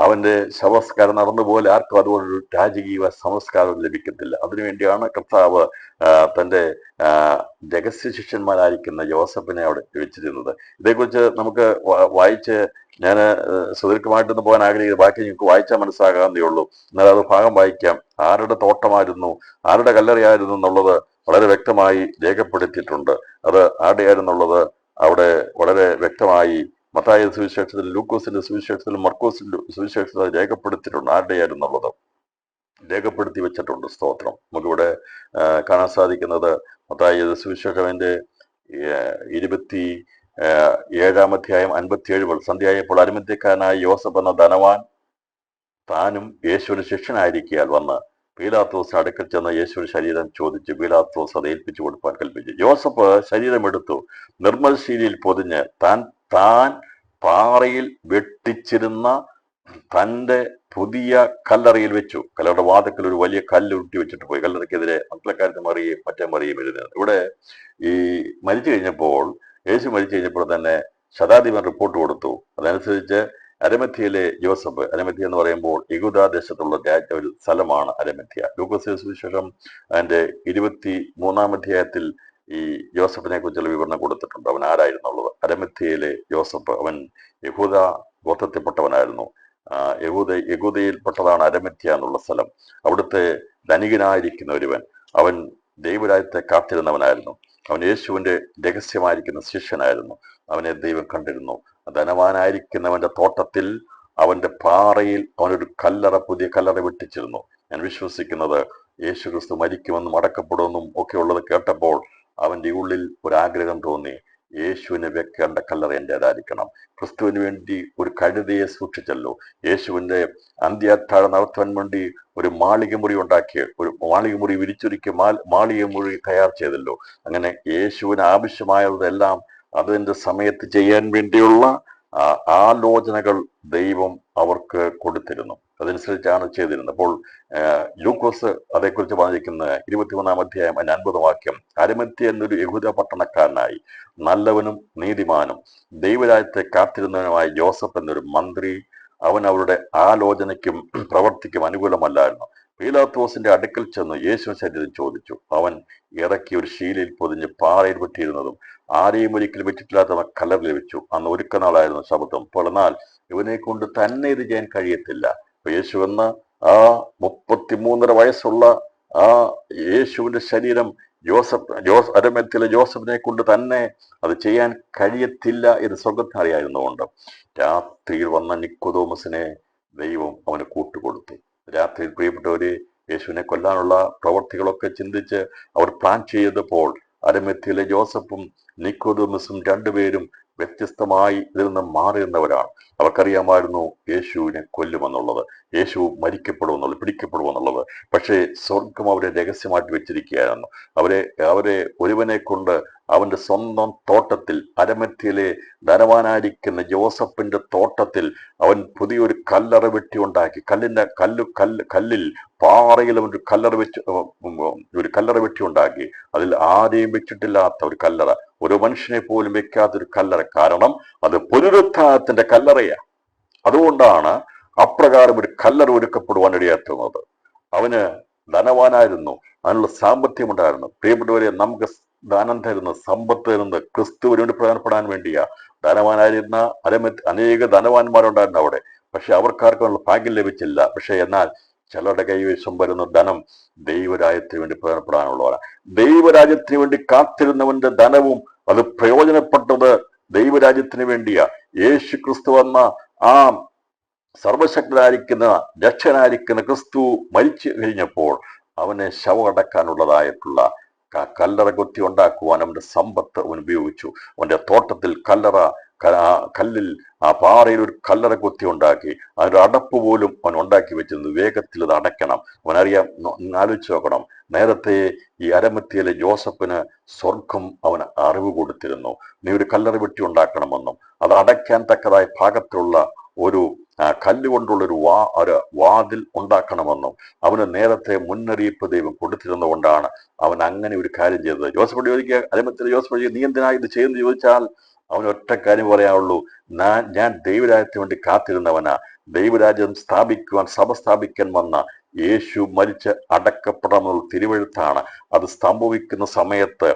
അവന്റെ ശവസ്കാരം നടന്നുപോലെ ആർക്കും അതുപോലൊരു രാജകീയ സംസ്കാരം ലഭിക്കത്തില്ല. അതിനുവേണ്ടിയാണ് കർത്താവ് തന്റെ രഹസ്യ ശിഷ്യന്മാരായിരിക്കുന്ന യോസഫിനെ അവിടെ വെച്ചിരുന്നത്. ഇതേക്കുറിച്ച് നമുക്ക് വായിച്ച് ഞാൻ സുദീർഘമായിട്ടൊന്ന് പോകാൻ ആഗ്രഹിക്കുന്നത്, ബാക്കി നിങ്ങൾക്ക് വായിച്ചാൽ മനസ്സിലാകാവുന്നേ ഉള്ളൂ. എന്നാൽ അത് ഭാഗം വായിക്കാം. ആരുടെ തോട്ടമായിരുന്നു, ആരുടെ കല്ലറയായിരുന്നു എന്നുള്ളത് വളരെ വ്യക്തമായി രേഖപ്പെടുത്തിയിട്ടുണ്ട്. അത് ആരുടെയായിരുന്നുള്ളത് അവിടെ വളരെ വ്യക്തമായി മത്തായിയുടെ സുവിശേഷത്തിൽ, ലൂക്കോസിന്റെ സുവിശേഷത്തിൽ, മർക്കോസിന്റെ സുവിശേഷത്തിൽ രേഖപ്പെടുത്തിയിട്ടുണ്ട്. ആരുടെയായിരുന്നുള്ളത് രേഖപ്പെടുത്തി വെച്ചിട്ടുണ്ട്. സ്തോത്രം. നമുക്കിവിടെ കാണാൻ സാധിക്കുന്നത് മത്തായിയുടെ സുവിശേഷത്തിന്റെ 27-ാം അധ്യായം 57 സന്ധ്യയായപ്പോൾ അരിമത്യക്കാരനായ യോസഫ് എന്ന ധനവാൻ താനും യേശുവിന് ശിഷ്യനായിരിക്കാൻ വന്ന് പീലാത്തോസിന് അടുക്കൽ ചെന്ന യേശുവിന്റെ ശരീരം ചോദിച്ചു. പീലാത്തോസ് അത് ഏൽപ്പിച്ചു കൊടുക്കാൻ കൽപ്പിച്ചു. യോസഫ് ശരീരം എടുത്തു, നിർമ്മൽശീലയിൽ പൊതിഞ്ഞ് താൻ പാറയിൽ വെട്ടിച്ചിരുന്ന തന്റെ പുതിയ കല്ലറയിൽ വെച്ചു. കല്ലറയുടെ വാതിക്കൽ ഒരു വലിയ കല്ല് ഉരുട്ടി വെച്ചിട്ട് പോയി. കല്ലറയ്ക്കെതിരെ മക്കളക്കാരത്തെ മറിയും മറ്റേ മറിയും എഴുതുന്നത്. ഇവിടെ ഈ യേശു മരിച്ചു കഴിഞ്ഞപ്പോൾ തന്നെ ശതാധിപൻ റിപ്പോർട്ട് കൊടുത്തു. അതനുസരിച്ച് അരമത്യയിലെ ജോസഫ്, അരമത്യ എന്ന് പറയുമ്പോൾ യഹൂദ ദേശത്തുള്ള ഒരു സ്ഥലമാണ് അരമത്യ. ലൂക്കോസ് സുവിശേഷം അതിന്റെ 23-ാം അധ്യായത്തിൽ ഈ ജോസഫിനെ കുറിച്ചുള്ള വിവരണം കൊടുത്തിട്ടുണ്ട്. അവൻ ആരായിരുന്നുള്ളത്? അരമത്യയിലെ ജോസഫ്. അവൻ യഹൂദ ഗോത്രത്തിൽപ്പെട്ടവനായിരുന്നു. യഹൂദയിൽപ്പെട്ടതാണ് അരമത്യ എന്നുള്ള സ്ഥലം. അവിടുത്തെ ധനികനായിരിക്കുന്ന ഒരുവൻ. അവൻ ദൈവരാജ്യത്തെ കാത്തിരുന്നവനായിരുന്നു. അവൻ യേശുവിന്റെ രഹസ്യമായിരിക്കുന്ന ശിഷ്യനായിരുന്നു. അവനെ ദൈവം കണ്ടിരുന്നു. ധനവാനായിരിക്കുന്നവന്റെ തോട്ടത്തിൽ അവന്റെ പാറയിൽ അവനൊരു പുതിയ കല്ലറ വെട്ടിച്ചിരുന്നു. ഞാൻ വിശ്വസിക്കുന്നത് യേശു ക്രിസ്തു മരിക്കുമെന്നും അടക്കപ്പെടുമെന്നും ഒക്കെ ഉള്ളത് കേട്ടപ്പോൾ അവന്റെ ഉള്ളിൽ ഒരാഗ്രഹം തോന്നി. യേശുവിനെ വെക്കേണ്ട കല്ലറ എൻ്റെതായിരിക്കണം. ക്രിസ്തുവിന് വേണ്ടി ഒരു കഴുതയെ സൂക്ഷിച്ചല്ലോ. യേശുവിന്റെ അന്ത്യാത്താഴ നടത്തുവാൻ വേണ്ടി ഒരു മാളിക മുറി ഉണ്ടാക്കി, ഒരു മാളിക മുറി വിരിച്ചൊരുക്കി മാളിക മുറി തയ്യാർ ചെയ്തല്ലോ. അങ്ങനെ യേശുവിന് ആവശ്യമായതെല്ലാം അതിന്റെ സമയത്ത് ചെയ്യാൻ വേണ്ടിയുള്ള ആലോചനകൾ ദൈവം അവർക്ക് കൊടുത്തിരുന്നു. അതനുസരിച്ചാണ് ചെയ്തിരുന്നത്. അപ്പോൾ ലൂക്കോസ് അതേക്കുറിച്ച് പറഞ്ഞിരിക്കുന്ന 21-ാം അധ്യായം 50 വാക്യം, അരിമത്യ എന്നൊരു യഹൂദ പട്ടണക്കാരനായി നല്ലവനും നീതിമാനും ദൈവരാജ്യത്തെ കാത്തിരുന്നവനുമായ ജോസഫ് എന്നൊരു മന്ത്രി, അവൻ അവരുടെ ആലോചനയ്ക്കും പ്രവർത്തിക്കും അനുകൂലമല്ലായിരുന്നു. പീലാത്തോസിന്റെ അടുക്കൽ ചെന്ന് യേശു ശരീരം ചോദിച്ചു. അവൻ ഇറക്കി ഒരു ശീലയിൽ പൊതിഞ്ഞ് പാറയിൽ വെട്ടിയിരുന്നതും ആരെയും ഒരിക്കലും വെച്ചിട്ടില്ലാത്ത കല്ലർ ലഭിച്ചു. അന്ന് ഒരുക്കനാളായിരുന്നു ശബ്ദം. അപ്പോൾ എന്നാൽ ഇവനെ കൊണ്ട് തന്നെ ഇത് ചെയ്യാൻ കഴിയത്തില്ല. അപ്പൊ യേശു എന്ന ആ 33.5 വയസ്സുള്ള ആ യേശുവിന്റെ ശരീരം അരമത്തിലെ ജോസഫിനെ കൊണ്ട് തന്നെ അത് ചെയ്യാൻ കഴിയത്തില്ല എന്ന് സ്വർഗത്തിനറിയായിരുന്നുകൊണ്ട് രാത്രിയിൽ വന്ന നിക്കോദോമസിനെ ദൈവം അവന് കൂട്ടുകൊടുത്തു. രാത്രിയിൽ പ്രിയപ്പെട്ടവര്, യേശുവിനെ കൊല്ലാനുള്ള പ്രവർത്തികളൊക്കെ ചിന്തിച്ച് അവർ പ്ലാൻ ചെയ്തപ്പോൾ അരമത്തിലെ ജോസഫും നിക്കോദോമസും രണ്ടുപേരും വ്യത്യസ്തമായി ഇതിൽ നിന്ന് മാറി നിന്നവരാണ്. അവർക്കറിയാമായിരുന്നു യേശുവിനെ കൊല്ലുമെന്നുള്ളത്, യേശു മരിക്കപ്പെടുമെന്നുള്ളത്, പിടിക്കപ്പെടുമെന്നുള്ളത്. പക്ഷേ സ്വർഗം അവരെ രഹസ്യമായിട്ട് വെച്ചിരിക്കുകയായിരുന്നു. അവരെ ഒരുവനെ കൊണ്ട് അവന്റെ സ്വന്തം തോട്ടത്തിൽ, അരമത്തിയിലെ ധനവാനായിരിക്കുന്ന ജോസഫിന്റെ തോട്ടത്തിൽ അവൻ പുതിയൊരു കല്ലറ വെട്ടി ഉണ്ടാക്കി. കല്ലിൽ പാറയിൽ അവൻ ഒരു കല്ലറ വെട്ടി ഉണ്ടാക്കി. അതിൽ ആരെയും വെച്ചിട്ടില്ലാത്ത ഒരു കല്ലറ, ഒരു മനുഷ്യനെ പോലും വെക്കാത്തൊരു കല്ലറ. കാരണം അത് പുനരുത്ഥാനത്തിന്റെ കല്ലറയാണ്. അതുകൊണ്ടാണ് അപ്രകാരം ഒരു കല്ലറ ഒരുക്കപ്പെടുവാൻ ഇടയാത്തുന്നത്. അവന് ധനവാനായിരുന്നു, അതിനുള്ള സാമ്പത്തികം ഉണ്ടായിരുന്നു. പ്രിയപ്പെട്ടവരെ, നമുക്ക് ദാനം തരുന്ന, സമ്പത്ത് തരുന്നത് ക്രിസ്തുവിന് വേണ്ടി പ്രധാനപ്പെടാൻ വേണ്ടിയാ. ധനവാനായിരുന്ന അനേക ധനവാന്മാരുണ്ടായിരുന്നു അവിടെ. പക്ഷെ അവർക്കാർക്കുള്ള ഭാഗ്യം ലഭിച്ചില്ല. പക്ഷെ എന്നാൽ ചിലരുടെ കൈവശം വരുന്ന ധനം ദൈവരാജ്യത്തിന് വേണ്ടി പ്രധാനപ്പെടാനുള്ളവരാണ്. ദൈവരാജ്യത്തിന് വേണ്ടി കാത്തിരുന്നവന്റെ ധനവും അത് പ്രയോജനപ്പെട്ടത് ദൈവരാജ്യത്തിന് വേണ്ടിയാ. യേശു ക്രിസ്തു എന്ന ആ സർവശക്തനായിരിക്കുന്ന രക്ഷനായിരിക്കുന്ന ക്രിസ്തു മരിച്ചു കഴിഞ്ഞപ്പോൾ അവനെ ശവമടക്കാനുള്ളതായിട്ടുള്ള കല്ലറ കൊത്തി ഉണ്ടാക്കുവാൻ അവന്റെ സമ്പത്ത് അവൻ ഉപയോഗിച്ചു. അവന്റെ തോട്ടത്തിൽ കല്ലിൽ ആ പാറയിൽ ഒരു കല്ലറ കൊത്തി ഉണ്ടാക്കി. അതിന്റെ അടപ്പ് പോലും അവൻ ഉണ്ടാക്കി വെച്ചിരുന്നു. വേഗത്തിൽ അത് അടയ്ക്കണം. അവനറിയാം, ആലോചിച്ച് നോക്കണം. നേരത്തെ ഈ അരമത്തിയിലെ ജോസഫിന് സ്വർഗം അവന് അറിവ് കൊടുത്തിരുന്നു. നീ ഒരു കല്ലറ വെട്ടി ഉണ്ടാക്കണമെന്നും അത് അടയ്ക്കാൻ തക്കതായ ഭാഗത്തുള്ള ഒരു കല്ലുകൊണ്ടുള്ള ഒരു വാതിൽ ഉണ്ടാക്കണമെന്നും അവന് നേരത്തെ മുന്നറിയിപ്പ് ദൈവം കൊടുത്തിരുന്നുകൊണ്ടാണ് അവൻ അങ്ങനെ ഒരു കാര്യം ചെയ്തത്. ജോസഫ് ചോദിക്കുക, അരമത്തിലെ ജോസഫ്, നീ എന്തിനാ ഇത് ചെയ്യുന്നത് ചോദിച്ചാൽ അവന് ഒറ്റ കാര്യം പറയാനുള്ളൂ, ഞാൻ ദൈവരാജ്യത്തിന് വേണ്ടി കാത്തിരുന്നവനാ. ദൈവരാജ്യം സ്ഥാപിക്കുവാൻ, സഭ സ്ഥാപിക്കാൻ വന്ന യേശു മരിച്ച് അടക്കപ്പെടാമെന്നുള്ള തിരുവെഴുത്താണ്. അത് സംഭവിക്കുന്ന സമയത്ത്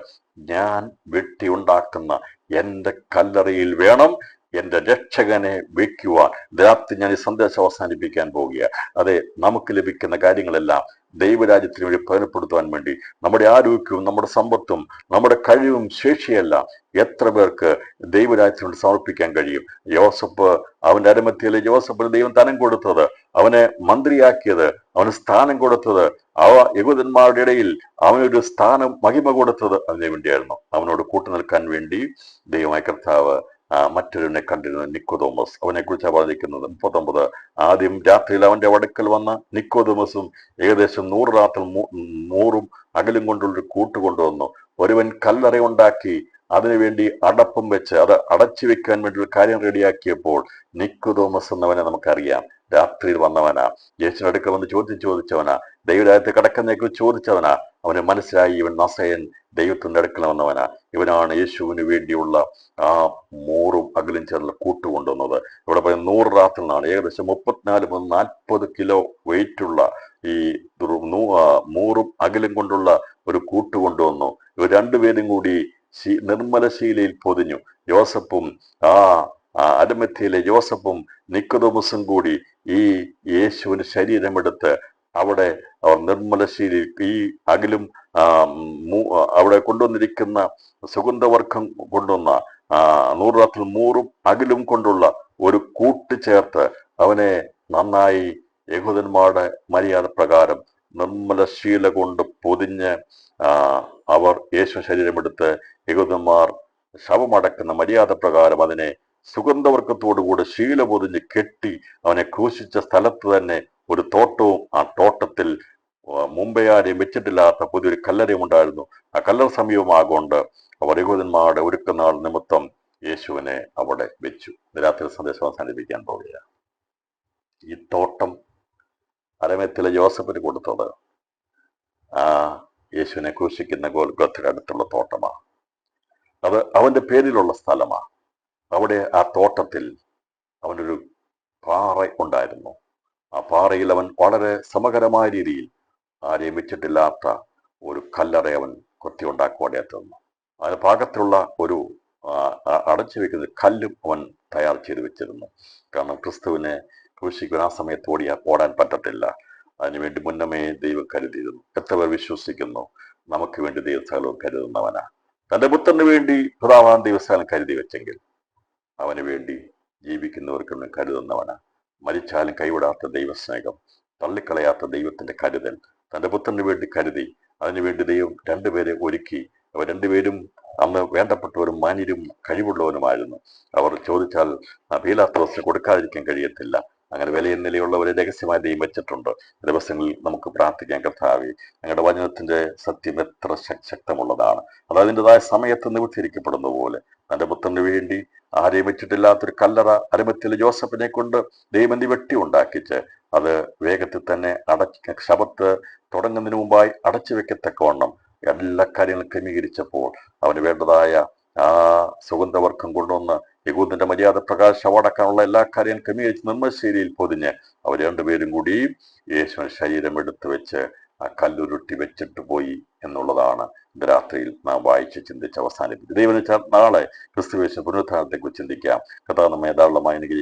ഞാൻ വെട്ടി ഉണ്ടാക്കുന്ന എന്റെ കല്ലറയിൽ വേണം എന്റെ രക്ഷകനെ വെക്കുവാൻ. രാത്രി ഞാൻ ഈ സന്ദേശം അവസാനിപ്പിക്കാൻ പോവുക. അതെ, നമുക്ക് ലഭിക്കുന്ന കാര്യങ്ങളെല്ലാം ദൈവരാജ്യത്തിന് വേണ്ടി പ്രയോജനപ്പെടുത്തുവാൻ വേണ്ടി നമ്മുടെ ആരോഗ്യവും നമ്മുടെ സമ്പത്തും നമ്മുടെ കഴിവും ശേഷിയെല്ലാം എത്ര പേർക്ക് ദൈവരാജ്യത്തിന് വേണ്ടി സമർപ്പിക്കാൻ കഴിയും? യോസഫ്, അവന്റെ അരമത്തിയിലെ ജോസഫിന് ദൈവം ധനം കൊടുത്തത്, അവനെ മന്ത്രിയാക്കിയത്, അവന് സ്ഥാനം കൊടുത്തത്, യഹൂദന്മാരുടെ ഇടയിൽ അവനൊരു സ്ഥാനം, മഹിമ കൊടുത്തത് അതിനു വേണ്ടിയായിരുന്നു. അവനോട് കൂട്ടുനിൽക്കാൻ വേണ്ടി ദൈവമായ കർത്താവ് മറ്റൊരുവനെ കണ്ടിരുന്നു, നിക്കോദോമസ്. അവനെ കുറിച്ചാണ് പറഞ്ഞിരിക്കുന്നത് 39. ആദ്യം രാത്രിയിൽ അവന്റെ അടുക്കൽ വന്ന നിക്കോദോമസും ഏകദേശം 100 രാത്രി 100 അകലും കൊണ്ടുള്ളൊരു കൂട്ട് കൊണ്ടുവന്നു. ഒരുവൻ കല്ലറ ഉണ്ടാക്കി അതിനുവേണ്ടി അടപ്പും വെച്ച് അത് അടച്ചു വെക്കാൻ വേണ്ടി ഒരു കാര്യം റെഡിയാക്കിയപ്പോൾ നിക്കോദോമസ് എന്നവനെ നമുക്കറിയാം. രാത്രിയിൽ വന്നവനാ, യേശുവിന്റെ അടുക്കൽ വന്ന് ചോദിച്ചവനാ, ദൈവരാജ്യത്തെ കടക്കുന്നതിനെക്കുറിച്ച് ചോദിച്ചവനാ. അവന് മനസ്സിലായി, ഇവൻ നസയൻ ദൈവത്തിന്റെ അടുക്കൽ വന്നവനാ. ഇവനാണ് യേശുവിന് വേണ്ടിയുള്ള ആ 100 അകലും ചേർന്നുള്ള കൂട്ട് കൊണ്ടുവന്നത്. ഇവിടെ പറയുന്നത് 100 രാത്രി എന്നാണ്. ഏകദേശം 34-40 കിലോ വെയിറ്റുള്ള ഈ 100 അകലും കൊണ്ടുള്ള ഒരു കൂട്ട് കൊണ്ടുവന്നു. ഇവർ രണ്ടുപേരും കൂടി നിർമ്മല ശീലയിൽ പൊതിഞ്ഞു. യോസഫും അരമത്തിയിലെ ജോസഫും നിക്കോദോമസും കൂടി ഈ യേശുവിന് ശരീരമെടുത്ത് അവിടെ അവർ നിർമ്മല ശീലയിൽ ഈ അകലും അവിടെ കൊണ്ടുവന്നിരിക്കുന്ന സുഗന്ധവർഗം കൊണ്ടുവന്ന 100 രാത്രി 100 അകലും കൊണ്ടുള്ള ഒരു കൂട്ട് ചേർത്ത് അവനെ നന്നായി യഹൂദന്മാരുടെ മര്യാദ പ്രകാരം നിർമ്മല ശീല കൊണ്ട് പൊതിഞ്ഞ് അവർ യേശു ശരീരമെടുത്ത് യഹൂദന്മാർ ശവമടക്കുന്ന മര്യാദ പ്രകാരം അതിനെ സുഗന്ധവർഗത്തോടുകൂടെ ശീല പൊതിഞ്ഞ് കെട്ടി അവനെ ക്രൂശിച്ച സ്ഥലത്ത് തന്നെ ഒരു തോട്ടവും, ആ തോട്ടത്തിൽ മുമ്പേ ആരെയും വെച്ചിട്ടില്ലാത്ത പുതിയൊരു കല്ലറയും ഉണ്ടായിരുന്നു. ആ കല്ലറ സമീപമാകൊണ്ട് അവർ യഹൂദന്മാരുടെ ഒരുക്കനാൾ നിമിത്തം യേശുവിനെ അവിടെ വെച്ചു. രാത്രി സന്ദേശം അവസാനിപ്പിക്കാൻ പോവുകയാണ്. ഈ തോട്ടം അരമത്തിലെ ജോസഫിന് കൊടുത്തത് ആ യേശുവിനെ ക്രൂശിക്കുന്ന ഗോൽഗോഥയുടെ അടുത്തുള്ള തോട്ടമാണ്. അത് അവന്റെ പേരിലുള്ള സ്ഥലമാണ്. അവിടെ ആ തോട്ടത്തിൽ അവനൊരു പാറ ഉണ്ടായിരുന്നു. ആ പാറയിൽ അവൻ വളരെ സമകരമായ രീതിയിൽ ആരെയും വെച്ചിട്ടില്ലാത്ത ഒരു കല്ലറ അവൻ കൊത്തി ഉണ്ടാക്കുവാൻ എത്തുന്നു. അതിന് പാകത്തിലുള്ള ഒരു അടച്ചു വെക്കുന്ന കല്ലും അവൻ തയ്യാർ ചെയ്ത് വെച്ചിരുന്നു. കാരണം ക്രിസ്തുവിനെ ക്രൂശിക്കുവാൻ ആ സമയത്ത് ഓടാൻ പറ്റത്തില്ല. അതിനുവേണ്ടി മുന്നമേ ദൈവം കരുതിയിരുന്നു. എത്ര പേർ വിശ്വസിക്കുന്നു നമുക്ക് വേണ്ടി ദൈവസ്ഥലവും കരുതുന്നവനാ? തന്റെ പുത്രന് വേണ്ടി പിതാവാൻ ദൈവസ്ഥലം കരുതി വെച്ചെങ്കിൽ അവന് വേണ്ടി ജീവിക്കുന്നവർക്ക് കരുതുന്നവനാ. മരിച്ചാലും കൈവിടാത്ത ദൈവസ്നേഹം, തള്ളിക്കളയാത്ത ദൈവത്തിന്റെ കരുതൽ, തന്റെ പുത്രന് വേണ്ടി കരുതി. അതിനുവേണ്ടി ദൈവം രണ്ടുപേരെ ഒരുക്കി. അവർ രണ്ടുപേരും അന്ന് വേണ്ടപ്പെട്ടവരും മാന്യരും കഴിവുള്ളവനുമായിരുന്നു. അവർ ചോദിച്ചാൽ പീലാത്തോസിന് കൊടുക്കാതിരിക്കാൻ കഴിയത്തില്ല. അങ്ങനെ വിലയും നിലയുള്ളവരെ രഹസ്യമായി ദൈവം വെച്ചിട്ടുണ്ട്. ദിവസങ്ങളിൽ നമുക്ക് പ്രാർത്ഥിക്കാൻ, കർത്താവേ, ഞങ്ങളുടെ വചനത്തിന്റെ സത്യം എത്ര ശക്തമുള്ളതാണ്. അത് അതിൻ്റെതായ സമയത്ത് നിവർത്തിയിരിക്കപ്പെടുന്ന പോലെ തന്റെ പുത്രന് വേണ്ടി ആരെയും വെച്ചിട്ടില്ലാത്തൊരു കല്ലറ അരമത്തിലെ ജോസഫിനെ കൊണ്ട് ദൈവം വെട്ടി ഉണ്ടാക്കിച്ച് അത് വേഗത്തിൽ തന്നെ ശബത്ത് തുടങ്ങുന്നതിന് മുമ്പായി അടച്ചു വെക്കത്തക്കവണ്ണം എല്ലാ കാര്യങ്ങളും ക്രമീകരിച്ചപ്പോൾ അവന് വേണ്ടതായ ആ സുഗന്ധവർക്കം കൊണ്ടുവന്ന് യഹൂദന്റെ മര്യാദ പ്രകാശം അടക്കാനുള്ള എല്ലാ കാര്യങ്ങളും ക്രമീകരിച്ച് നിർമ്മശൈലിയിൽ പൊതിഞ്ഞ് അവർ രണ്ടുപേരും കൂടി യേശുവിൻ ശരീരം എടുത്തു വെച്ച് ആ കല്ലുരുട്ടി വെച്ചിട്ട് പോയി എന്നുള്ളതാണ് ഇന്ന് രാത്രിയിൽ നാം വായിച്ച് ചിന്തിച്ച് അവസാനിപ്പിച്ചത്. ദൈവം നാളെ ക്രിസ്തുവേശു പുനരുത്ഥാനത്തെ കുറിച്ച് ചിന്തിക്കാം. കർത്താവ് നമ്മെ ധാരാളമായി അനുഗ്രഹിക്കും.